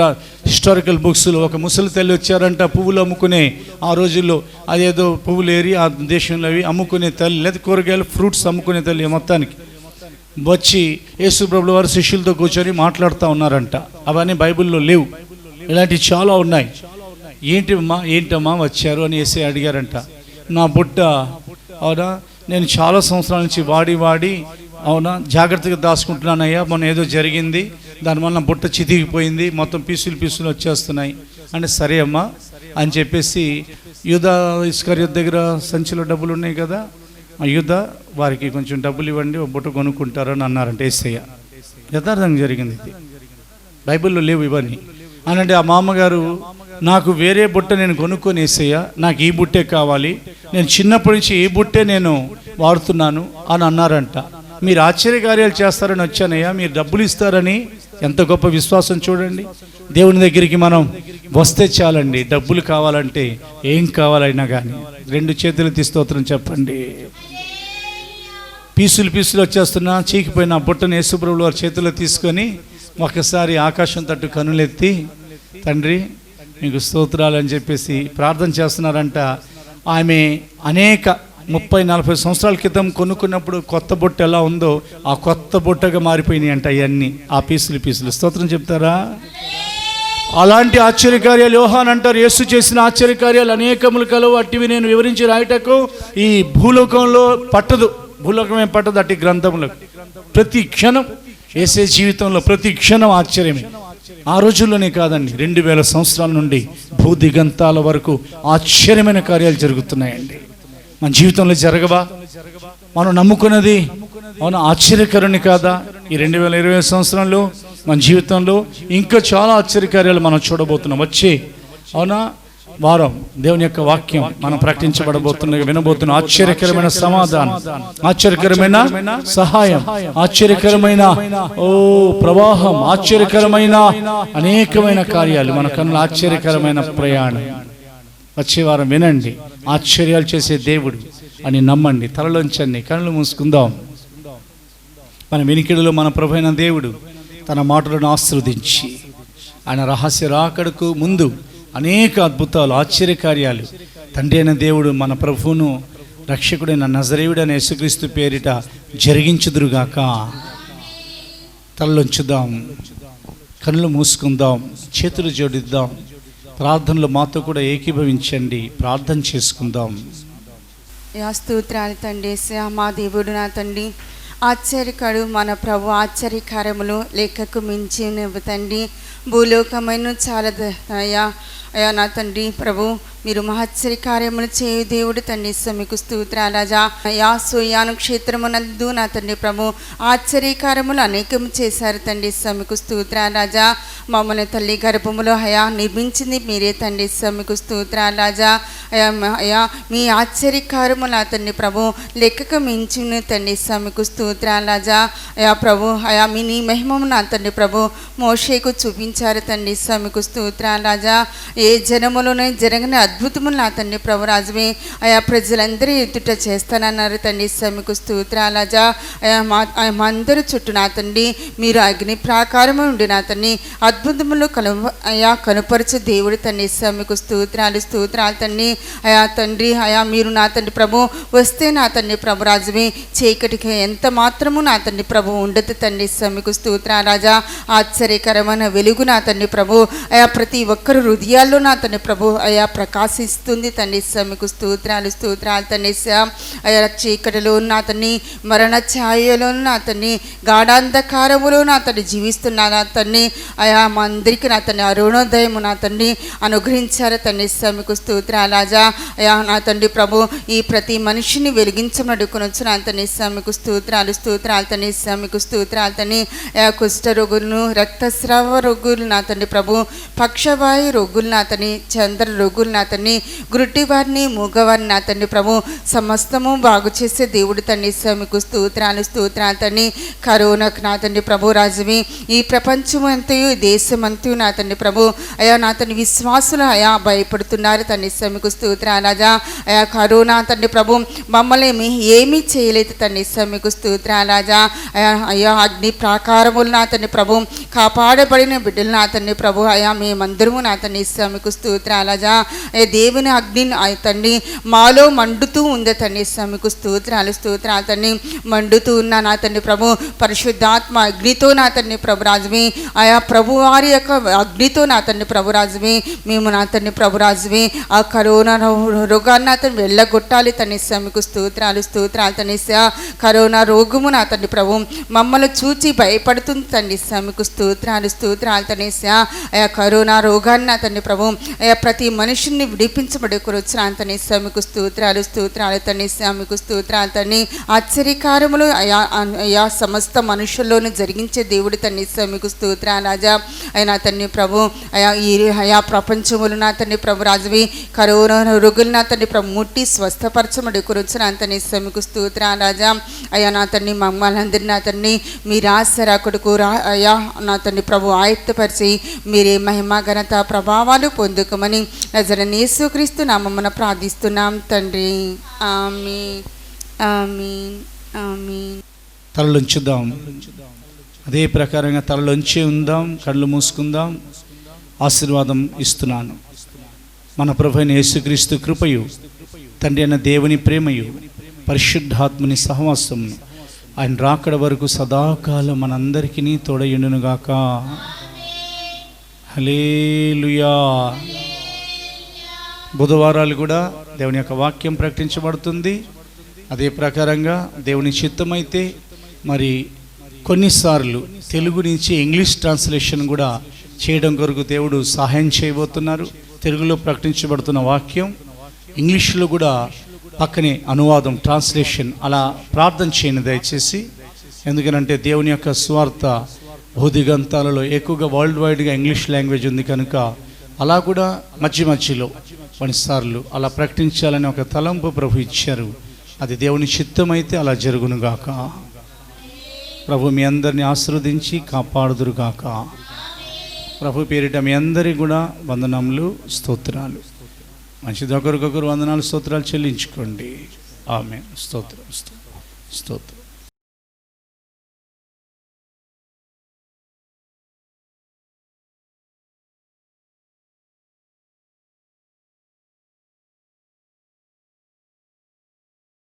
హిస్టారికల్ బుక్స్లో. ఒక ముసలి తల్లి వచ్చారంట, పువ్వులు అమ్ముకునే, ఆ రోజుల్లో అదేదో పువ్వులు ఏరి ఆ దేశంలో అవి అమ్ముకునే తల్లి, లేదా కూరగాయలు ఫ్రూట్స్ అమ్ముకునే తల్లి. మొత్తానికి వచ్చి యేసుప్రభుల వారి శిష్యులతో కూర్చొని మాట్లాడుతూ ఉన్నారంట. అవన్నీ బైబిల్లో లేవు, ఇలాంటివి చాలా ఉన్నాయి. ఏంటమ్మా వచ్చారు అని యేసయ్య అడిగారంట. నా బుట్ట, అవునా, నేను చాలా సంవత్సరాల నుంచి వాడి అవునా జాగ్రత్తగా దాచుకుంటున్నానయ్యా, మొన్న ఏదో జరిగింది, దానివల్ల బుట్ట చితికిపోయింది, మొత్తం పీసులు వచ్చేస్తున్నాయి అంటే, సరే అమ్మా అని చెప్పేసి యూదా ఇస్కరియోతు దగ్గర సంచిలో డబ్బులు ఉన్నాయి కదా, ఆ యూదా వారికి కొంచెం డబ్బులు ఇవ్వండి, ఒక బుట్ట కొనుక్కుంటారని అన్నారంట యేసయ్య. యథార్థంగా జరిగింది ఇది, బైబిల్లో లేవు ఇవన్నీ. అనంటే ఆ మామగారు, నాకు వేరే బుట్ట నేను కొనుక్కొని యేసయ్య, నాకు ఈ బుట్టే కావాలి, నేను చిన్నప్పటి నుంచి ఈ బుట్టే నేను వాడుతున్నాను అని అన్నారంట. మీరు ఆశ్చర్యకార్యాలు చేస్తారని వచ్చానయ్యా, మీరు డబ్బులు ఇస్తారని. ఎంత గొప్ప విశ్వాసం చూడండి. దేవుని దగ్గరికి మనం వస్తే చాలండి, డబ్బులు కావాలంటే ఏం కావాలైనా కానీ 2 చేతులు ఎత్తి స్తోత్రం చెప్పండి. పీసులు వచ్చేస్తున్నా చీకిపోయిన బుట్టను యేసుప్రభుల వారి చేతిలో తీసుకొని ఒకసారి ఆకాశం తట్టు కనులెత్తి, తండ్రి మీకు స్తోత్రాలు అని చెప్పేసి ప్రార్థన చేస్తున్నారంట. ఆమె అనేక 30-40 సంవత్సరాల క్రితం కొనుక్కున్నప్పుడు కొత్త బొట్ట ఎలా ఉందో ఆ కొత్త బొట్టగా మారిపోయినాయి అంట ఇవన్నీ, ఆ పీసులు. స్తోత్రం చెప్తారా? అలాంటి ఆశ్చర్యకార్యాలు యోహాన్ అంటారు, యేసు చేసిన ఆశ్చర్యకార్యాలు అనేకములు కలవు, అట్టివి నేను వివరించి రాయటకు ఈ భూలోకంలో పట్టదు. భూలోకమే పట్టదు అట్టి గ్రంథములకు. ప్రతి క్షణం యేసే జీవితంలో ప్రతి క్షణం ఆశ్చర్యమే. ఆ రోజుల్లోనే కాదండి, 2000 సంవత్సరాల నుండి భూదిగంతాల వరకు ఆశ్చర్యమైన కార్యాలు జరుగుతున్నాయండి. మన జీవితంలో జరగవా? మనం నమ్ముకున్నది అవునా ఆశ్చర్యకరుని కాదా? ఈ 2020 సంవత్సరంలో మన జీవితంలో ఇంకా చాలా ఆశ్చర్యకార్యాలు మనం చూడబోతున్నాం. వచ్చే అవునా వారం దేవుని యొక్క వాక్యం మనం వినబోతున్న ఆశ్చర్యకరమైన సమాధానం, ఆశ్చర్యకరమైన సహాయం, ఆశ్చర్యకరమైన ప్రవాహం, ఆశ్చర్యకరమైన అనేకమైన కార్యాలు, మన కన్నుల ఆశ్చర్యకరమైన ప్రయాణం. వచ్చే వారం వినండి, ఆశ్చర్యాలు చేసే దేవుడు అని నమ్మండి. తలలోంచండి, కళ్ళు మూసుకుందాం. మన వినికిడిలో మన ప్రభువైన దేవుడు తన మాటలను ఆశీర్వదించి ఆయన రహస్య రాకడకు ముందు అనేక అద్భుతాలు, ఆశ్చర్యకార్యాలు తండ్రి అయిన దేవుడు మన ప్రభువును రక్షకుడైన నజరేయుడైన యేసుక్రీస్తు పేరిట జరిగించుదురుగాక. తలలోంచుదాం, కళ్ళు మూసుకుందాం, చేతులు జోడిద్దాం. ప్రార్థనలు మాతో కూడా ఏకీభవించండి, ప్రార్థన చేసుకుందాం. స్తోత్రాలు తండ్రి, మా దేవుడు నా తండ్రి, ఆశ్చర్యకడు మన ప్రభు ఆశ్చర్యకార్యములు లెక్కకు మించినవి తండ్రి. భూలోకమైన చాలా అయ్యా నా తండ్రి ప్రభు, మీరు మహచ్చరి కార్యములు చేయు దేవుడు తండ్రి, మీకు స్తోత్రాలజా. అయ్యా సోయాను క్షేత్రమునందు నా తండ్రి ప్రభు ఆశ్చర్యకార్యములు అనేకము చేశారు తండ్రి, మీకు స్తోత్రాలజా. మమ్మల్ని తల్లి గర్భములో అయా నిర్మించింది మీరే తండ్రి, మీకు స్తోత్రాలజా. అయా మీ ఆశ్చర్యకార్యము నా తండ్రి ప్రభు లెక్కకు మించిన తండ్రి, మీకు స్తోత్రాలజా. అయా ప్రభు అయా మీ నీ మహిమము నా తండ్రి ప్రభు మోషేకు చూపించారు తండ్రి, మీకు స్తోత్రాలజా. ఏ జనములోనే జరగని అద్భుతములు నా తండ్రి ప్రభు రాజుమే అయా ప్రజలందరూ ఎదుట చేస్తానన్నారు తండ్రి, మీకు స్తోత్రాలజా. అయా మా అందరూ చుట్టూ నా తండ్రి మీరు అగ్ని ప్రాకారము ఉండి నా తండ్రి అద్భుతములు కనుపరచు దేవుడు తండ్రి, మీకు స్తోత్రాలు తండ్రి. అయా తండ్రి అయా మీరు నా తండ్రి ప్రభు వస్తే నా తండ్రి ప్రభు రాజుమే చీకటికి ఎంత మాత్రము నా తండ్రి ప్రభు ఉండదు తండ్రి, మీకు స్తోత్రాలజా. ఆశ్చర్యకరమైన వెలుగు నా తండ్రి ప్రభు అయా ప్రతి ఒక్కరు హృదయాల్లో నా తండ్రి ప్రభు అయా ప్రకాశిస్తుంది తండ్రి. మీకు స్తోత్రాలు స్తోత్రాలు తండ్రి. అయా చీకటిలో ఉన్న అతన్ని, మరణ ఛాయలో ఉన్న అతన్ని, గాఢాంధకారములో నా తండ్రి జీవిస్తున్నాను అతన్ని. అయా మా అందరికీ నా తండ్రి అరుణోదయము నా తండ్రి అనుగ్రహించారు తండ్రి. మీకు స్తోత్రాలు రాజా. అయా నా తండ్రి ప్రభు, ఈ ప్రతి మనిషిని వెలిగించమడుకునొచ్చు నా తండ్రి. మీకు స్తోత్రాలు స్తోత్రాలు తండ్రి. మీకు స్తోత్రాలు తండ్రి. అయా కుష్ఠ రోగులను, రక్తస్రావ రోగులు నా తండ్రి ప్రభు, పక్షవాయు రోగులు నా తండ్రి, చంద్ర రోగులు నా తండ్రి, గురుటి వారిని, మూగవారిని నా తండ్రి ప్రభు సమస్తము బాగు చేసే దేవుడు తండ్రి. మీకు స్తోత్రాలు స్తోత్రాలు తండ్రి. కరోనాకు నా తండ్రి ప్రభు రాజువి, ఈ ప్రపంచం అంతయు దేశమంతయు నా తండ్రి ప్రభు అయా నా తండ్రి విశ్వాసులు అయా భయపడుతున్నారు తండ్రి. మీకు స్తోత్రాలు రాజా. అయా కరోనా తండ్రి ప్రభు మమ్మల్ని ఏమీ చేయలేదు తండ్రి. మీకు స్తోత్రాలు రాజా. అయా అగ్ని ప్రాకారములు నా తండ్రి ప్రభు కాపాడబడిన బిడ్డలు నా తండ్రి ప్రభు అయా మేమందరము నా తండ్రి. మీకు స్తోత్రాలు రాజా. దేవుని అగ్ని తండ్రి మాలో మండుతూ ఉంది తండ్రి. మీకు స్తోత్రాలు స్తోత్రాలు తండ్రి. మండుతూ ఉన్న నా తండ్రి ప్రభు పరిశుద్ధాత్మ అగ్నితో నా తండ్రి ప్రభు రాజువి, ఆయా ప్రభు వారి యొక్క అగ్నితో నా తండ్రి ప్రభు రాజువి మేము నా తండ్రి ప్రభు రాజువి ఆ కరోనా రోగాన్ని నా తండ్రి వెళ్ళగొట్టాలి తండ్రి. మీకు స్తోత్రాలు స్తోత్రాలు తండ్రి. కరోనా రోగము నా తండ్రి ప్రభు మమ్మల్ని చూచి భయపడుతుంది తండ్రి. మీకు స్తోత్రాలు స్తోత్రాలు తండ్రి. ఆయా కరోనా రోగాన్ని నా తండ్రి ప్రభు అయా ప్రతి మనిషిని విడిపించబడుకొనొచ్చు నా తండ్రి. మీకు స్తోత్రాలు స్తోత్రాలు తండ్రి. మీకు స్తోత్రాలు తండ్రి. ఆశ్చర్యకారములు అయా సమస్త మనుషుల్లోనూ జరిగించే దేవుడు తండ్రి. మీకు స్తోత్రాలు రాజా. అయినా తండ్రి ప్రభు అయా ప్రపంచములు నా తండ్రి ప్రభు రాజువి కరోనా రోగులు నా తండ్రి ప్రభు ముట్టి స్వస్థపరచమడి కురొచ్చు నా తండ్రి. మీకు స్తోత్రాలు రాజా. అయా నా తండ్రి మమ్మల్ని అందరినీ నా తండ్రి మీరు ఆశరాకుడుకు అయా నా తండ్రి ప్రభు ఆయత్తపరిచి మీరే మహిమ ఘనత ప్రభావాలు పొందుకోమని నజరేయుడైన యేసుక్రీస్తు నామమున ప్రార్థిస్తున్నాం తండ్రి. ఆమేన్ ఆమేన్ ఆమేన్. తలలుంచుదాం. అదే ప్రకారంగా తలలోంచి ఉందాం, కళ్ళు మూసుకుందాం. ఆశీర్వాదం ఇస్తున్నాను. మన ప్రభువైన యేసుక్రీస్తు కృపయు, తండ్రి అయిన దేవుని ప్రేమయు, పరిశుద్ధాత్మని సహవాసమును ఆయన రాకడ వరకు సదాకాలం మనందరికీ తోడయుండునుగాక. హల్లెలూయా. బుధవారాలు కూడా దేవుని యొక్క వాక్యం ప్రకటించబడుతుంది. అదే ప్రకారంగా దేవుని చిత్తమైతే మరి కొన్నిసార్లు తెలుగు నుంచి ఇంగ్లీష్ ట్రాన్స్లేషన్ కూడా చేయడం కొరకు దేవుడు సహాయం చేయబోతున్నారు. తెలుగులో ప్రకటించబడుతున్న వాక్యం ఇంగ్లీష్లో కూడా పక్కనే అనువాదం ట్రాన్స్లేషన్ అలా ప్రార్థన చేయండి దయచేసి. ఎందుకనంటే దేవుని యొక్క స్వార్థ బౌద్ధిగంతాలలో ఎక్కువగా వరల్డ్ వైడ్గా ఇంగ్లీష్ లాంగ్వేజ్ ఉంది కనుక అలా కూడా మధ్యలో కొన్నిసార్లు అలా ప్రకటించాలని ఒక తలంపు ప్రభు ఇచ్చారు. అది దేవుని చిత్తమైతే అలా జరుగునుగాక. ప్రభు మీ అందరిని ఆశీర్వదించి కాపాడుదురుగాక. ప్రభు పేరిట మీ అందరికీ కూడా వందనములు స్తోత్రాలు. మంచిది. ఒకరికొకరు వందనాలు స్తోత్రాలు చెల్లించుకోండి. ఆమేన్. స్తోత్రం స్తోత్రం స్తోత్రం.